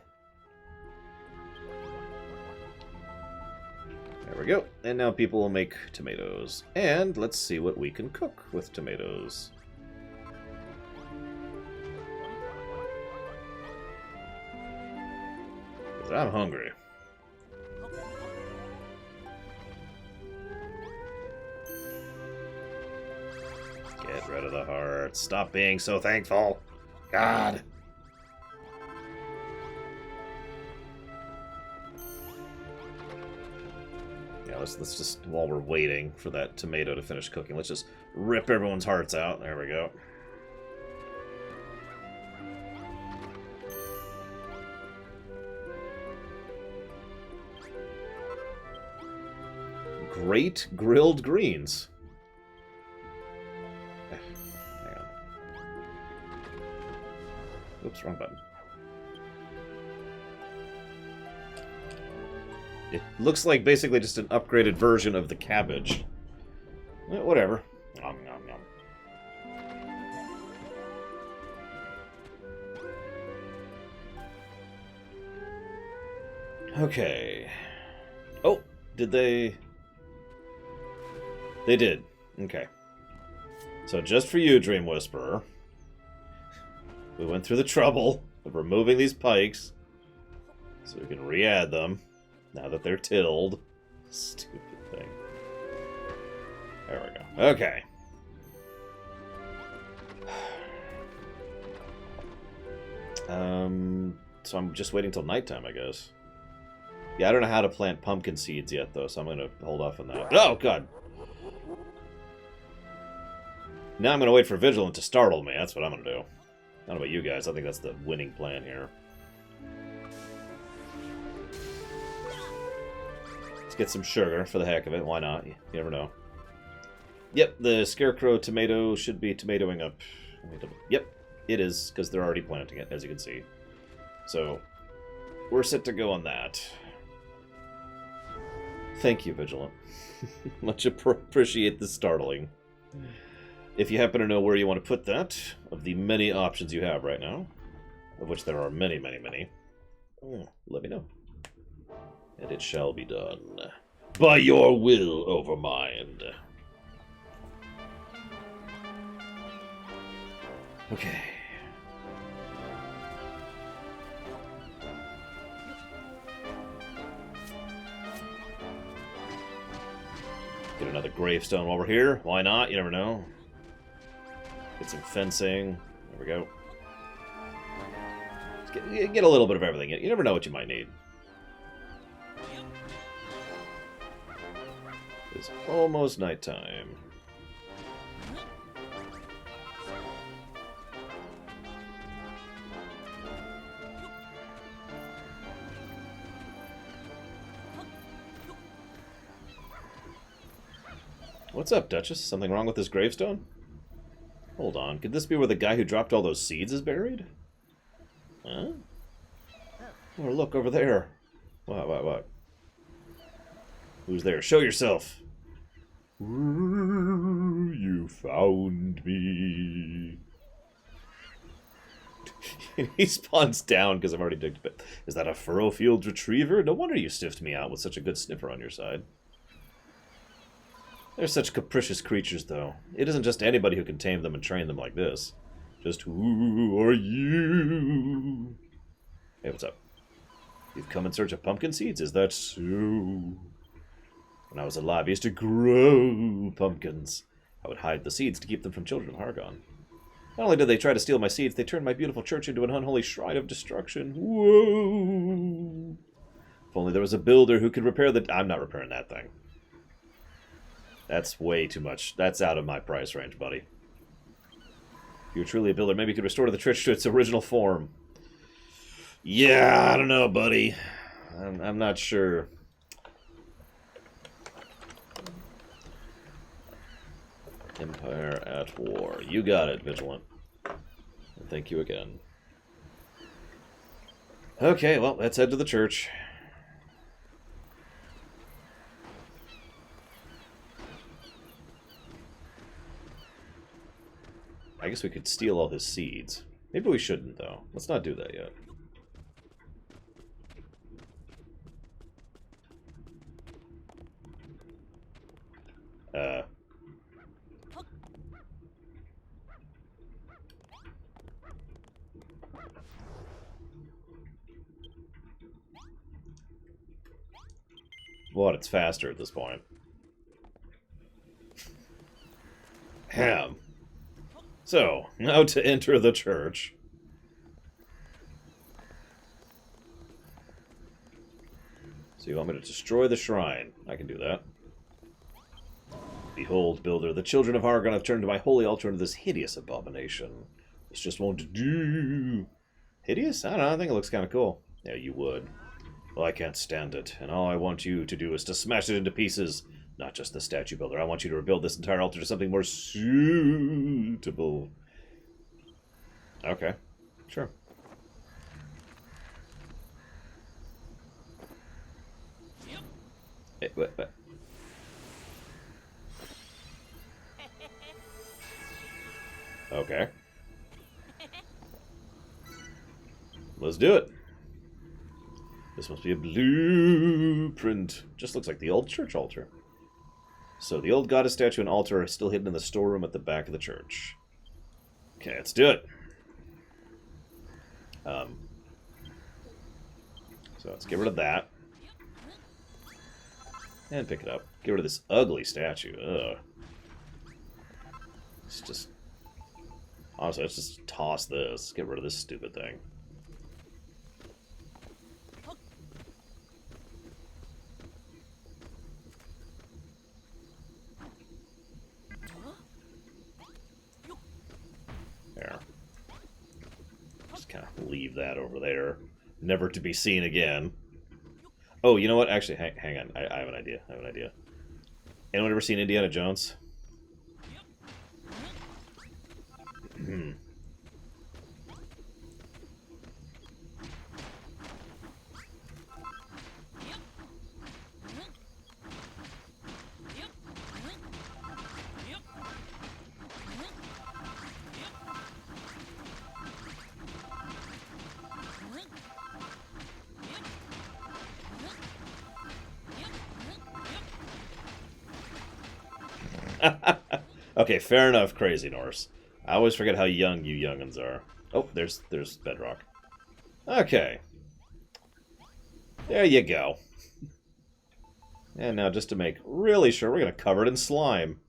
There we go. And now people will make tomatoes. And let's see what we can cook with tomatoes. Because I'm hungry. Get rid of the hearts. Stop being so thankful. God. Let's just, while we're waiting for that tomato to finish cooking, let's just rip everyone's hearts out. There we go. Great grilled greens. Hang on. Oops, wrong button. It looks like basically just an upgraded version of the cabbage. Whatever. Nom, nom, nom. Okay. Oh, did they... They did. Okay. So just for you, Dream Whisperer, we went through the trouble of removing these pikes so we can re-add them now that they're tilled. Stupid thing. There we go. Okay. So I'm just waiting till nighttime, I guess. Yeah, I don't know how to plant pumpkin seeds yet, though, so I'm going to hold off on that. Oh, God! Now I'm going to wait for Vigilant to startle me. That's what I'm going to do. I don't know about you guys. I think that's the winning plan here. Let's get some sugar for the heck of it. Why not? You never know. Yep, the Scarecrow tomato should be tomatoing up. Yep, it is, because they're already planting it, as you can see. So, we're set to go on that. Thank you, Vigilant. Much appreciate the startling. If you happen to know where you want to put that, of the many options you have right now, of which there are many, many, many, let me know. And it shall be done. By your will over mine. Okay. Get another gravestone while we're here. Why not? You never know. Get some fencing. There we go. Get a little bit of everything. You never know what you might need. It's almost nighttime. What's up, Duchess? Something wrong with this gravestone? Hold on. Could this be where the guy who dropped all those seeds is buried? Huh? Oh, look, over there. What? Who's there? Show yourself! You found me. He spawns down because I've already digged a bit. Is that a Furrowfield Retriever? No wonder you sniffed me out with such a good sniffer on your side. They're such capricious creatures, though. It isn't just anybody who can tame them and train them like this. Just who are you? Hey, what's up? You've come in search of pumpkin seeds? Is that so? When I was alive, I used to grow pumpkins. I would hide the seeds to keep them from children of Hargon. Not only did they try to steal my seeds, they turned my beautiful church into an unholy shrine of destruction. Whoa! If only there was a builder who could repair the... I'm not repairing that thing. That's way too much. That's out of my price range, buddy. If you're truly a builder, maybe you could restore the church to its original form. Yeah, I don't know, buddy. I'm not sure. Empire at war. You got it, Vigilant. And thank you again. Okay, well, let's head to the church. I guess we could steal all his seeds. Maybe we shouldn't, though. Let's not do that yet. What? It's faster at this point. Ham. So, now to enter the church. So you want me to destroy the shrine? I can do that. Behold, builder, the children of Hargon have turned my holy altar into this hideous abomination. This just won't do. Hideous? I don't know, I think it looks kind of cool. Yeah, you would. Well, I can't stand it, and all I want you to do is to smash it into pieces. Not just the statue builder. I want you to rebuild this entire altar to something more suitable. Okay, sure. Hey, what? Okay. Let's do it. This must be a blueprint. Just looks like the old church altar. So the old goddess statue and altar are still hidden in the storeroom at the back of the church. Okay, let's do it. So let's get rid of that. And pick it up. Get rid of this ugly statue. Ugh. Let's just... Honestly, let's just toss this. Get rid of this stupid thing. There. Just kind of leave that over there. Never to be seen again. Oh, you know what? Actually, hang on. I have an idea. Anyone ever seen Indiana Jones? Okay, fair enough, Crazy Norse. I always forget how young you young'uns are. Oh, there's bedrock. Okay. There you go. And now, just to make really sure, we're going to cover it in slime.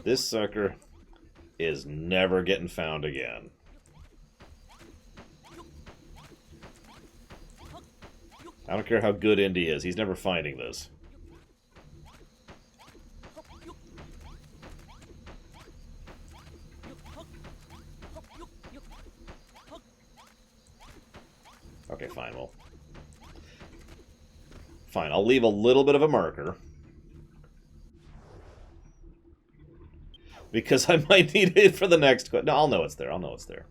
This sucker is never getting found again. I don't care how good Indy is, he's never finding this. Okay, fine, well. Fine, I'll leave a little bit of a marker. Because I might need it for the next... No, I'll know it's there.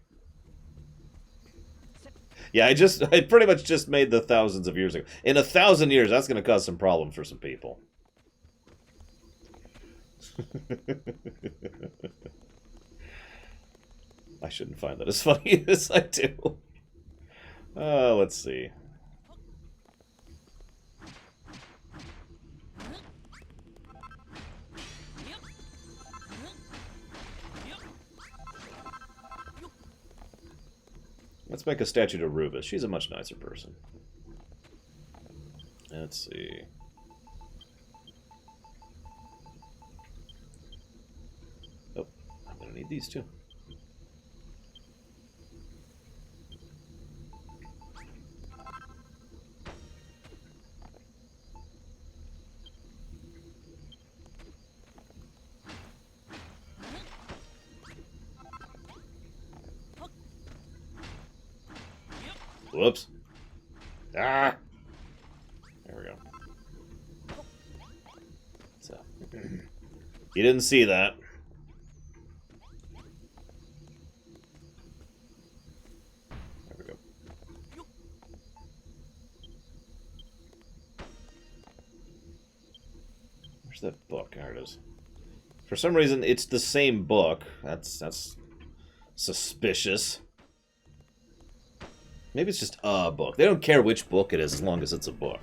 Yeah, I pretty much just made the thousands of years ago. In 1,000 years, that's going to cause some problems for some people. I shouldn't find that as funny as I do. Let's see. Let's make a statue to Rubus. She's a much nicer person. Let's see. Oh, I'm gonna need these too. Whoops. Ah! There we go. So, you didn't see that. There we go. Where's that book? There it is. For some reason, it's the same book. That's suspicious. Maybe it's just a book. They don't care which book it is as long as it's a book.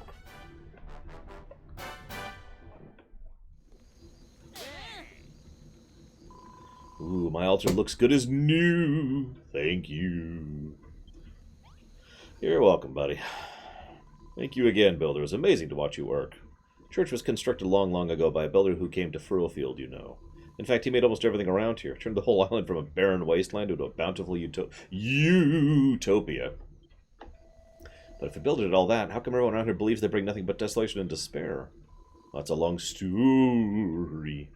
Ooh, my altar looks good as new. Thank you. You're welcome, buddy. Thank you again, builder. It was amazing to watch you work. Church was constructed long, long ago by a builder who came to Furlfield, you know. In fact, he made almost everything around here. Turned the whole island from a barren wasteland into a bountiful utopia. But if he built it at all that, how come everyone around here believes they bring nothing but desolation and despair? Well, that's a long story.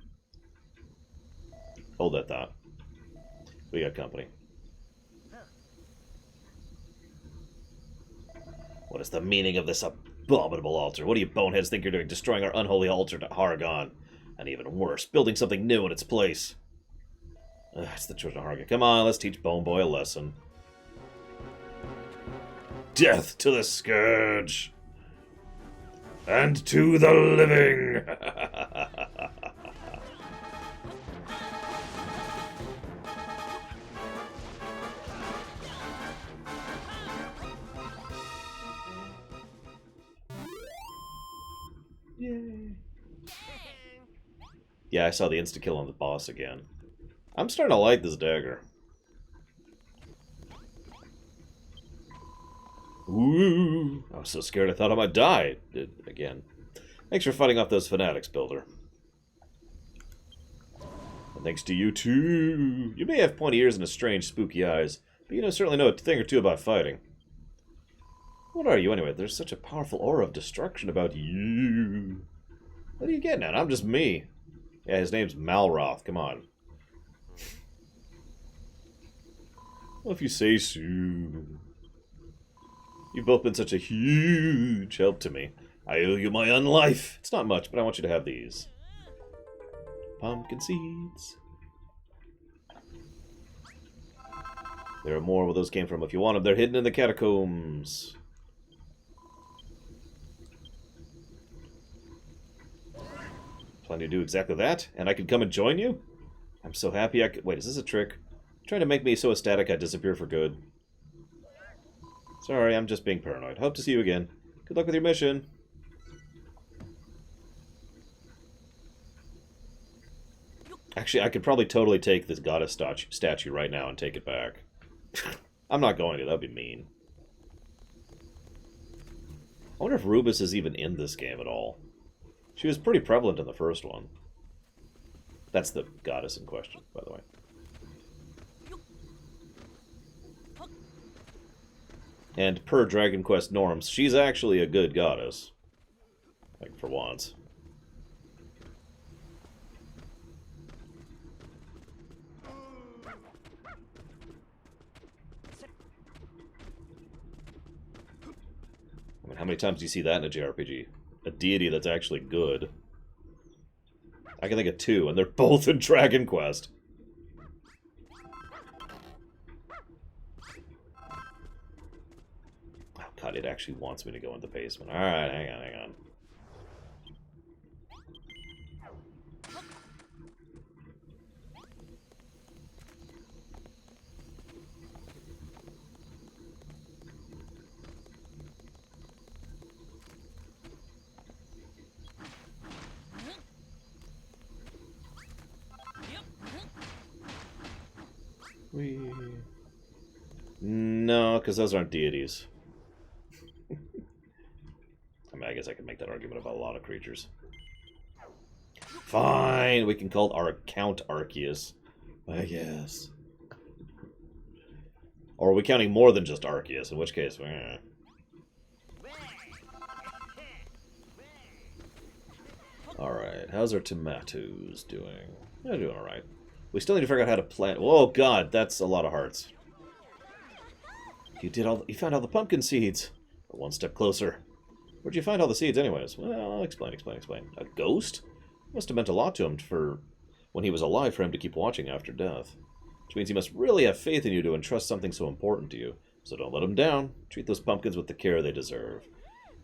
Hold that thought. We got company. What is the meaning of this abominable altar? What do you boneheads think you're doing, destroying our unholy altar to Haragon? And even worse, building something new in its place. Ugh, it's the Children of Harga. Come on, let's teach Bone Boy a lesson. Death to the Scourge! And to the living! Yay. Yeah, I saw the insta-kill on the boss again. I'm starting to like this dagger. Ooh, I was so scared I thought I might die again. Thanks for fighting off those fanatics, Builder. And thanks to you too. You may have pointy ears and a strange, spooky eyes, but you certainly know a thing or two about fighting. What are you anyway? There's such a powerful aura of destruction about you. What are you getting at? I'm just me. Yeah, his name's Malroth. Come on. Well, if you say so. You've both been such a huge help to me. I owe you my unlife. It's not much, but I want you to have these. Pumpkin seeds. There are more where those came from if you want them. They're hidden in the catacombs. Planning to do exactly that? And I could come and join you? I'm so happy I could... Wait, is this a trick? Trying to make me so ecstatic I disappear for good. Sorry, I'm just being paranoid. Hope to see you again. Good luck with your mission. Actually, I could probably totally take this goddess statue right now and take it back. I'm not going to. That'd be mean. I wonder if Rubus is even in this game at all. She was pretty prevalent in the first one. That's the goddess in question, by the way. And per Dragon Quest norms, she's actually a good goddess. Like, for once. I mean, how many times do you see that in a JRPG? A deity that's actually good. I can think of two, and they're both in Dragon Quest. Oh god, it actually wants me to go in the basement. Alright, hang on. No, because those aren't deities. I mean, I guess I could make that argument about a lot of creatures. Fine, we can call our Count Arceus, I guess. Or are we counting more than just Arceus, in which case... Alright, how's our tomatoes doing? They're doing alright. We still need to figure out how to plant... Oh god, that's a lot of hearts. You found all the pumpkin seeds. We're one step closer. Where'd you find all the seeds anyways? Well, explain. A ghost? Must have meant a lot to him for when he was alive for him to keep watching after death. Which means he must really have faith in you to entrust something so important to you. So don't let him down. Treat those pumpkins with the care they deserve.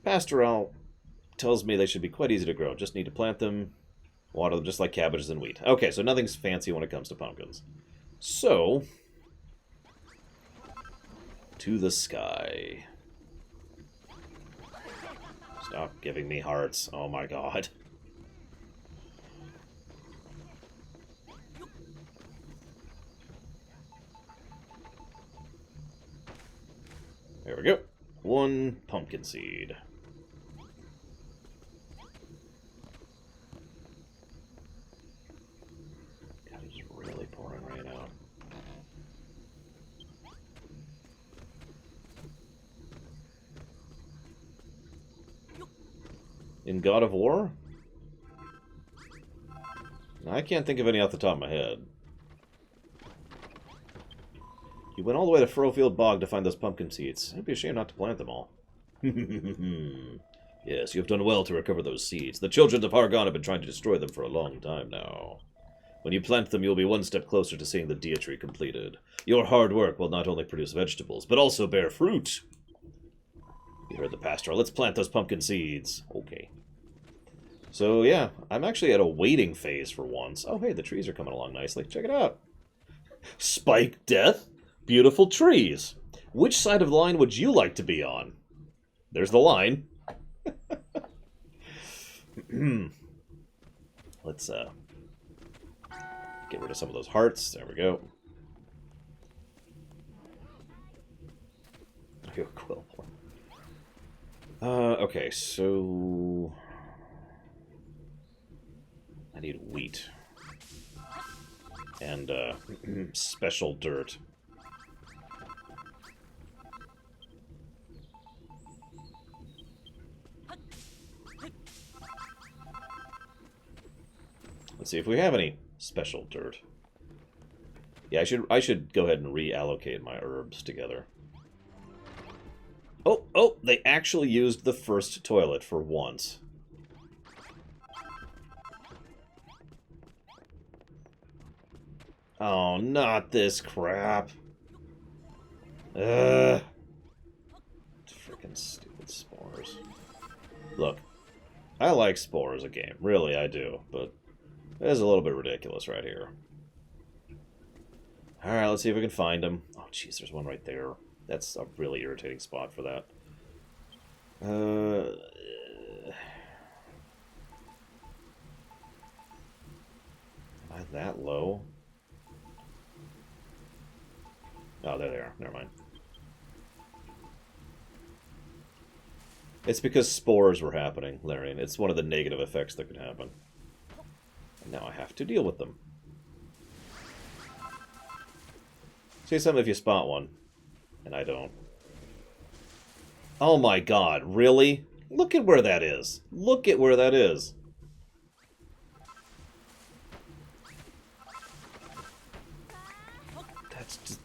Pastoral tells me they should be quite easy to grow. Just need to plant them, water them just like cabbages and wheat. Okay, so nothing's fancy when it comes to pumpkins. So... to the sky. Stop giving me hearts. Oh my god. There we go. One pumpkin seed. God, it's really pouring right now. In God of War? I can't think of any off the top of my head. You went all the way to Furrowfield Bog to find those pumpkin seeds. It'd be a shame not to plant them all. Yes, you have done well to recover those seeds. The children of Hargon have been trying to destroy them for a long time now. When you plant them, you'll be one step closer to seeing the Deity completed. Your hard work will not only produce vegetables, but also bear fruit. You heard the pastoral. Let's plant those pumpkin seeds. Okay. So, yeah, I'm actually at a waiting phase for once. Oh, hey, the trees are coming along nicely. Check it out. Spike death. Beautiful trees. Which side of the line would you like to be on? There's the line. Let's, get rid of some of those hearts. There we go. Quill. Okay, so... I need wheat. And, special dirt. Let's see if we have any special dirt. Yeah, I should go ahead and reallocate my herbs together. Oh, they actually used the first toilet for once. Oh, not this crap. Freaking stupid spores. Look, I like Spore as a game. Really, I do. But it is a little bit ridiculous right here. Alright, let's see if we can find them. Oh, jeez, there's one right there. That's a really irritating spot for that. Am I that low? Oh, there they are. Never mind. It's because spores were happening, Larian. It's one of the negative effects that could happen. And now I have to deal with them. Say something if you spot one. And I don't. Oh my god, really? Look at where that is. Look at where that is. That's just...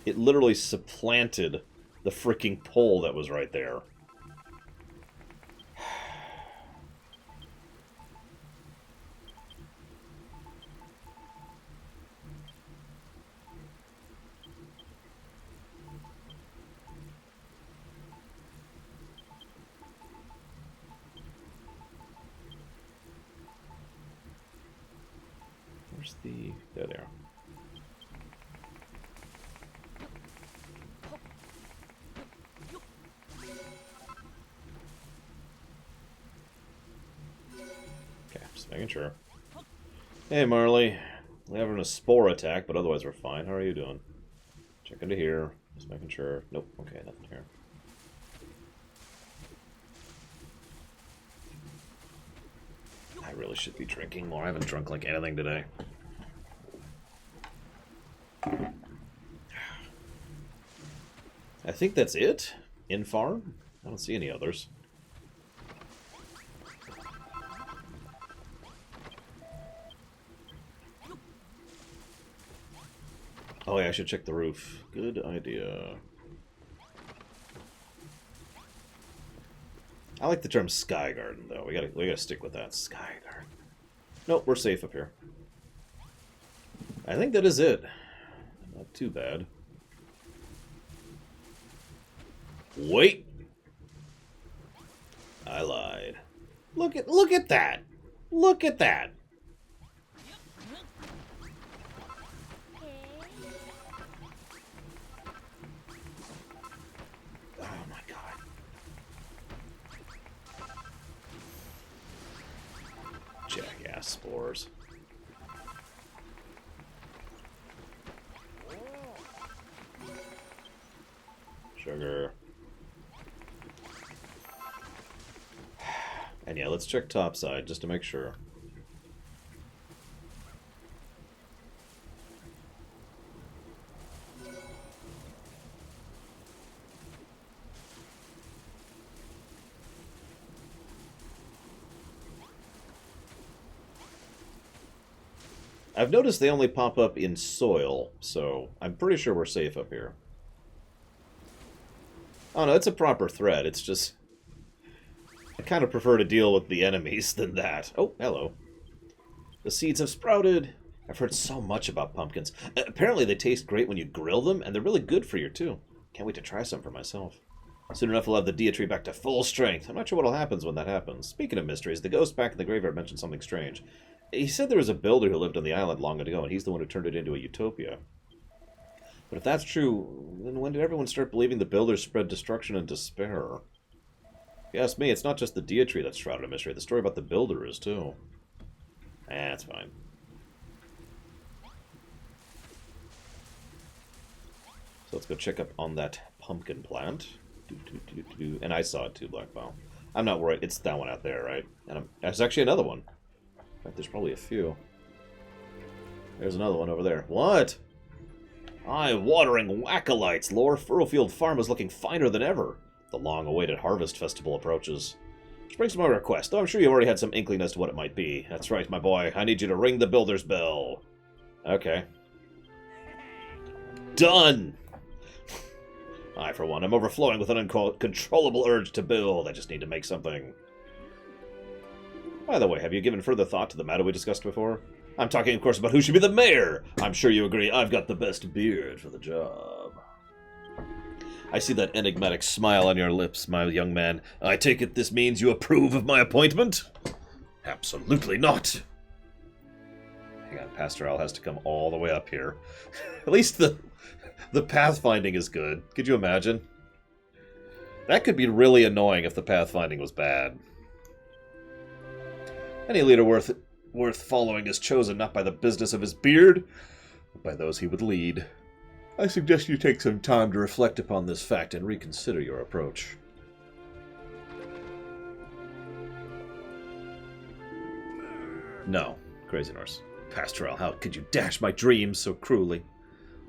It literally supplanted the freaking pole that was right there. Where's the... There they are. Okay, just making sure. Hey, Marley. We're having a spore attack, but otherwise we're fine. How are you doing? Check into here. Just making sure. Nope. Okay, nothing here. I really should be drinking more. I haven't drunk like anything today. I think that's it. In farm? I don't see any others. Oh yeah, I should check the roof. Good idea. I like the term Sky Garden though. We gotta stick with that. Sky Garden. Nope, we're safe up here. I think that is it. Not too bad. Wait. I lied. Look at that. Look at that. Oh my god. Jackass spores. Sugar. And yeah, let's check topside just to make sure. I've noticed they only pop up in soil, so I'm pretty sure we're safe up here. Oh no, it's a proper threat. It's just... I kind of prefer to deal with the enemies than that. Oh, hello. The seeds have sprouted. I've heard so much about pumpkins. Apparently they taste great when you grill them, and they're really good for you, too. Can't wait to try some for myself. Soon enough we'll have the Dia tree back to full strength. I'm not sure what'll happen when that happens. Speaking of mysteries, the ghost back in the graveyard mentioned something strange. He said there was a builder who lived on the island long ago, and he's the one who turned it into a utopia. But if that's true, then when did everyone start believing the builders spread destruction and despair? If you ask me, it's not just the Dia tree that's shrouded in mystery. The story about the builder is, too. That's fine. So let's go check up on that pumpkin plant. And I saw it too, Blackball. I'm not worried. It's that one out there, right? And there's actually another one. In fact, there's probably a few. There's another one over there. What? Eye-watering whack-a-lights. Lore Furrowfield Farm is looking finer than ever. The long-awaited Harvest Festival approaches. Which brings my request, though I'm sure you already had some inkling as to what it might be. That's right, my boy. I need you to ring the builder's bell. Okay. Done! I, for one, am overflowing with an uncontrollable urge to build. I just need to make something. By the way, have you given further thought to the matter we discussed before? I'm talking, of course, about who should be the mayor. I'm sure you agree I've got the best beard for the job. I see that enigmatic smile on your lips, my young man. I take it this means you approve of my appointment? Absolutely not. Hang on, Pastor Al has to come all the way up here. At least the pathfinding is good. Could you imagine? That could be really annoying if the pathfinding was bad. Any leader worth following is chosen not by the business of his beard, but by those he would lead. I suggest you take some time to reflect upon this fact and reconsider your approach. No, Crazy Norse. Pastoral, how could you dash my dreams so cruelly?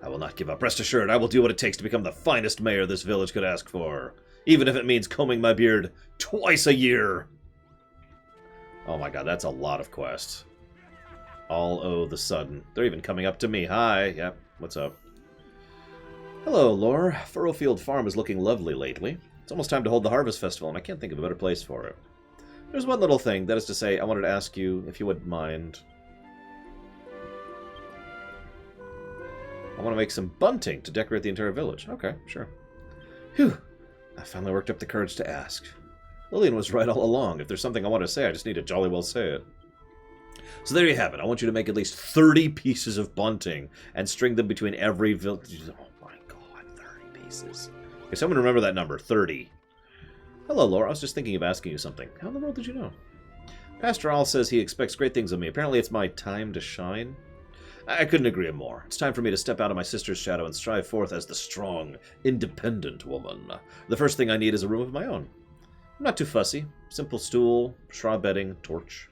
I will not give up. Rest assured, I will do what it takes to become the finest mayor this village could ask for, even if it means combing my beard twice a year. Oh my god, that's a lot of quests. All o' the sudden. They're even coming up to me. Hi. Yep, what's up? Hello, Lore. Furrowfield Farm is looking lovely lately. It's almost time to hold the Harvest Festival, and I can't think of a better place for it. There's one little thing, that is to say, I wanted to ask you if you wouldn't mind. I want to make some bunting to decorate the entire village. Okay, sure. Phew. I finally worked up the courage to ask. Lillian was right all along. If there's something I want to say, I just need to jolly well say it. So there you have it. I want you to make at least 30 pieces of bunting and string them between every village. Oh my god, 30 pieces. Okay, someone remember that number, 30. Hello, Laura. I was just thinking of asking you something. How in the world did you know? Pastor Al says he expects great things of me. Apparently it's my time to shine. I couldn't agree more. It's time for me to step out of my sister's shadow and strive forth as the strong, independent woman. The first thing I need is a room of my own. I'm not too fussy. Simple stool, straw bedding, torch.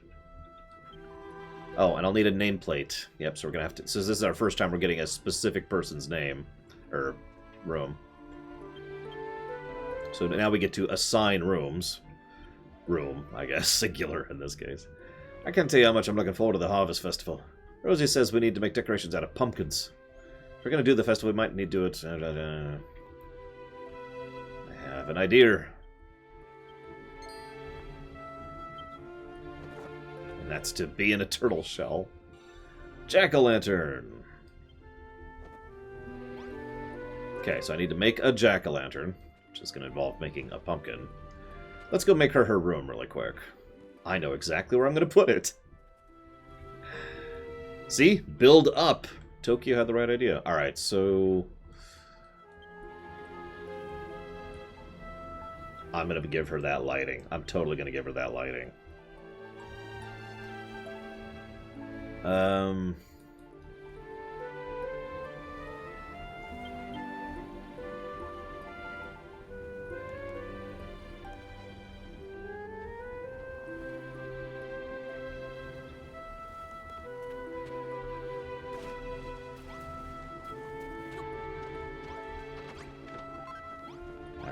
Oh, and I'll need a nameplate. Yep, so we're going to have to... So this is our first time we're getting a specific person's name. Or room. So now we get to assign rooms. Room, I guess. Singular in this case. I can't tell you how much I'm looking forward to the Harvest Festival. Rosie says we need to make decorations out of pumpkins. If we're going to do the festival, we might need to do it... I have an idea. And that's to be in a turtle shell. Jack-o'-lantern. Okay, so I need to make a jack-o'-lantern, which is going to involve making a pumpkin. Let's go make her room really quick. I know exactly where I'm going to put it. See? Build up. Tokyo had the right idea. Alright, so... I'm going to give her that lighting. I'm totally going to give her that lighting. I'm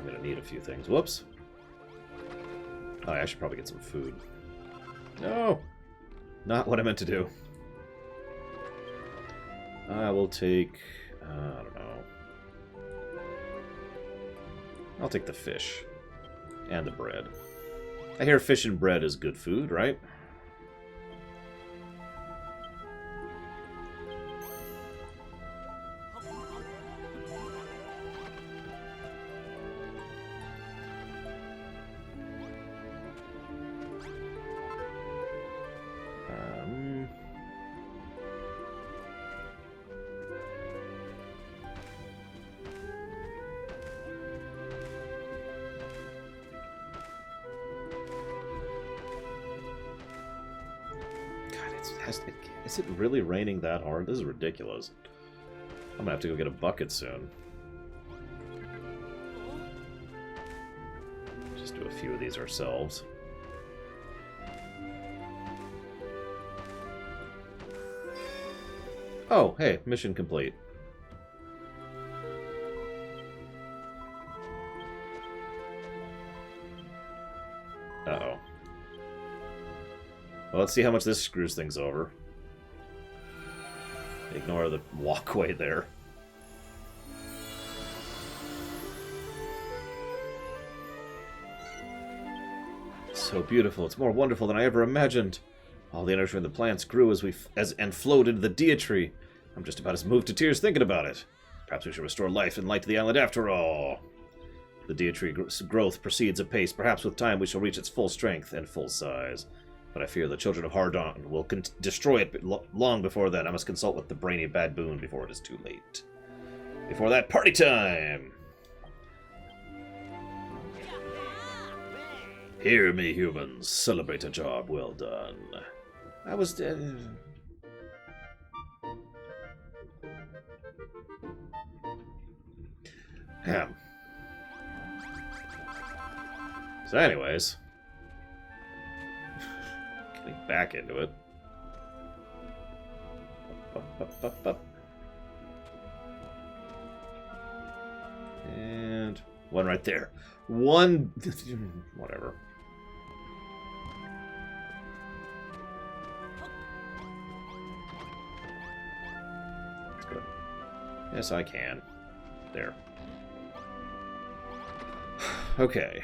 going to need a few things. Whoops. Oh, I should probably get some food. No! Not what I meant to do. I will take... I don't know. I'll take the fish. And the bread. I hear fish and bread is good food, right? Is it really raining that hard? This is ridiculous. I'm gonna have to go get a bucket soon. Just do a few of these ourselves. Oh, hey, mission complete. Uh-oh. Well, let's see how much this screws things over. Ignore the walkway there. So beautiful. It's more wonderful than I ever imagined. All the energy from the plants grew and flowed into the Dea-tree. I'm just about as moved to tears thinking about it. Perhaps we should restore life and light to the island after all. The Dea-tree growth proceeds apace. Perhaps with time we shall reach its full strength and full size. But I fear the children of Hardon will destroy it long before then. I must consult with the brainy baboon before it is too late. Before that, party time! Hear me, humans. Celebrate a job well done. I was... Damn. So anyways... getting back into it. Up. And... one right there. One... whatever. That's good. Yes, I can. There. Okay.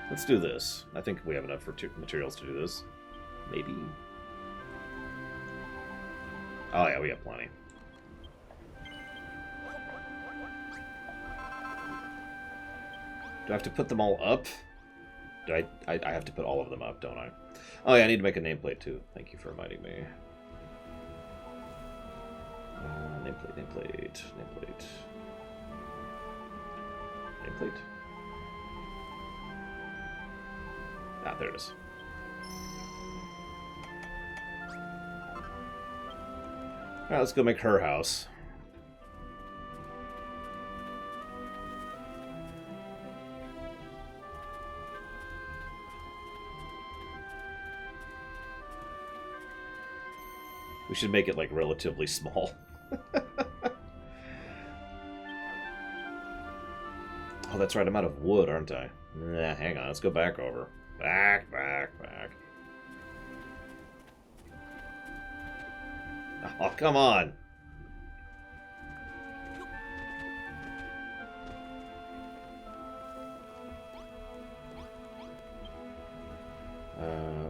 Let's do this. I think we have enough materials to do this. Maybe. Oh yeah, we have plenty. Do I have to put them all up? Do I have to put all of them up, don't I? Oh yeah, I need to make a nameplate too. Thank you for reminding me. Nameplate. Ah, there it is. Alright, let's go make her house. We should make it, like, relatively small. Oh, that's right, I'm out of wood, aren't I? Nah, hang on, let's go back over. Back. Oh, come on.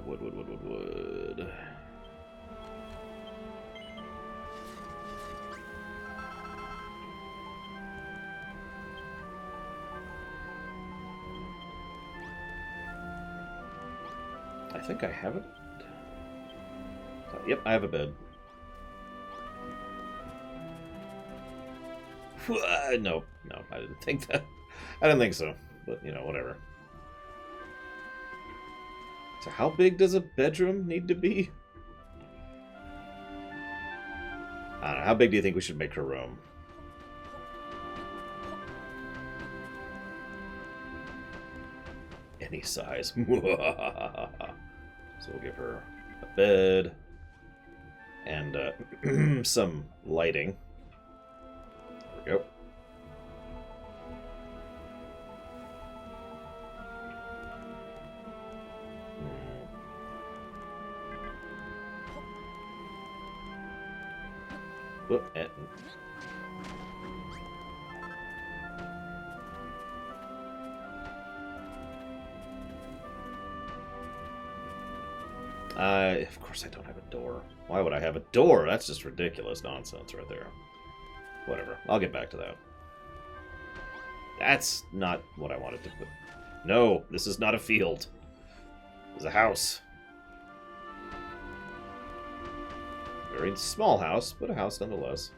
Wood. I think I have it. Yep, I have a bed. No, I didn't think that. I didn't think so. But, you know, whatever. So how big does a bedroom need to be? I don't know. How big do you think we should make her room? Any size. So we'll give her a bed and some lighting. we go. Whoop, of course I don't have a door. Why would I have a door? That's just ridiculous nonsense right there. Whatever. I'll get back to that. That's not what I wanted to put. No, this is not a field. It's a house. Very small house, but a house nonetheless.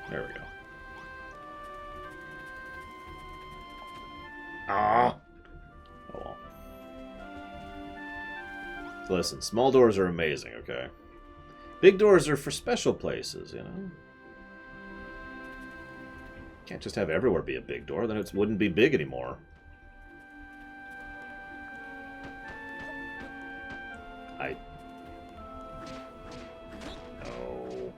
There we go. Ah! Oh well. So listen, small doors are amazing, okay? Big doors are for special places, you know? Can't just have everywhere be a big door, then it wouldn't be big anymore. No.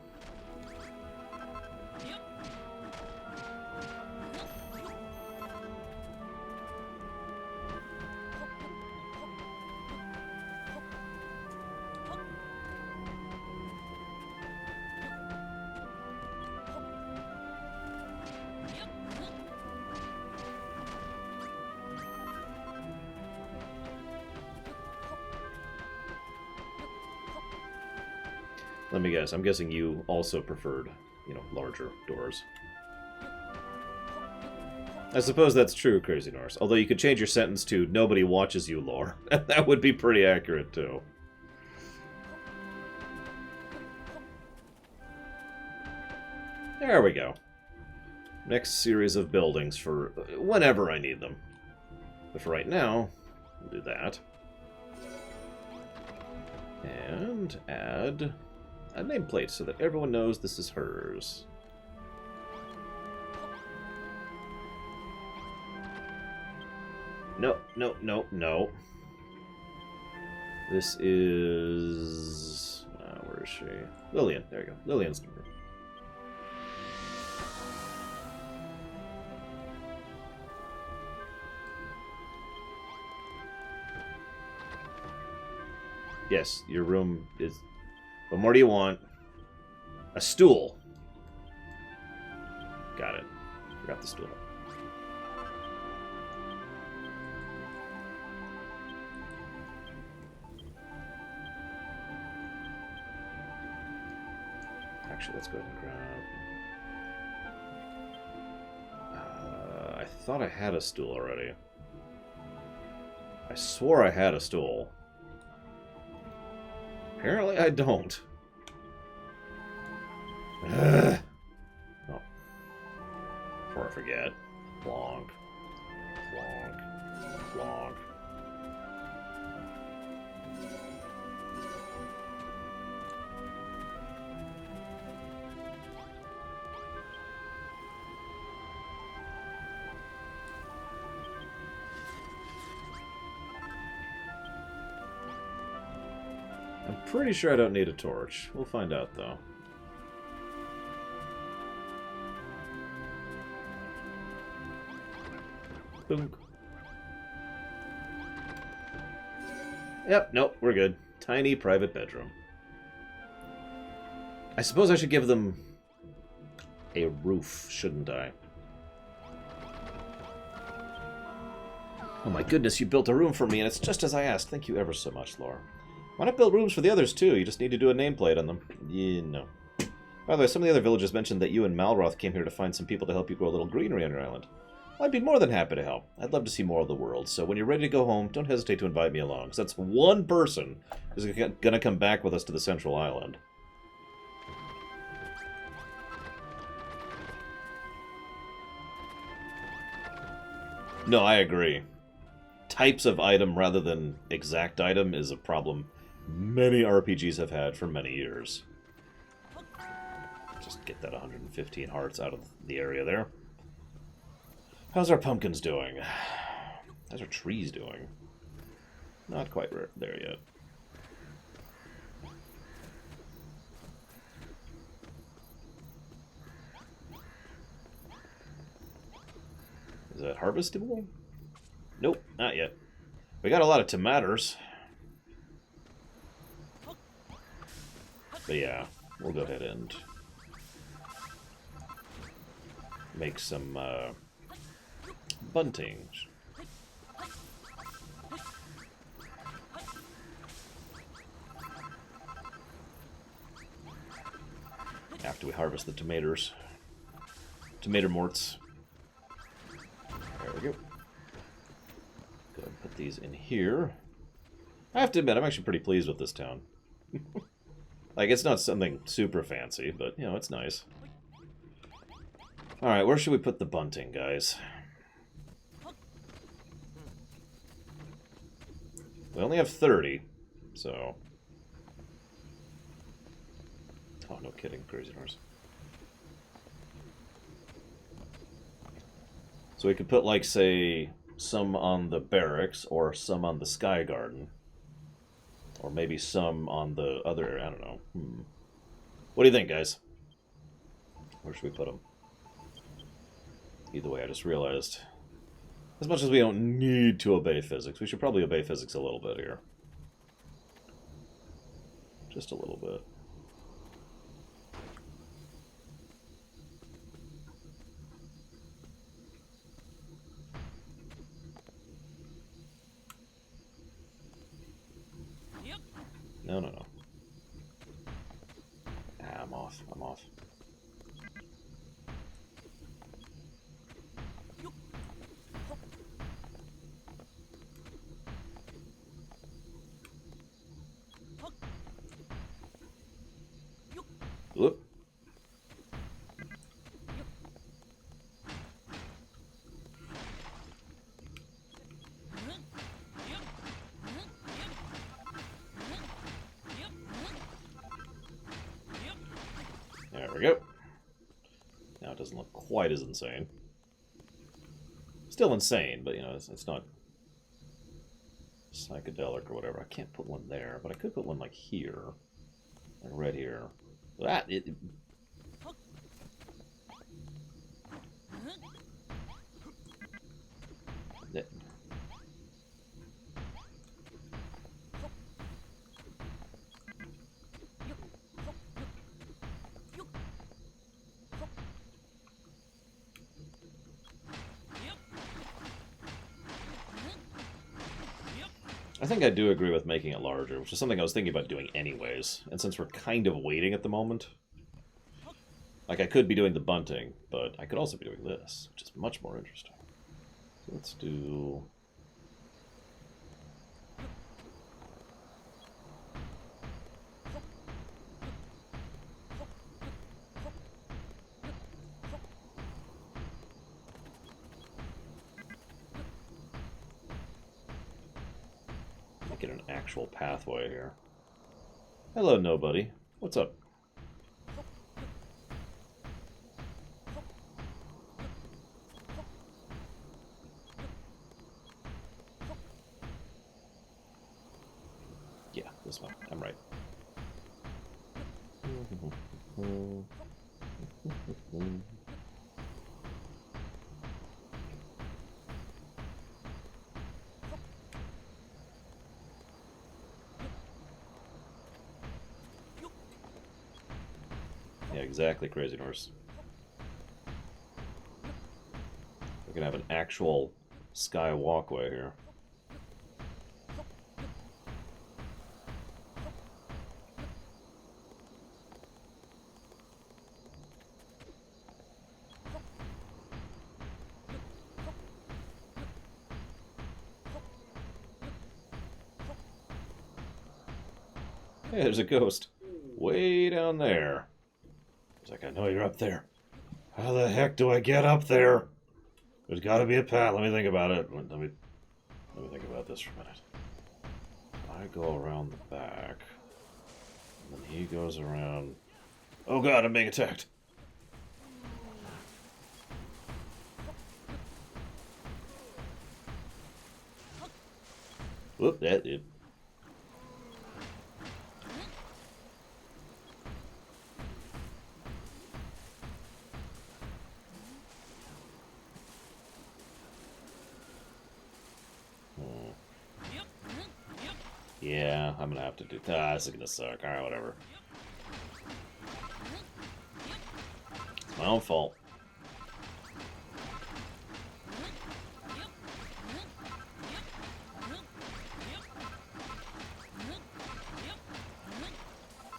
Let me guess. I'm guessing you also preferred, you know, larger doors. I suppose that's true, Crazy Norse. Although you could change your sentence to "nobody watches you, lore." That would be pretty accurate, too. There we go. Next series of buildings for whenever I need them. But for right now, we'll do that. And add a nameplate so that everyone knows this is hers. No, no, no, no. This is... where is she? Lillian. There you go. Lillian's number. Yes, your room is... What more do you want? A stool. Got it. Forgot the stool. Actually, let's go ahead and grab... I thought I had a stool already. I swore I had a stool. Apparently I don't. Ugh. Oh. Before I forget. Plonk. Plonk. Plonk. I'm pretty sure I don't need a torch. We'll find out, though. Boom. Yep, nope, we're good. Tiny private bedroom. I suppose I should give them a roof, shouldn't I? Oh my goodness, you built a room for me, and it's just as I asked. Thank you ever so much, Laura. Why not build rooms for the others, too? You just need to do a nameplate on them. Yeah, no. By the way, some of the other villagers mentioned that you and Malroth came here to find some people to help you grow a little greenery on your island. I'd be more than happy to help. I'd love to see more of the world, so when you're ready to go home, don't hesitate to invite me along, because that's one person who's going to come back with us to the Central Island. No, I agree. Types of item rather than exact item is a problem many RPGs have had for many years. Just get that 115 hearts out of the area there. How's our pumpkins doing? How's our trees doing? Not quite there yet. Is that harvestable? Nope, not yet. We got a lot of tomatoes. But yeah, we'll go ahead and make some buntings. After we harvest the tomatoes. Tomato morts. There we go. Go ahead and put these in here. I have to admit, I'm actually pretty pleased with this town. Like, it's not something super fancy, but, you know, it's nice. Alright, where should we put the bunting, guys? We only have 30, so... Oh, no kidding, Crazy Norse. So we could put, like, say, some on the barracks, or some on the Sky Garden. Or maybe some on the other area, I don't know. What do you think, guys? Where should we put them? Either way, I just realized, as much as we don't need to obey physics, we should probably obey physics a little bit here. Just a little bit. No, no, no. Ah, I'm off. I'm off. Whoop. There we go. Now it doesn't look quite as insane. Still insane, but you know, it's not psychedelic or whatever. I can't put one there, but I could put one like here, like right here. That I think I do agree with making it larger, which is something I was thinking about doing anyways. And since we're kind of waiting at the moment, like I could be doing the bunting, but I could also be doing this, which is much more interesting. So let's do... Get an actual pathway here. Hello, nobody. What's up? Yeah, this one. I'm right. Yeah, exactly, Crazy Norse. We're gonna have an actual sky walkway here. Hey, there's a ghost. Way down there. It's like, I know you're up there. How the heck do I get up there? There's gotta be a path. Let me think about it. Let me think about this for a minute. I go around the back. And then he goes around. Oh god, I'm being attacked. Whoop, that did. Yeah, I'm gonna have to do. This is gonna suck. Alright, whatever. It's my own fault.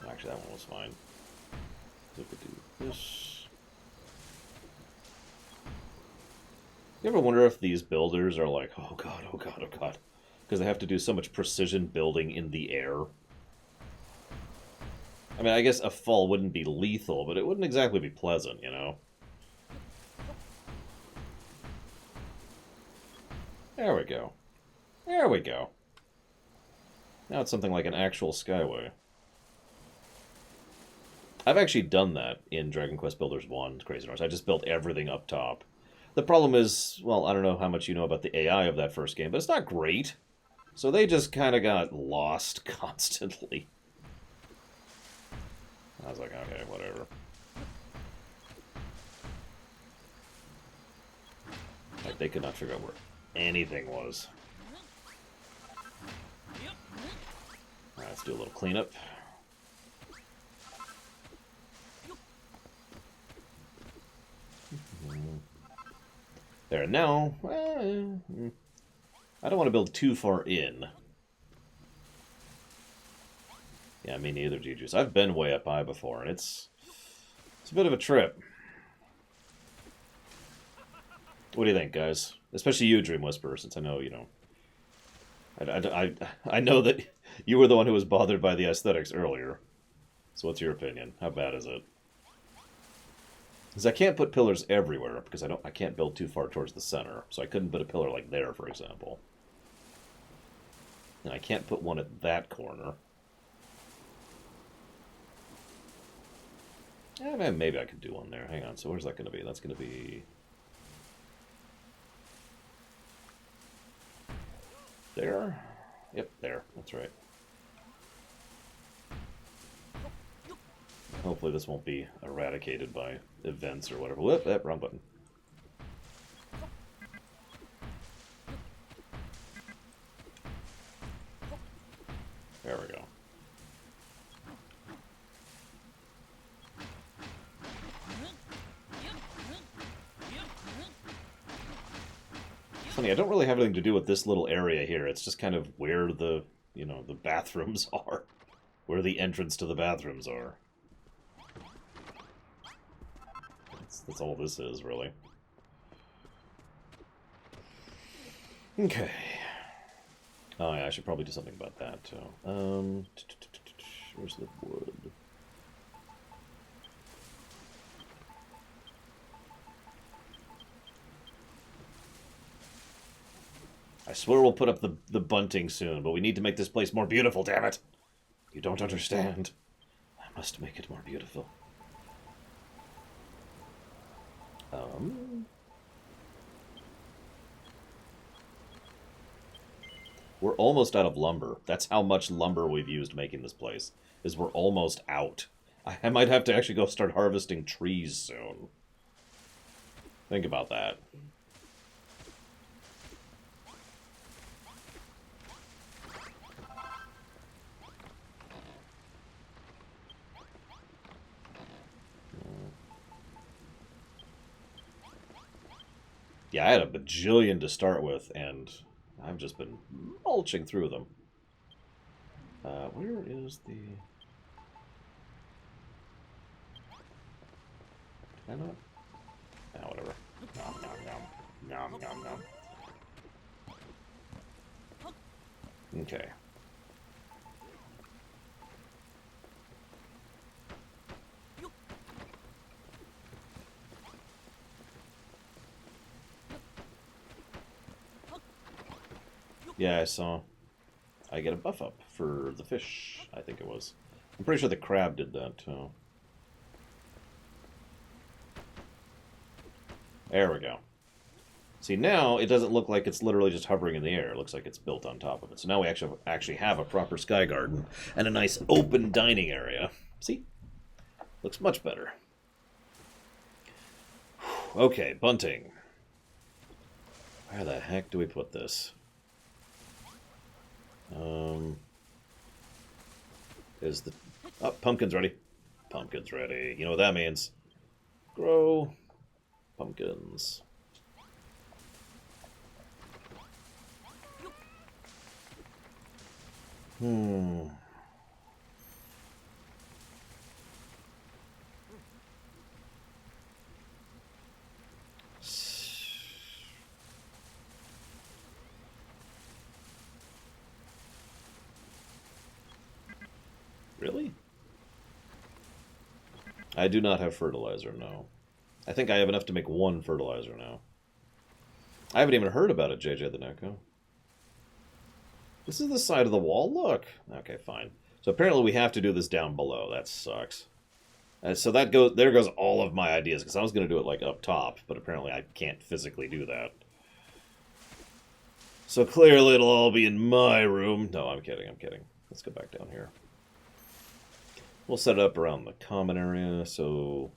Actually, that one was fine. So we could do this. You ever wonder if these builders are like, oh god, oh god, oh god, because they have to do so much precision building in the air? I mean, I guess a fall wouldn't be lethal, but it wouldn't exactly be pleasant, you know? There we go. There we go. Now it's something like an actual skyway. I've actually done that in Dragon Quest Builders 1, Crazy North. I just built everything up top. The problem is, well, I don't know how much you know about the AI of that first game, but it's not great. So they just kind of got lost constantly. I was like, okay, whatever. Like, they could not figure out where anything was. Alright, let's do a little cleanup. There, now, I don't want to build too far in. Yeah, me neither, G-Juice. I've been way up high before, and it's a bit of a trip. What do you think, guys? Especially you, Dream Whisperer, since I know, you know... I know that you were the one who was bothered by the aesthetics earlier. So what's your opinion? How bad is it? Because I can't put pillars everywhere, because I can't build too far towards the center. So I couldn't put a pillar like there, for example. And I can't put one at that corner. Yeah, maybe I could do one there. Hang on, so where's that going to be? That's going to be... there? Yep, there. That's right. Hopefully this won't be eradicated by events or whatever. Whoop, that wrong button. There we go. Funny, I don't really have anything to do with this little area here. It's just kind of where the, you know, the bathrooms are. Where the entrance to the bathrooms are. That's all this is, really. Okay. Oh yeah, I should probably do something about that, too. Where's the wood? I swear we'll put up the bunting soon, but we need to make this place more beautiful, damn it! You don't understand. I must make it more beautiful. We're almost out of lumber. That's how much lumber we've used making this place. Is we're almost out. I might have to actually go start harvesting trees soon. Think about that. Yeah, I had a bajillion to start with, and I've just been mulching through them. Where is the... Can I not? Ah, whatever. Nom, nom, nom. Nom, nom, nom. Okay. Yeah, I saw. I get a buff up for the fish, I think it was. I'm pretty sure the crab did that, too. There we go. See, now it doesn't look like it's literally just hovering in the air. It looks like it's built on top of it. So now we actually have a proper sky garden and a nice open dining area. See? Looks much better. Okay, bunting. Where the heck do we put this? Is the... Oh, pumpkin's ready. Pumpkin's ready. You know what that means. Grow pumpkins. Really? I do not have fertilizer, no. I think I have enough to make one fertilizer now. I haven't even heard about it, JJ the Neko. This is the side of the wall? Look! Okay, fine. So apparently we have to do this down below. That sucks. So that goes. There goes all of my ideas, because I was going to do it, like, up top, but apparently I can't physically do that. So clearly it'll all be in my room. No, I'm kidding, I'm kidding. Let's go back down here. We'll set it up around the common area, so...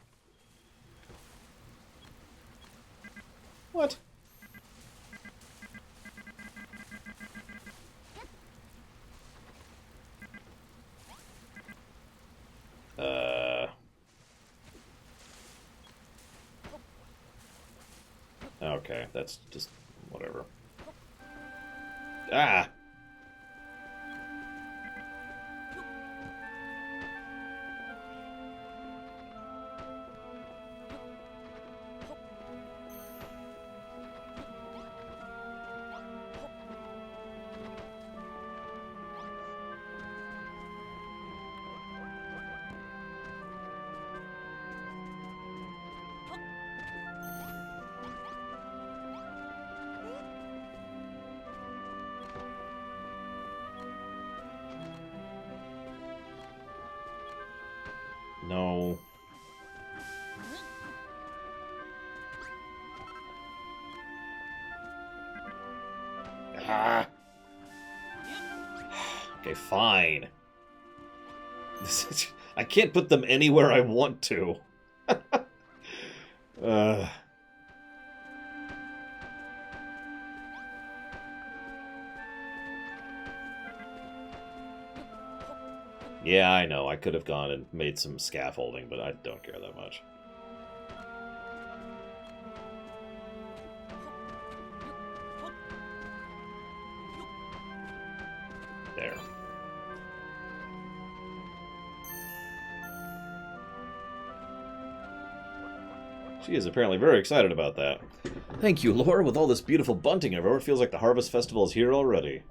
What? Okay, that's just... whatever. Ah! No. Ah. Okay, fine. I can't put them anywhere I want to. Yeah, I know. I could have gone and made some scaffolding, but I don't care that much. There. She is apparently very excited about that. Thank you, Laura. With all this beautiful bunting everywhere, it feels like the Harvest Festival is here already.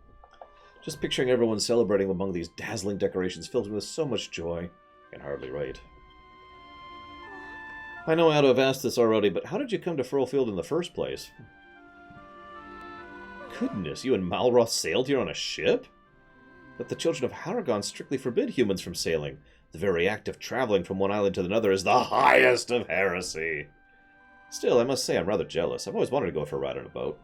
Just picturing everyone celebrating among these dazzling decorations fills me with so much joy. I can hardly write. I know I ought to have asked this already, but how did you come to Furlfield in the first place? Goodness, you and Malroth sailed here on a ship? But the children of Haragon strictly forbid humans from sailing. The very act of traveling from one island to another is the highest of heresy. Still, I must say I'm rather jealous. I've always wanted to go for a ride on a boat.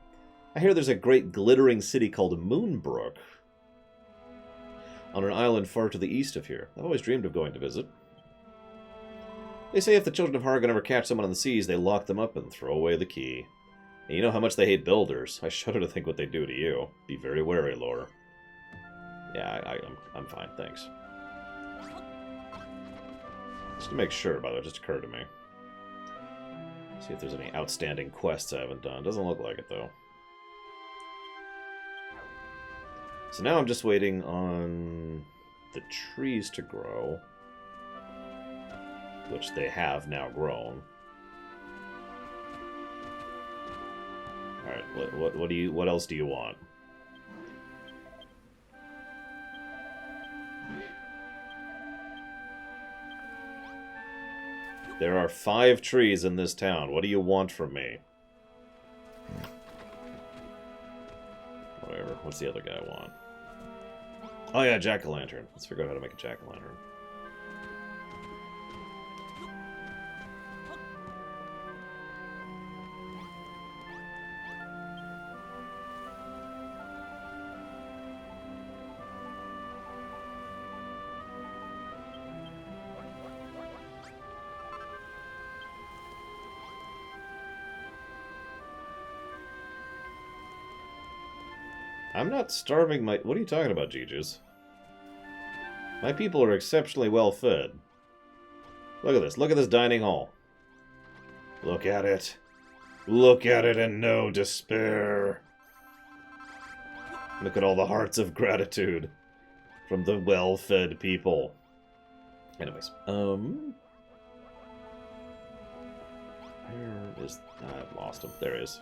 I hear there's a great glittering city called Moonbrook on an island far to the east of here. I've always dreamed of going to visit. They say if the children of Haragon ever catch someone on the seas, they lock them up and throw away the key. And you know how much they hate builders. I shudder to think what they do to you. Be very wary, Laura. Yeah, I'm fine, thanks. Just to make sure, by the way, it just occurred to me. See if there's any outstanding quests I haven't done. Doesn't look like it, though. So now I'm just waiting on the trees to grow, which they have now grown. All right, what else do you want? There are 5 trees in this town. What do you want from me? whatever. What's the other guy want? Oh yeah, jack-o'-lantern. Let's figure out how to make a jack-o'-lantern. I'm not starving my... What are you talking about, Gigi's? My people are exceptionally well fed. Look at this. Look at this dining hall. Look at it. Look at it and no despair. Look at all the hearts of gratitude from the well-fed people. Anyways, where is... I've lost him. There he is.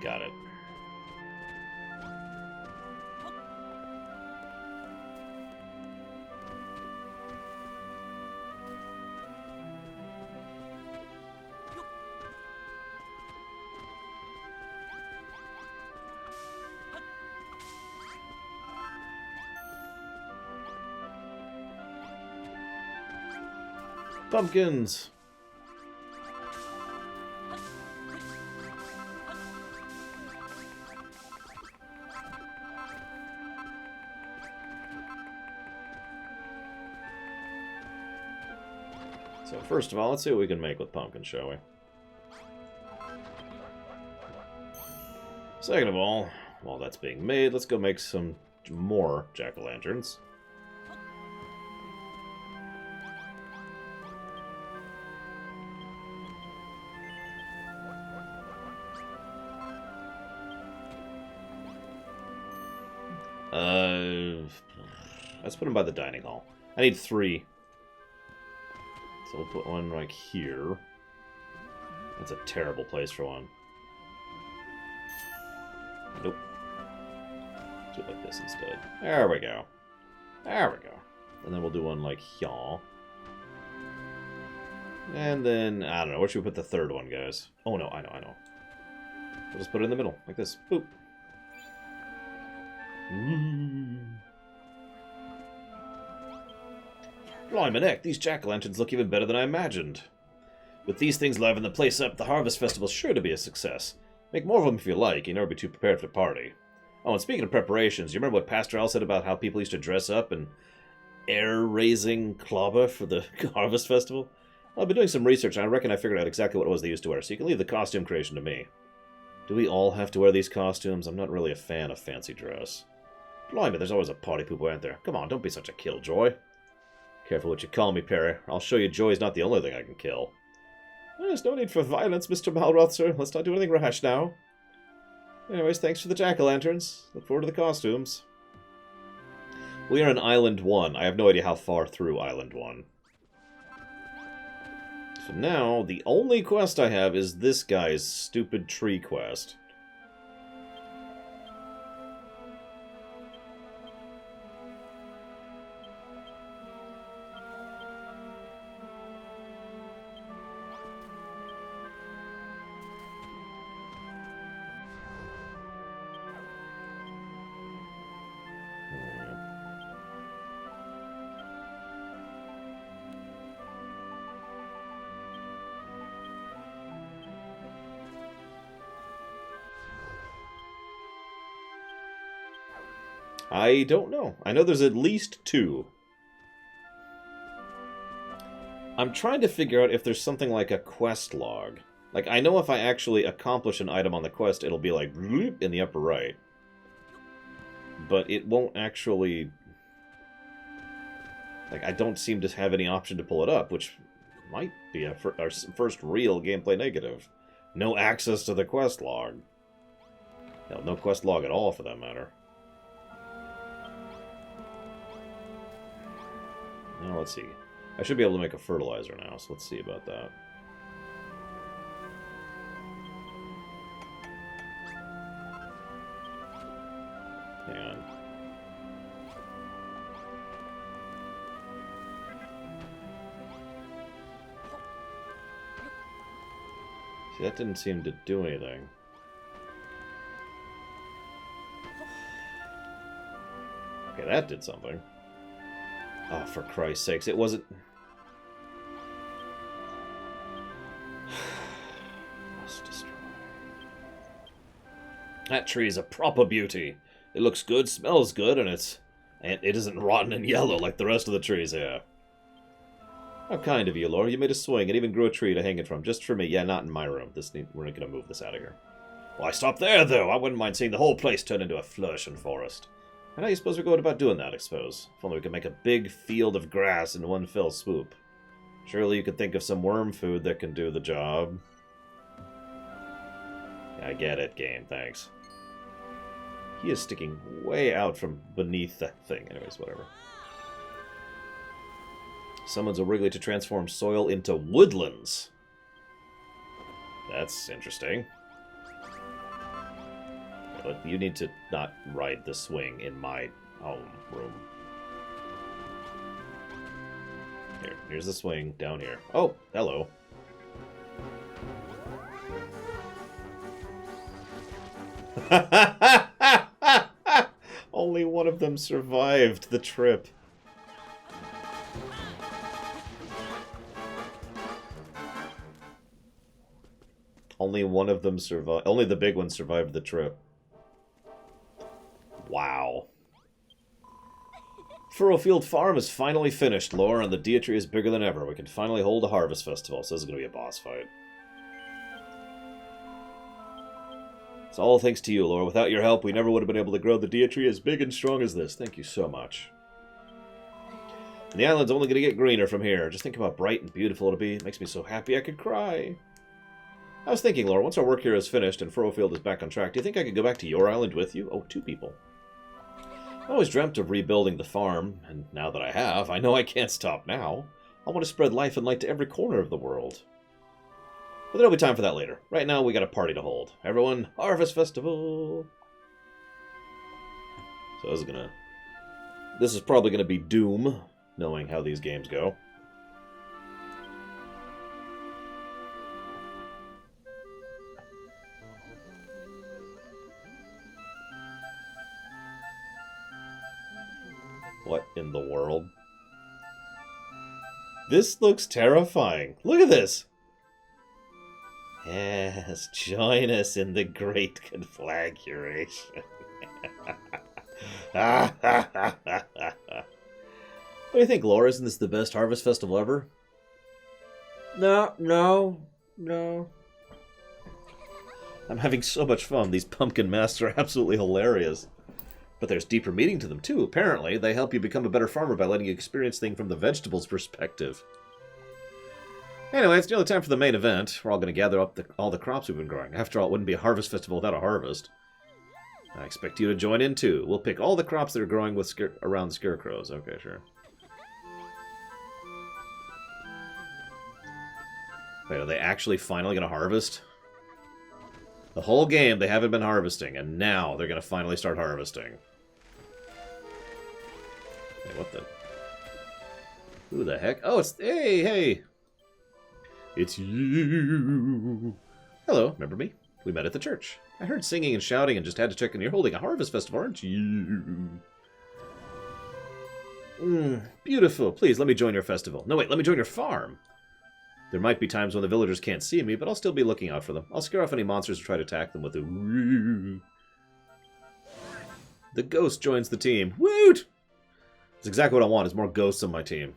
Got it. Pumpkins! So first of all, let's see what we can make with pumpkin, shall we? Second of all, while that's being made, let's go make some more jack-o'-lanterns. Let's put them by the dining hall. I need 3. So we'll put one like here. That's a terrible place for one. Nope. Do it like this instead. There we go. There we go. And then we'll do one like here. And then, I don't know, where should we put the third one, guys? Oh no, I know. We'll just put it in the middle, like this. Boop. Blimey heck, these jack-o'-lanterns look even better than I imagined. With these things livening the place up, the Harvest Festival's sure to be a success. Make more of them if you like, you never be too prepared for the party. Oh, and speaking of preparations, you remember what Pastor Al said about how people used to dress up and air-raising clobber for the Harvest Festival? Well, I've been doing some research, and I reckon I figured out exactly what it was they used to wear, so you can leave the costume creation to me. Do we all have to wear these costumes? I'm not really a fan of fancy dress. Blimey, there's always a party pooper out there. Come on, don't be such a killjoy. Careful what you call me, Perry. I'll show you joy's not the only thing I can kill. There's no need for violence, Mr. Malroth, sir. Let's not do anything rash now. Anyways, thanks for the jack-o'-lanterns. Look forward to the costumes. We are in Island 1. I have no idea how far through Island 1. So now, the only quest I have is this guy's stupid tree quest. I don't know. I know there's at least 2. I'm trying to figure out if there's something like a quest log. Like, I know if I actually accomplish an item on the quest, it'll be like in the upper right. But it won't actually... Like, I don't seem to have any option to pull it up, which might be our first real gameplay negative. No access to the quest log. Hell, no quest log at all, for that matter. Now, let's see. I should be able to make a fertilizer now, so let's see about that. Hang on. See, that didn't seem to do anything. Okay, that did something. Oh, for Christ's sakes, it wasn't... Must destroy. That tree is a proper beauty. It looks good, smells good, and it isn't rotten and yellow like the rest of the trees here. How kind of you, Laura. You made a swing and even grew a tree to hang it from, just for me. Yeah, not in my room. We're not going to move this out of here. Why stop there, though? I wouldn't mind seeing the whole place turn into a flourishing forest. And how do you suppose we're going about doing that, I suppose? If only we could make a big field of grass in one fell swoop. Surely you could think of some worm food that can do the job. I get it, game. Thanks. He is sticking way out from beneath that thing. Anyways, whatever. Summons a Wrigley to transform soil into woodlands. That's interesting. But you need to not ride the swing in my home room. Here's the swing down here. Oh, hello. Only one of them survived the trip. Only one of them survived. Only the big one survived the trip. Wow. Furrowfield Farm is finally finished, Lore, and the Dia Tree is bigger than ever. We can finally hold a harvest festival, so this is going to be a boss fight. It's all thanks to you, Lore. Without your help, we never would have been able to grow the Dia Tree as big and strong as this. Thank you so much. And the island's only going to get greener from here. Just think how bright and beautiful it'll be. It makes me so happy I could cry. I was thinking, Laura, once our work here is finished and Furrowfield is back on track, do you think I could go back to your island with you? Oh, 2 people. I always dreamt of rebuilding the farm, and now that I have, I know I can't stop now. I want to spread life and light to every corner of the world. But there'll be time for that later. Right now, we got a party to hold. Everyone, Harvest Festival! So this is probably gonna be doom, knowing how these games go. What in the world? This looks terrifying. Look at this! Yes, join us in the great conflagration. What do you think, Laura? Isn't this the best Harvest Festival ever? No. I'm having so much fun. These pumpkin masks are absolutely hilarious. But there's deeper meaning to them, too. Apparently, they help you become a better farmer by letting you experience things from the vegetable's perspective. Anyway, it's nearly time for the main event. We're all going to gather up all the crops we've been growing. After all, it wouldn't be a harvest festival without a harvest. I expect you to join in, too. We'll pick all the crops that are growing around the scarecrows. Okay, sure. Wait, are they actually finally going to harvest? The whole game, they haven't been harvesting, and now they're going to finally start harvesting. Hey, what the... Who the heck? Oh, it's... Hey! It's you! Hello, remember me? We met at the church. I heard singing and shouting and just had to check in. You're holding a harvest festival, aren't you? Beautiful. Please, let me join your festival. No, wait, let me join your farm. There might be times when the villagers can't see me, but I'll still be looking out for them. I'll scare off any monsters who try to attack them with a woo. The ghost joins the team. Woot! That's exactly what I want, is more ghosts on my team.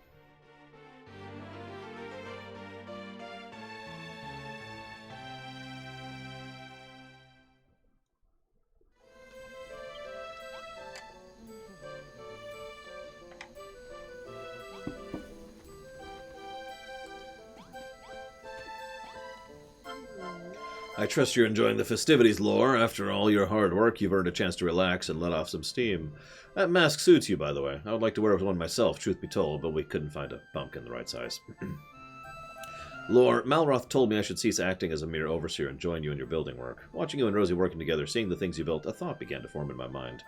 I trust you're enjoying the festivities, Lore. After all your hard work, you've earned a chance to relax and let off some steam. That mask suits you, by the way. I would like to wear one myself, truth be told, but we couldn't find a pumpkin the right size. Lore, Malroth told me I should cease acting as a mere overseer and join you in your building work. Watching you and Rosie working together, seeing the things you built, a thought began to form in my mind.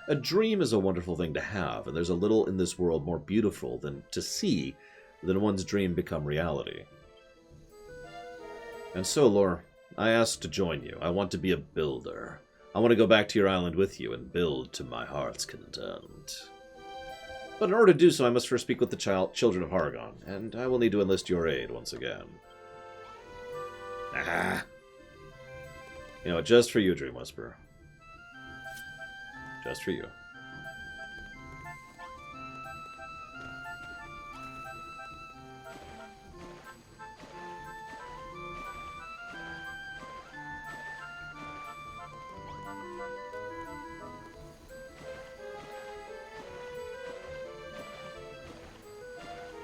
A dream is a wonderful thing to have, and there's a little in this world more beautiful than to see than one's dream become reality. And so, Lore, I asked to join you. I want to be a builder. I want to go back to your island with you and build to my heart's content. But in order to do so, I must first speak with the children of Hargon, and I will need to enlist your aid once again. Ah. You know what, just for you, Dream Whisperer. Just for you.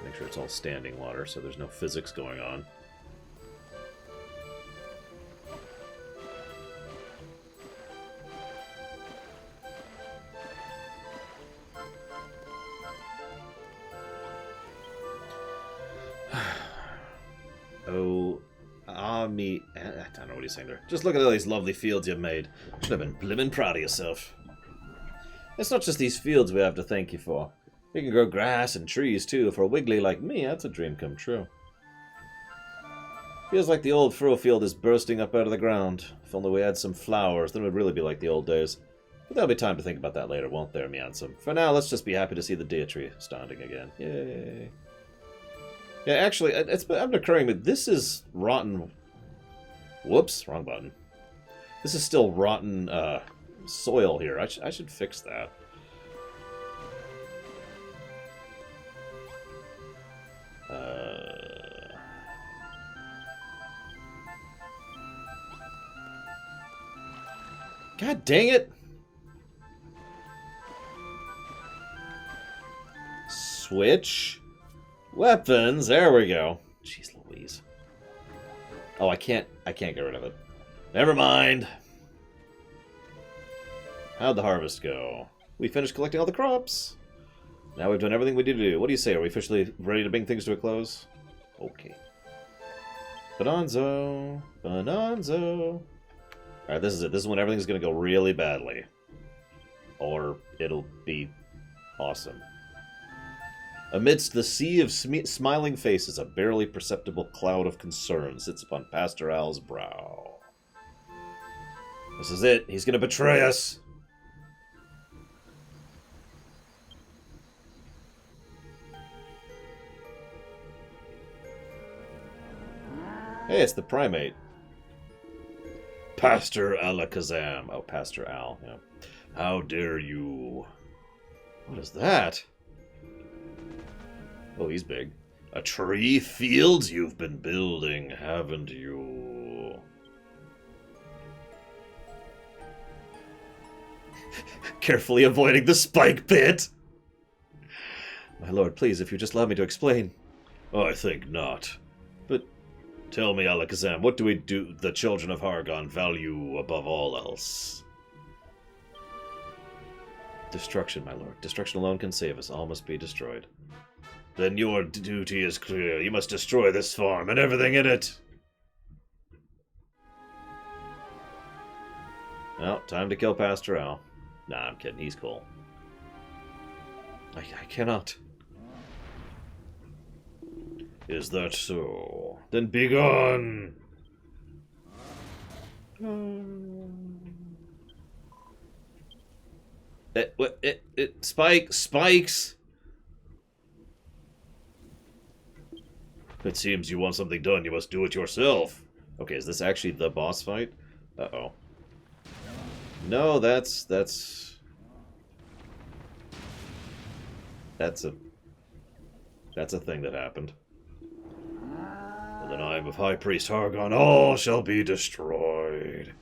Make sure it's all standing water, so there's no physics going on. I don't know what he's saying there. Just look at all these lovely fields you've made. Should have been blimmin' proud of yourself. It's not just these fields we have to thank you for. You can grow grass and trees, too. For a wiggly like me, that's a dream come true. Feels like the old furrow field is bursting up out of the ground. If only we had some flowers, then it would really be like the old days. But there'll be time to think about that later, won't there, Miansum? For now, let's just be happy to see the Dea tree standing again. Yay. Yeah, actually, it's been occurring to me, this is rotten... Whoops, wrong button. This is still rotten soil here. I should fix that. God dang it! Switch. Weapons, there we go. Jeez Louise. Oh, I can't get rid of it. Never mind. How'd the harvest go? We finished collecting all the crops. Now we've done everything we need to do. What do you say? Are we officially ready to bring things to a close? Okay. Bonanzo. Bonanzo. Alright, this is it. This is when everything's going to go really badly. Or it'll be awesome. Amidst the sea of smiling faces, a barely perceptible cloud of concern sits upon Pastor Al's brow. This is it. He's going to betray us. Hey, it's the primate. Pastor Alakazam. Oh, Pastor Al, yeah. How dare you? What is that? Oh, he's big. A tree field you've been building, haven't you? Carefully avoiding the spike pit. My lord, please, if you just allow me to explain. Oh, I think not. But tell me, Alakazam, what do we do the children of Hargon value above all else? Destruction, my lord. Destruction alone can save us. All must be destroyed. Then your duty is clear. You must destroy this farm and everything in it. Well, time to kill Pastor Al. Nah, I'm kidding. He's cool. I cannot. Is that so? Then begone! Spikes! It seems you want something done, you must do it yourself. Okay, is this actually the boss fight? Uh-oh. No, that's a thing that happened. In the name of High Priest Hargon, all shall be destroyed.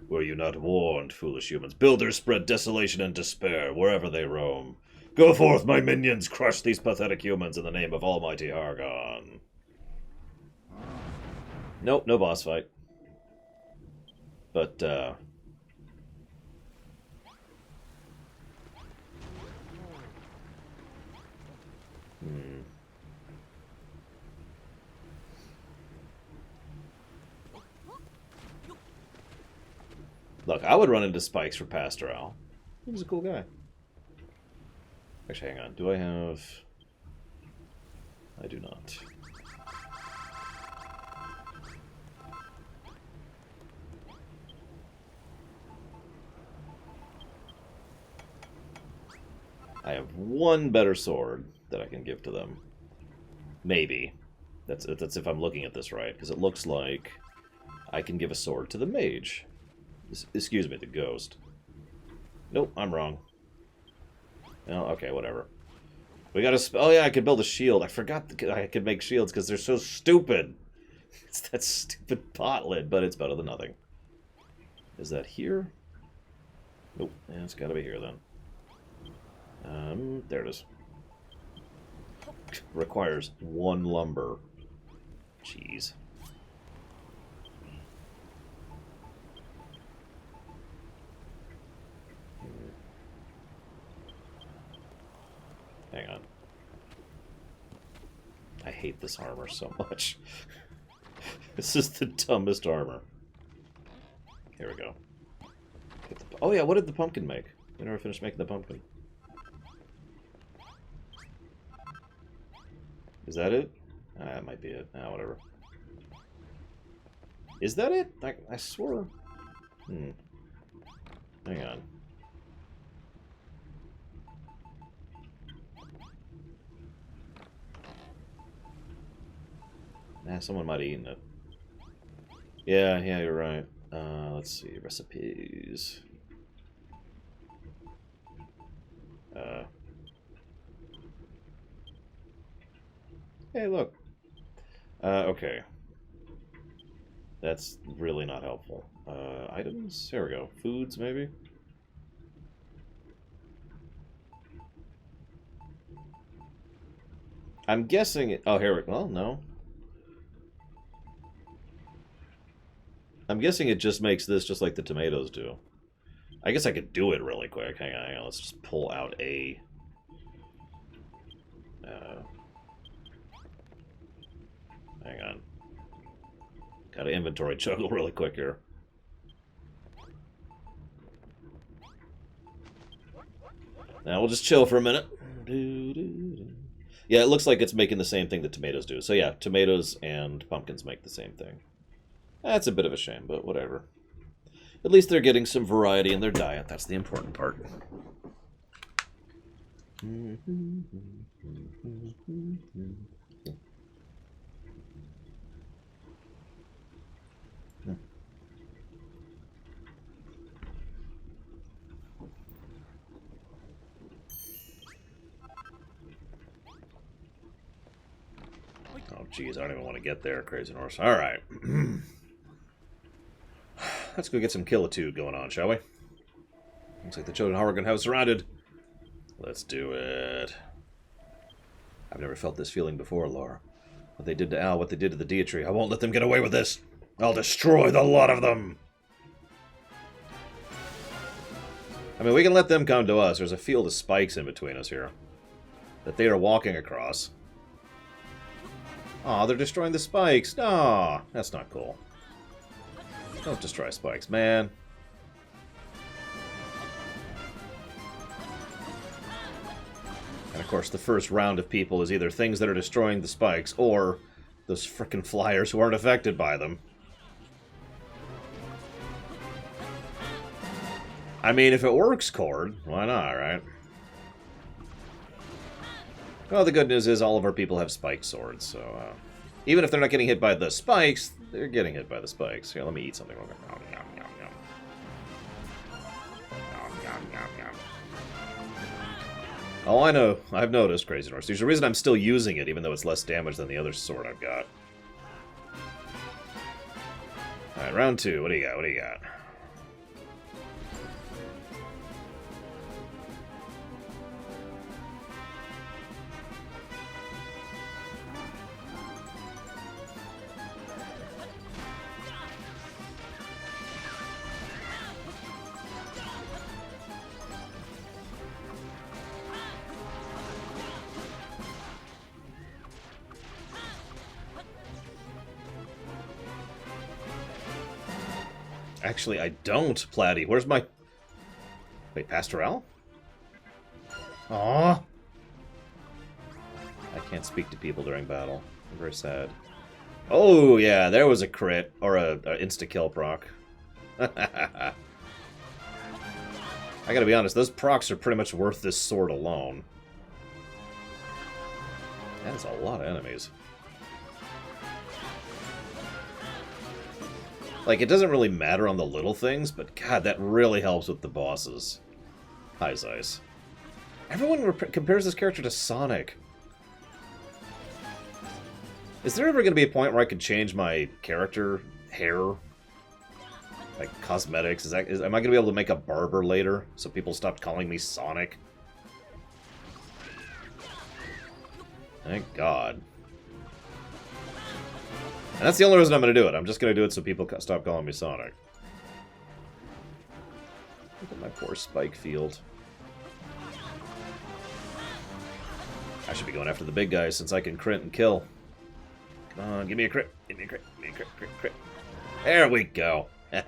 Were you not warned, foolish humans? Builders spread desolation and despair wherever they roam. Go forth, my minions, crush these pathetic humans in the name of Almighty Hargon. Nope, no boss fight. But, Look, I would run into Spikes for Pastor Al. He was a cool guy. Actually, hang on. Do I have... I do not. I have one better sword that I can give to them. Maybe. That's if I'm looking at this right, because it looks like I can give a sword to the mage. Excuse me, the ghost. Nope, I'm wrong. No, okay, whatever. We gotta... Oh yeah, I could build a shield. I forgot I could make shields because they're so stupid. It's that stupid pot lid, but it's better than nothing. Is that here? Nope. Yeah, it's gotta be here then. There it is. Requires 1 lumber. Jeez. Hang on. I hate this armor so much. This is the dumbest armor. Here we go. Oh yeah, what did the pumpkin make? We never finished making the pumpkin. Is that it? That might be it. Ah, whatever. Is that it? I swore. Hang on. Nah, someone might have eaten it. Yeah, you're right. Let's see. Recipes. Hey, look. Okay. That's really not helpful. Items? Here we go. Foods, maybe? I'm guessing it... Oh, here we go. Well, no. I'm guessing it just makes this just like the tomatoes do. I guess I could do it really quick. Hang on. Let's just pull out a... hang on. Gotta inventory juggle really quick here. Now we'll just chill for a minute. Yeah, it looks like it's making the same thing that tomatoes do. So yeah, tomatoes and pumpkins make the same thing. That's a bit of a shame, but whatever. At least they're getting some variety in their diet. That's the important part. Oh, geez, I don't even want to get there, Crazy Horse. All right. Let's go get some Killitude going on, shall we? Looks like the Chosen Harrigan have surrounded. Let's do it. I've never felt this feeling before, Laura. What they did to Al, what they did to the Deitree. I won't let them get away with this. I'll destroy the lot of them. I mean, we can let them come to us. There's a field of spikes in between us here that they are walking across. Aw, they're destroying the spikes. Aw, that's not cool. Don't destroy spikes, man. And of course, the first round of people is either things that are destroying the spikes or those frickin' flyers who aren't affected by them. I mean, if it works, Cord, why not, right? Well, the good news is all of our people have spike swords, so even if they're not getting hit by the spikes, they're getting hit by the spikes. Here, let me eat something real quick. Nom, nom, nom, nom. Nom, nom, nom, nom. Oh, I know. I've noticed, Crazy Horse. There's a reason I'm still using it, even though it's less damage than the other sword I've got. Alright, round 2. What do you got? What do you got? Actually, I don't, Platy. Where's my... Wait, Pastoral? Aww. I can't speak to people during battle. I'm very sad. Oh, yeah, there was a crit. Or a insta-kill proc. I gotta be honest, those procs are pretty much worth this sword alone. That is a lot of enemies. Like, it doesn't really matter on the little things, but god, that really helps with the bosses. Hi, Zeiss. Everyone compares this character to Sonic. Is there ever going to be a point where I could change my character hair? Like, cosmetics? Am I going to be able to make a barber later, so people stop calling me Sonic? Thank God. And that's the only reason I'm going to do it. I'm just going to do it so people stop calling me Sonic. Look at my poor Spike Field. I should be going after the big guys since I can crit and kill. Come on, give me a crit. Give me a crit. Give me a crit, crit, crit. There we go. Look,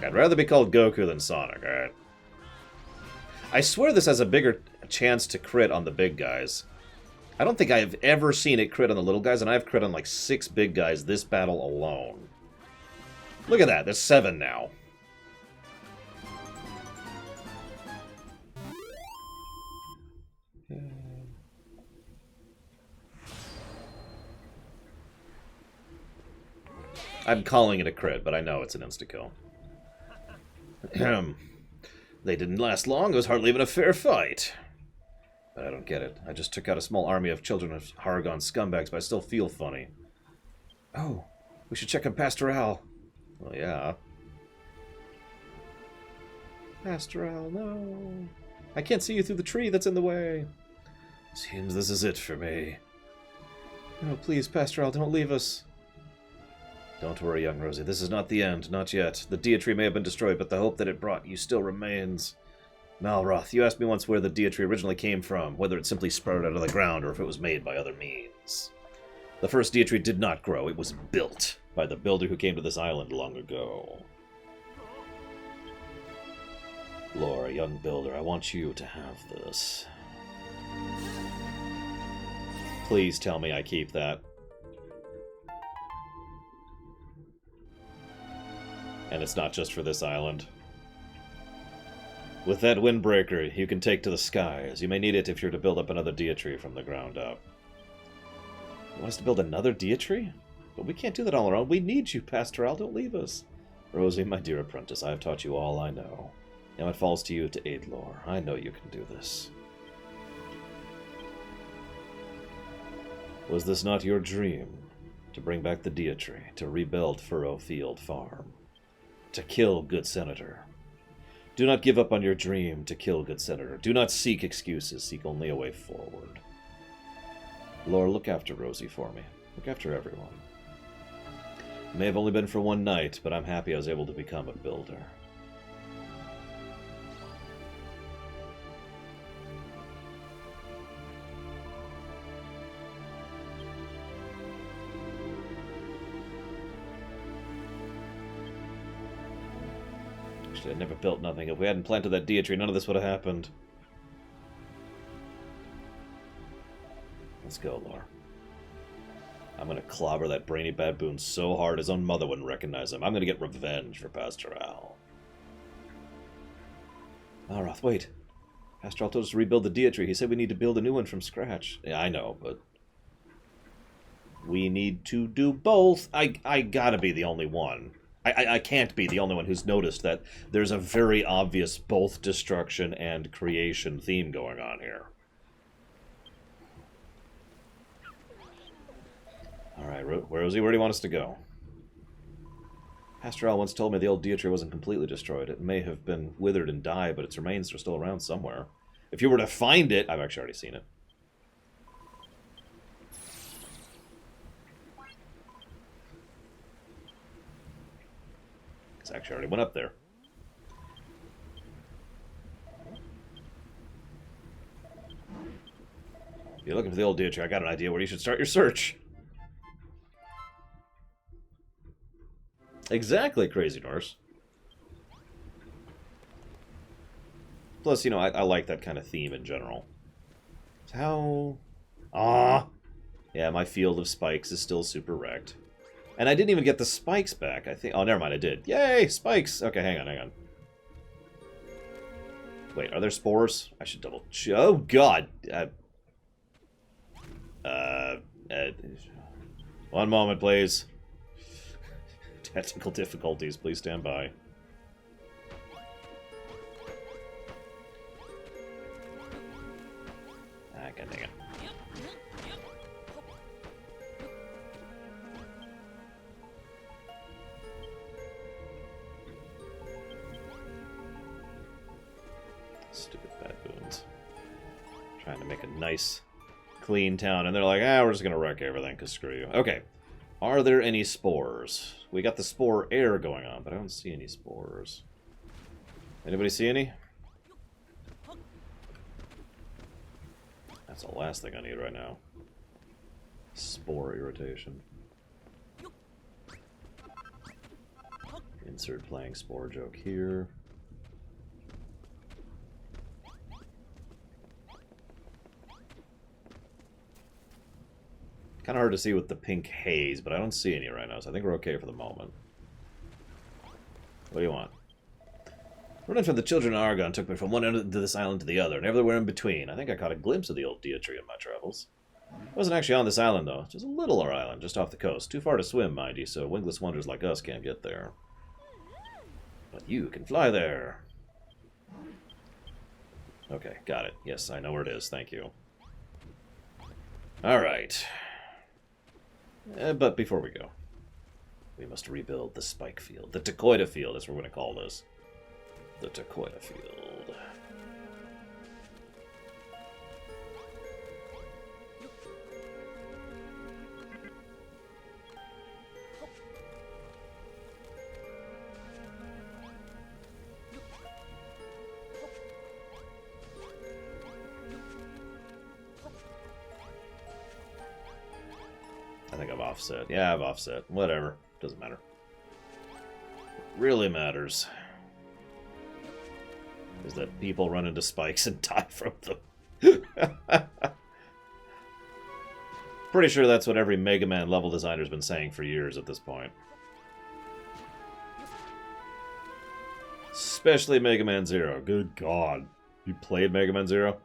I'd rather be called Goku than Sonic, alright? I swear this has a bigger chance to crit on the big guys. I don't think I've ever seen it crit on the little guys, and I've crit on like 6 big guys this battle alone. Look at that, there's 7 now. I'm calling it a crit, but I know it's an insta-kill. They didn't last long, it was hardly even a fair fight. But I don't get it. I just took out a small army of children of Haragon scumbags, but I still feel funny. Oh, we should check on Pastoral. Well, yeah. Pastoral, no. I can't see you through the tree that's in the way. Seems this is it for me. Oh, please, Pastoral, don't leave us. Don't worry, young Rosie. This is not the end. Not yet. The Dia Tree may have been destroyed, but the hope that it brought you still remains. Malroth, you asked me once where the Dia Tree originally came from, whether it simply sprouted out of the ground or if it was made by other means. The first Dia Tree did not grow. It was built by the builder who came to this island long ago. Laura, young builder, I want you to have this. Please tell me I keep that. And it's not just for this island. With that windbreaker, you can take to the skies. You may need it if you're to build up another Dia Tree from the ground up. You want us to build another Dia Tree? But we can't do that all our own. We need you, Pastoral. Don't leave us. Rosie, my dear apprentice, I have taught you all I know. Now it falls to you to aid Lore. I know you can do this. Was this not your dream? To bring back the Dia Tree, to rebuild Furrow Field Farm, to kill Good Senator. Do not give up on your dream to kill Good Senator. Do not seek excuses. Seek only a way forward. Lore, look after Rosie for me. Look after everyone. It may have only been for one night, but I'm happy I was able to become a builder. Actually, I never built nothing. If we hadn't planted that Dia Tree, none of this would have happened. Let's go, Lore. I'm gonna clobber that brainy baboon so hard his own mother wouldn't recognize him. I'm gonna get revenge for Pastoral. Malroth, wait. Pastoral told us to rebuild the Dia Tree. He said we need to build a new one from scratch. Yeah, I know, but we need to do both. I gotta be the only one. I can't be the only one who's noticed that there's a very obvious both destruction and creation theme going on here. Alright, Rosie, where do you want us to go? Pastoral once told me the old Dia Tree wasn't completely destroyed. It may have been withered and died, but its remains are still around somewhere. If you were to find it... I've actually already seen it. It's actually already went up there. If you're looking for the old Dia Tree, I got an idea where you should start your search. Exactly, Crazy Norse. Plus, you know, I like that kind of theme in general. How... Ah! Yeah, my field of spikes is still super wrecked. And I didn't even get the spikes back, I think. Oh, never mind, I did. Yay, spikes! Okay, hang on. Wait, are there spores? I should double check. Oh, God! One moment, please. Technical difficulties, please stand by. Ah, God dang it. Stupid baboons. Trying to make a nice, clean town, and they're like, we're just gonna wreck everything, because screw you. Okay. Are there any spores? We got the spore air going on, but I don't see any spores. Anybody see any? That's the last thing I need right now. Spore irritation. Insert playing spore joke here. Kind of hard to see with the pink haze, but I don't see any right now, so I think we're okay for the moment. What do you want? Running from the children of Argon took me from one end of this island to the other, and everywhere in between. I think I caught a glimpse of the old Dietrich in my travels. I wasn't actually on this island, though. Just a little island, just off the coast. Too far to swim, mind you, so wingless wanderers like us can't get there. But you can fly there. Okay, got it. Yes, I know where it is. Thank you. Alright. But before we go, we must rebuild the spike field. The Takoida field is what we're going to call this. The Takoida field. I think I've offset. Yeah, I've offset. Whatever. Doesn't matter. What really matters is that people run into spikes and die from them. Pretty sure that's what every Mega Man level designer's been saying for years at this point. Especially Mega Man Zero. Good God. You played Mega Man Zero?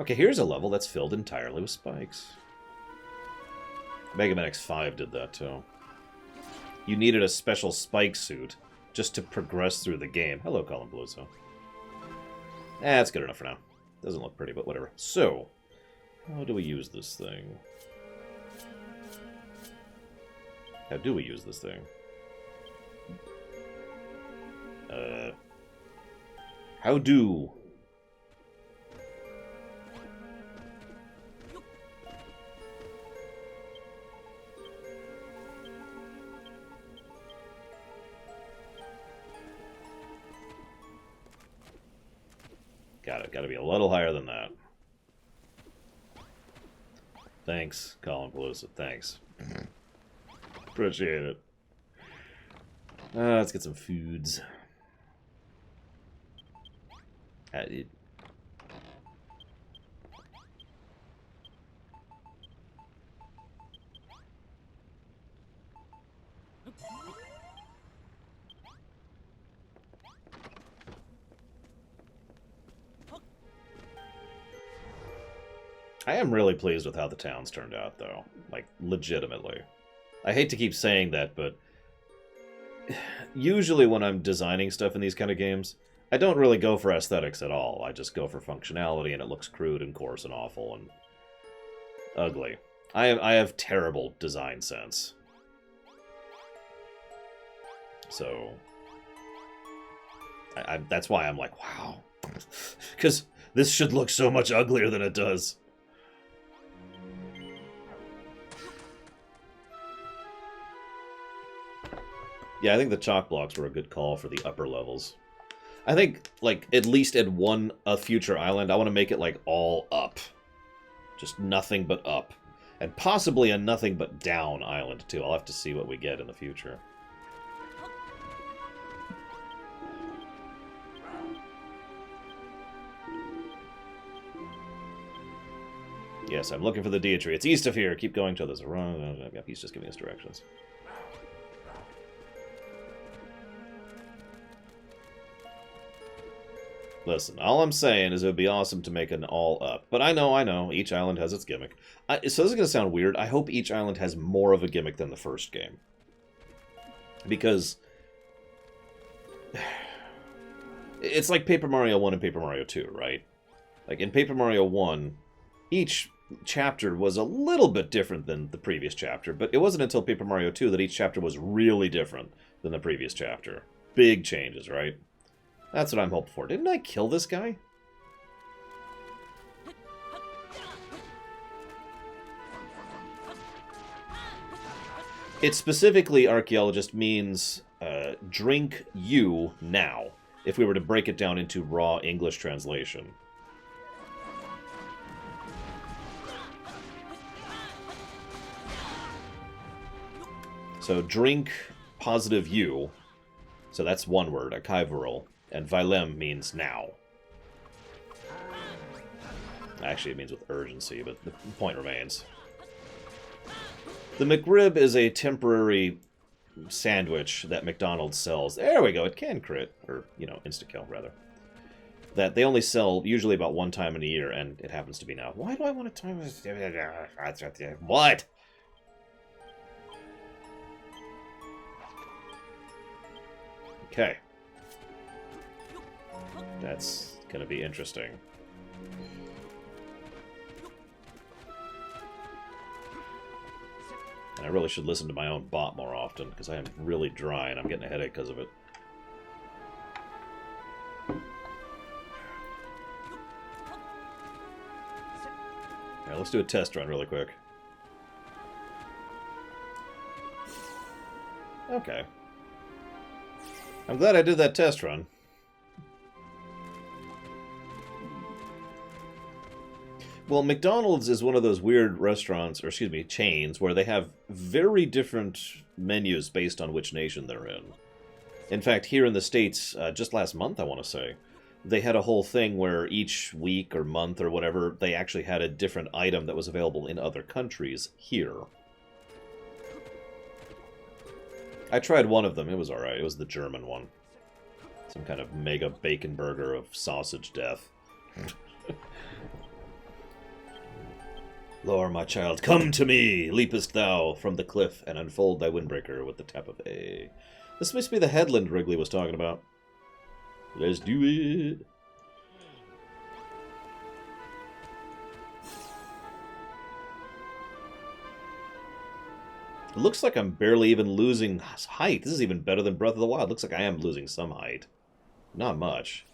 Okay, here's a level that's filled entirely with spikes. Mega Man X5 did that, too. You needed a special spike suit just to progress through the game. Hello, Colin Bluso. That's good enough for now. Doesn't look pretty, but whatever. So, how do we use this thing? How do we use this thing? How do... Got it. Got to be a little higher than that. Thanks, Colin Pelusa. Thanks. Appreciate it. Let's get some foods. I am really pleased with how the town's turned out, though. Like, legitimately. I hate to keep saying that, but usually when I'm designing stuff in these kind of games, I don't really go for aesthetics at all. I just go for functionality, and it looks crude and coarse and awful and ugly. I have terrible design sense. So, that's why I'm like, wow. Because this should look so much uglier than it does. Yeah, I think the chalk blocks were a good call for the upper levels. I think, like, at least at a future island, I want to make it, like, all up. Just nothing but up. And possibly a nothing but down island, too. I'll have to see what we get in the future. Yes, I'm looking for the Dietrich. It's east of here. Keep going till there's a wrong... Yep, he's just giving us directions. Listen, all I'm saying is it would be awesome to make an all-up. But I know, each island has its gimmick. So this is going to sound weird. I hope each island has more of a gimmick than the first game. Because it's like Paper Mario 1 and Paper Mario 2, right? Like, in Paper Mario 1, each chapter was a little bit different than the previous chapter, but it wasn't until Paper Mario 2 that each chapter was really different than the previous chapter. Big changes, right? That's what I'm hoping for. Didn't I kill this guy? It specifically, archaeologist, means drink you now, if we were to break it down into raw English translation. So drink positive you, so that's one word, a Kaivarol, and Vailem means now. Actually, it means with urgency, but the point remains. The McRib is a temporary sandwich that McDonald's sells. There we go, it can crit, or, you know, insta-kill, rather. That they only sell usually about one time in a year, and it happens to be now. Why do I want to time this? What? Okay. That's gonna be interesting. And I really should listen to my own bot more often, because I am really dry and I'm getting a headache because of it. Alright, let's do a test run really quick. Okay. I'm glad I did that test run. Well, McDonald's is one of those weird restaurants, or excuse me, chains, where they have very different menus based on which nation they're in. In fact, here in the States, just last month, I want to say, they had a whole thing where each week or month or whatever, they actually had a different item that was available in other countries here. I tried one of them. It was alright. It was the German one. Some kind of mega bacon burger of sausage death. Lore, my child, come to me! Leapest thou from the cliff and unfold thy windbreaker with the tap of A. This must be the headland Wrigley was talking about. Let's do it! It looks like I'm barely even losing height. This is even better than Breath of the Wild. Looks like I am losing some height. Not much.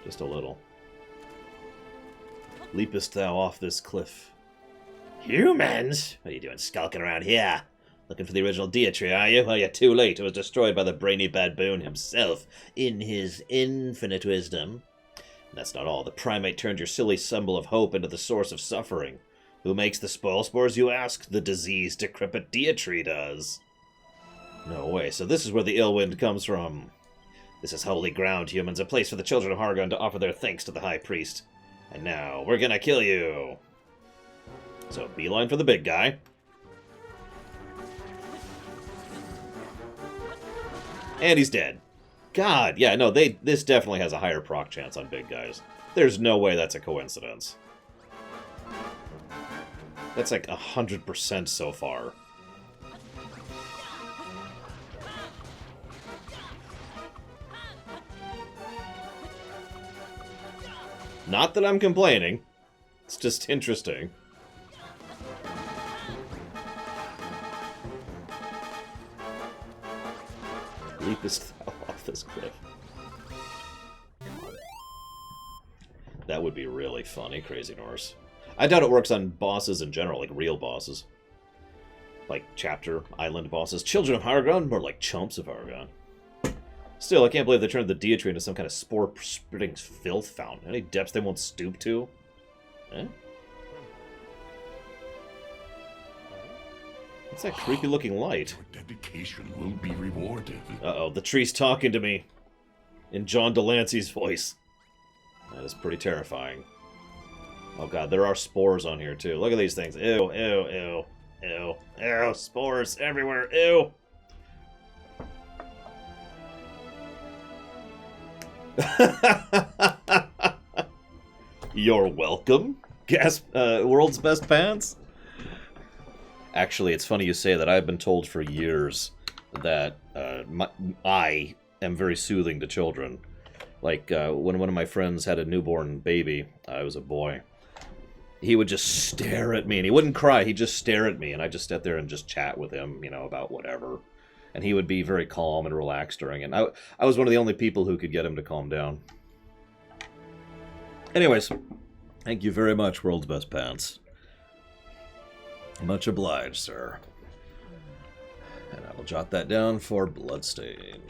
Just a little. Leapest thou off this cliff? Humans? What are you doing skulking around here? Looking for the original Deitree, are you? Well, you're too late. It was destroyed by the brainy baboon himself, in his infinite wisdom. And that's not all. The primate turned your silly symbol of hope into the source of suffering. Who makes the spoil spores, you ask? The diseased, decrepit Deitree does. No way. So this is where the ill wind comes from. This is holy ground, humans, a place for the children of Hargon to offer their thanks to the High Priest. And now, we're gonna kill you! So, beeline for the big guy. And he's dead. God, yeah, no, this definitely has a higher proc chance on big guys. There's no way that's a coincidence. That's like 100% so far. Not that I'm complaining. It's just interesting. Leapest thou off this cliff. That would be really funny, Crazy Norse. I doubt it works on bosses in general, like real bosses. Like chapter, island bosses. Children of Hargon, more like chumps of Hargon. Still, I can't believe they turned the Deitree into some kind of spore-spitting filth fountain. Any depths they won't stoop to? Eh? What's that creepy-looking light? Your dedication will be rewarded. Uh-oh, the tree's talking to me. In John Delancey's voice. That is pretty terrifying. Oh god, there are spores on here, too. Look at these things. Ew, ew, ew, ew, ew. Spores everywhere, ew! You're welcome, World's Best Pants. Actually, it's funny you say that. I've been told for years that I am very soothing to children. Like, when one of my friends had a newborn baby, I was a boy, he would just stare at me, and he wouldn't cry, he'd just stare at me, and I'd just sit there and just chat with him, you know, about whatever. And he would be very calm and relaxed during it. And I was one of the only people who could get him to calm down. Anyways, thank you very much, World's Best Pants. Much obliged, sir. And I will jot that down for Bloodstained.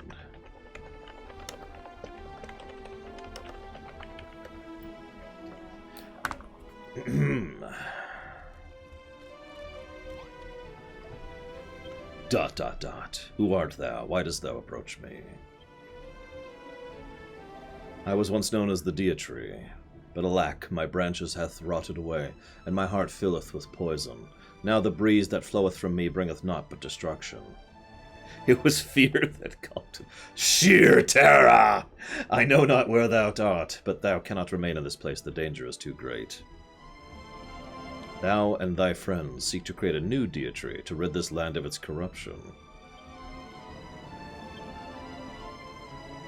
Dot, dot, dot. Who art thou? Why dost thou approach me? I was once known as the Dea-tree, but alack, my branches hath rotted away, and my heart filleth with poison. Now the breeze that floweth from me bringeth naught but destruction. It was fear that called. Sheer terror! I know not where thou art, but thou cannot remain in this place. The danger is too great. Thou and thy friends seek to create a new Dea-tree to rid this land of its corruption.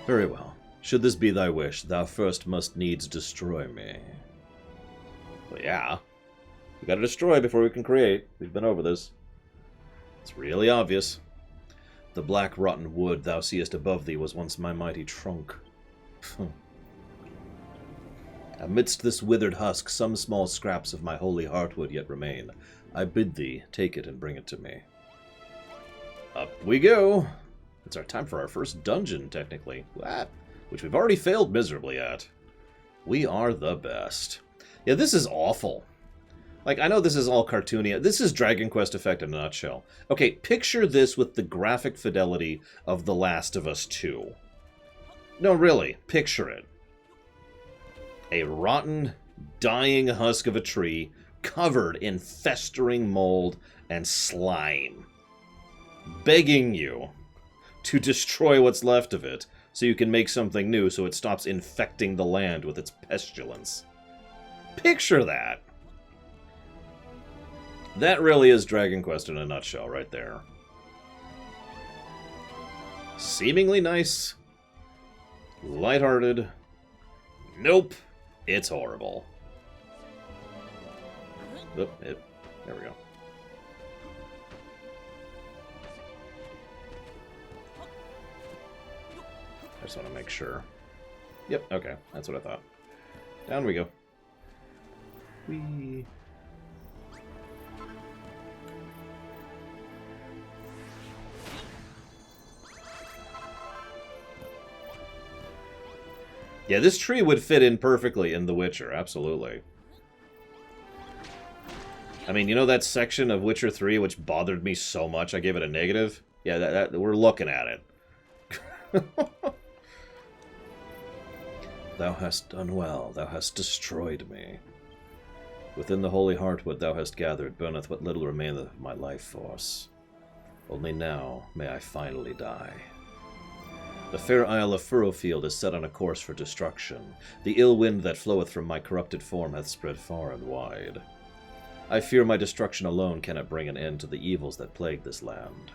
Very well. Should this be thy wish, thou first must needs destroy me. Well, yeah. We gotta destroy before we can create. We've been over this. It's really obvious. The black rotten wood thou seest above thee was once my mighty trunk. Amidst this withered husk, some small scraps of my holy heartwood yet remain. I bid thee take it and bring it to me. Up we go! It's our time for our first dungeon, technically. Which we've already failed miserably at. We are the best. Yeah, this is awful. Like, I know this is all cartoony. This is Dragon Quest Effect in a nutshell. Okay, picture this with the graphic fidelity of The Last of Us 2. No, really, picture it. A rotten, dying husk of a tree covered in festering mold and slime, begging you to destroy what's left of it so you can make something new so it stops infecting the land with its pestilence. Picture that. That really is Dragon Quest in a nutshell right there. Seemingly nice. Lighthearted. Nope. It's horrible. Oop, there we go. I just want to make sure. Yep, okay. That's what I thought. Down we go. Whee. Yeah, this tree would fit in perfectly in The Witcher, absolutely. I mean, you know that section of Witcher 3 which bothered me so much I gave it a negative? Yeah, that we're looking at it. Thou hast done well, thou hast destroyed me. Within the holy heartwood thou hast gathered burneth what little remaineth of my life force. Only now may I finally die. The fair isle of Furrowfield is set on a course for destruction. The ill wind that floweth from my corrupted form hath spread far and wide. I fear my destruction alone cannot bring an end to the evils that plague this land.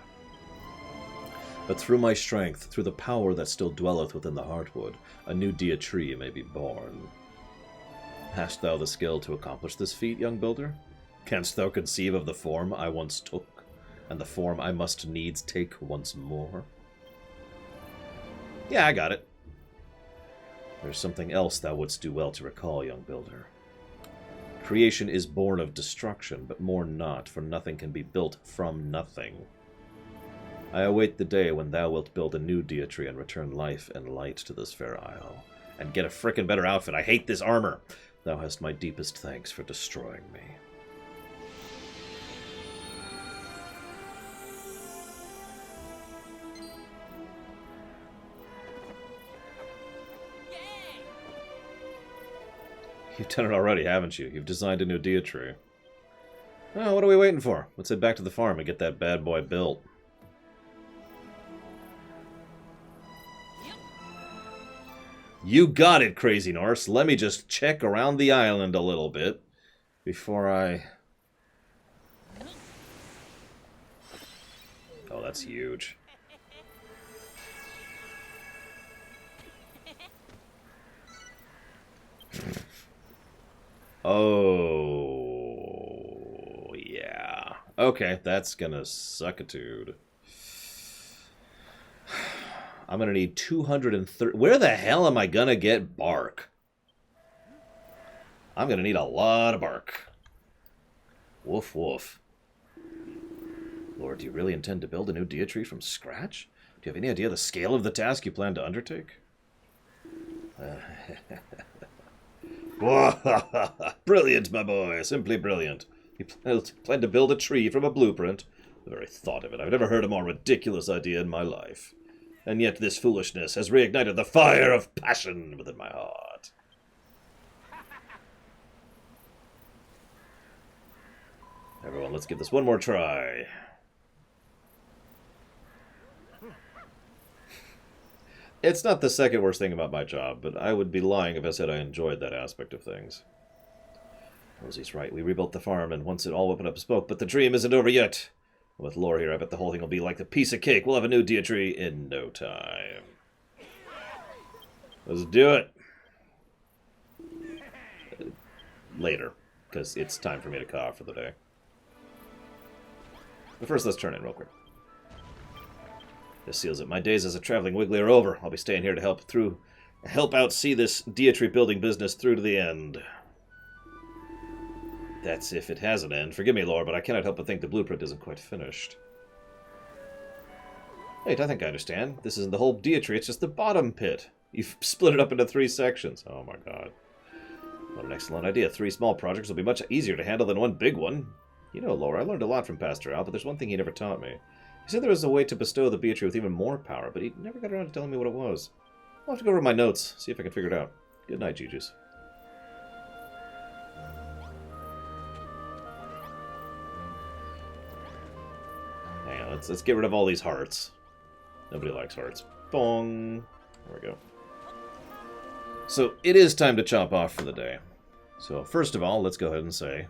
But through my strength, through the power that still dwelleth within the heartwood, a new Dea-tree may be born. Hast thou the skill to accomplish this feat, young builder? Canst thou conceive of the form I once took, and the form I must needs take once more? Yeah, I got it. There's something else thou wouldst do well to recall, young builder. Creation is born of destruction, but mourn not, for nothing can be built from nothing. I await the day when thou wilt build a new Dea-tree and return life and light to this fair isle. And get a frickin' better outfit. I hate this armor. Thou hast my deepest thanks for destroying me. You've done it already, haven't you? You've designed a new Dea-tree. Oh, what are we waiting for? Let's head back to the farm and get that bad boy built. You got it, Crazy Norse. Let me just check around the island a little bit before I... Oh, that's huge. Oh, yeah. Okay, that's gonna suck a dude. I'm gonna need 230... Where the hell am I gonna get bark? I'm gonna need a lot of bark. Woof, woof. Lord, do you really intend to build a new Dia tree from scratch? Do you have any idea the scale of the task you plan to undertake? Brilliant, my boy. Simply brilliant. You plan to build a tree from a blueprint? The very thought of it. I've never heard a more ridiculous idea in my life. And yet this foolishness has reignited the fire of passion within my heart. Everyone, let's give this one more try. It's not the second worst thing about my job, but I would be lying if I said I enjoyed that aspect of things. Rosie's right. We rebuilt the farm, and once it all opened up smoke, but the dream isn't over yet. With Lore here, I bet the whole thing will be like the piece of cake. We'll have a new Dia tree in no time. Let's do it. Later, because it's time for me to cough for the day. But first, let's turn in real quick. This seals it. My days as a traveling Wiggly are over. I'll be staying here to help out see this Dia tree building business through to the end. That's if it has an end. Forgive me, Lore, but I cannot help but think the blueprint isn't quite finished. Wait, I think I understand. This isn't the whole Dia tree, it's just the bottom pit. You've split it up into 3 sections. Oh my god. What an excellent idea. 3 small projects will be much easier to handle than one big one. You know, Lore, I learned a lot from Pastor Al, but there's one thing he never taught me. He said there was a way to bestow the Dia tree with even more power, but he never got around to telling me what it was. I'll have to go over my notes, see if I can figure it out. Good night, Juju's. Hang on, let's get rid of all these hearts. Nobody likes hearts. Bong. There we go. So, it is time to chop off for the day. So, first of all, let's go ahead and say...